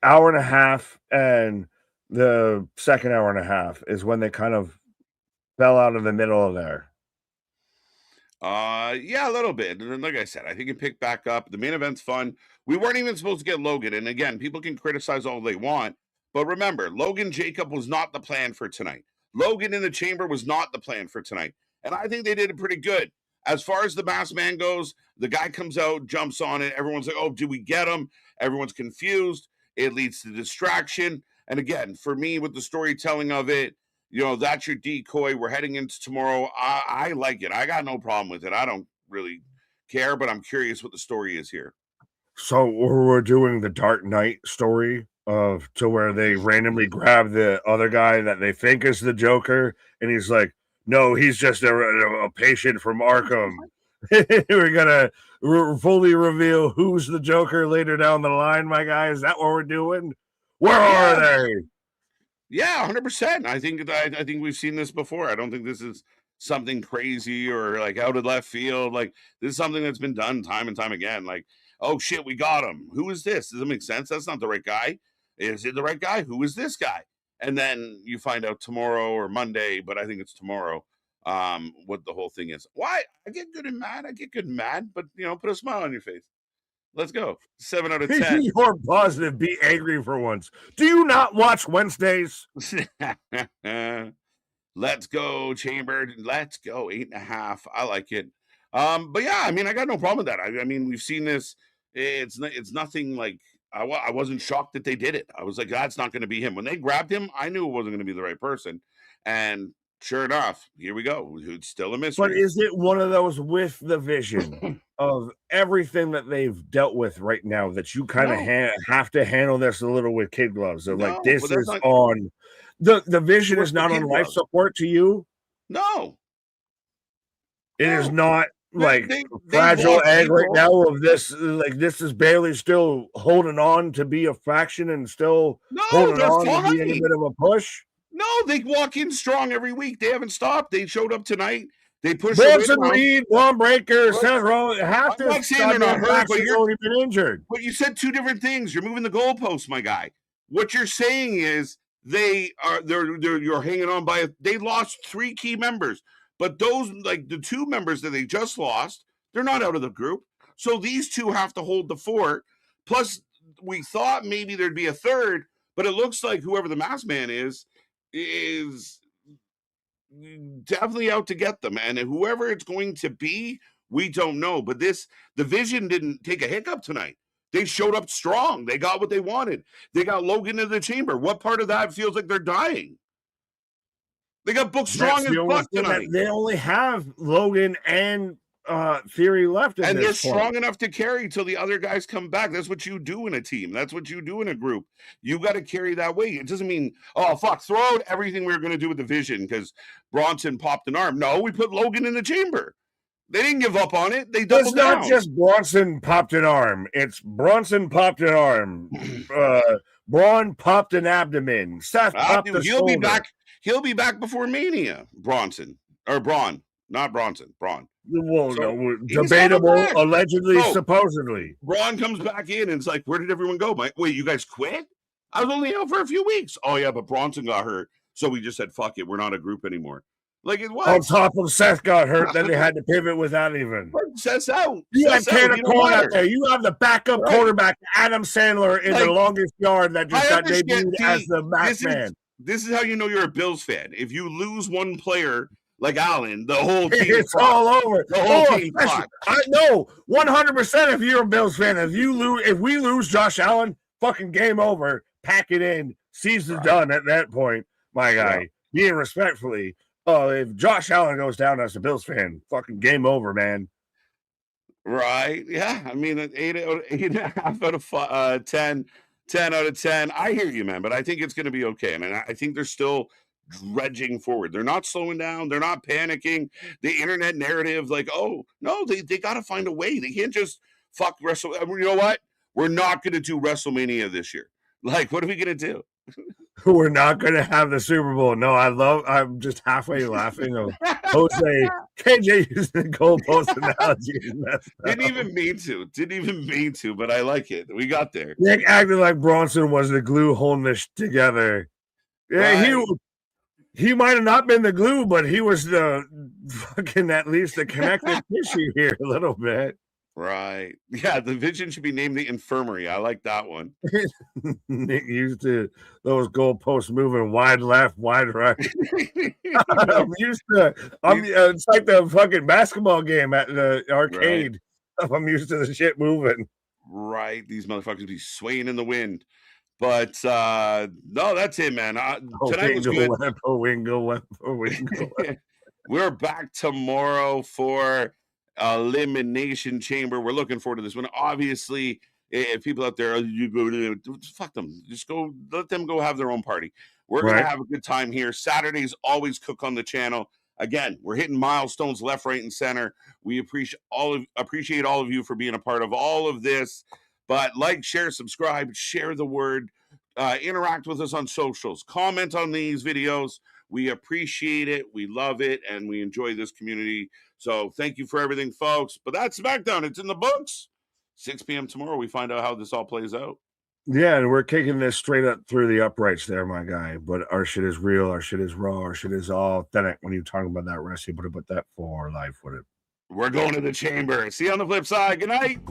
Speaker 2: hour and a half and the second hour and a half is when they kind of fell out of the middle of there.
Speaker 1: Yeah, a little bit. And like I said, I think it picked back up. The main event's fun. We weren't even supposed to get Logan. And again, people can criticize all they want. But remember, Logan Jacob was not the plan for tonight. Logan in the Chamber was not the plan for tonight. And I think they did it pretty good. As far as the Masked Man goes, the guy comes out, jumps on it. Everyone's like, oh, did we get him? Everyone's confused. It leads to distraction. And again, for me, with the storytelling of it, that's your decoy. We're heading into tomorrow. I like it. I got no problem with it. I don't really care, but I'm curious what the story is here.
Speaker 2: So we're doing the Dark Knight story to where they randomly grab the other guy that they think is the Joker, and he's like, no, he's just a patient from Arkham. We're gonna fully reveal who's the Joker later down the line, my guy. Is that what we're doing? Where are they?
Speaker 1: Yeah, 100%. I think we've seen this before. I don't think this is something crazy or like out of left field. Like this is something that's been done time and time again. Like Oh shit, we got him. Who is this? Does it make sense? That's not the right guy. Is it the right guy? Who is this guy? And then you find out tomorrow or Monday, but I think it's tomorrow, what the whole thing is. Why? I get good and mad. But put a smile on your face. Let's go. 7 out of 10.
Speaker 2: You're positive. Be angry for once. Do you not watch Wednesdays?
Speaker 1: Let's go, Chamber. Let's go. 8.5. I like it. But yeah, I mean, I got no problem with that. I mean, we've seen this. It's nothing like I wasn't shocked that they did it. I was like, that's not going to be him. When they grabbed him, I knew it wasn't going to be the right person. And sure enough, here we go. It's still a mystery.
Speaker 2: But is it one of those with the vision of everything that they've dealt with right now that you kind of have to handle this a little with kid gloves? Of like, this is not, on the vision is not on life support to you.
Speaker 1: No,
Speaker 2: it is not. Like fragile egg right now of this, like this is barely still holding on to be a fraction and still holding on to be a bit of a push.
Speaker 1: No, they walk in strong every week. They haven't stopped. They showed up tonight. They pushed
Speaker 2: Bronson Reed, Braun Breaker, Seth Rollins. Half
Speaker 1: I'm not saying they're not hurt, but
Speaker 2: you've already been injured.
Speaker 1: But you said two different things. You're moving the goalposts, my guy. What you're saying is they're you're hanging on by. They lost 3 key members. But those, like the 2 members that they just lost, they're not out of the group. So these 2 have to hold the fort. Plus, we thought maybe there'd be a third, but it looks like whoever the masked man is definitely out to get them. And whoever it's going to be, we don't know. But the Vision didn't take a hiccup tonight. They showed up strong. They got what they wanted. They got Logan in the chamber. What part of that feels like they're dying? They got booked strong as fuck tonight.
Speaker 2: They only have Logan and Theory left,
Speaker 1: and they're strong enough to carry till the other guys come back. That's what you do in a team. That's what you do in a group. You got to carry that weight. It doesn't mean, oh fuck, throw out everything we were going to do with the Vision because Bronson popped an arm. No, we put Logan in the chamber. They didn't give up on it. They doubled down.
Speaker 2: It's not just Bronson popped an arm. It's Bronson popped an arm. Braun popped an abdomen. Seth popped the shoulder.
Speaker 1: Be back. He'll be back before Mania, Bronson. Or Braun. Not Bronson. Braun.
Speaker 2: Well, no, debatable, allegedly, supposedly.
Speaker 1: Braun comes back in and it's like, where did everyone go? Wait, you guys quit? I was only out for a few weeks. Oh, yeah, but Bronson got hurt. So we just said, fuck it. We're not a group anymore. Like, it was.
Speaker 2: On top of Seth got hurt, then they had to pivot without even.
Speaker 1: Seth's out.
Speaker 2: You have Tanner Corn out there. You have the backup quarterback, Adam Sandler, in the longest yard that just got debuted as the masked man.
Speaker 1: This is how you know you're a Bills fan. If you lose one player like Allen, the whole team
Speaker 2: it's all over.
Speaker 1: The whole team
Speaker 2: I know 100% if you're a Bills fan. If we lose Josh Allen, fucking game over. Pack it in. Season's done at that point, my guy. Being respectfully, if Josh Allen goes down as a Bills fan, fucking game over, man.
Speaker 1: Right? Yeah. I mean, 8.5 out of 10. 10 out of 10. I hear you, man, but I think it's going to be okay. I mean, I think they're still dredging forward. They're not slowing down. They're not panicking. The internet narrative, like, oh, no, they got to find a way. They can't just fuck Wrestle. You know what? We're not going to do WrestleMania this year. Like, what are we going to do?
Speaker 2: We're not going to have the Super Bowl. No, I'm just halfway laughing. Jose, KJ used the goalpost analogy.
Speaker 1: Didn't even mean to, but I like it. We got there.
Speaker 2: Nick acted like Bronson was the glue holding this together. Yeah, he might have not been the glue, but he was the fucking, at least the connective tissue here a little bit.
Speaker 1: Right. Yeah, the Vision should be named the Infirmary. I like that one.
Speaker 2: Nick used to those goalposts moving wide left, wide right. It's like the fucking basketball game at the arcade. Right. I'm used to the shit moving.
Speaker 1: Right. These motherfuckers be swaying in the wind. But no, that's it, man. Tonight was good.
Speaker 2: Wingo.
Speaker 1: We're back tomorrow for Elimination Chamber. We're looking forward to this one. Obviously, if people out there, fuck them. Just go, let them go have their own party. We're going to have a good time here. Saturdays always cook on the channel. Again, we're hitting milestones left, right, and center. We appreciate all of you for being a part of all of this. But like, share, subscribe, share the word, interact with us on socials, comment on these videos. We appreciate it. We love it. And we enjoy this community. So thank you for everything, folks. But that's SmackDown. It's in the books. 6 p.m. tomorrow, we find out how this all plays out.
Speaker 2: Yeah, and we're kicking this straight up through the uprights there, my guy. But our shit is real, our shit is raw, our shit is all authentic. When you talk about that wrestling, but put that for life with it.
Speaker 1: We're going to the chamber. See you on the flip side. Good night.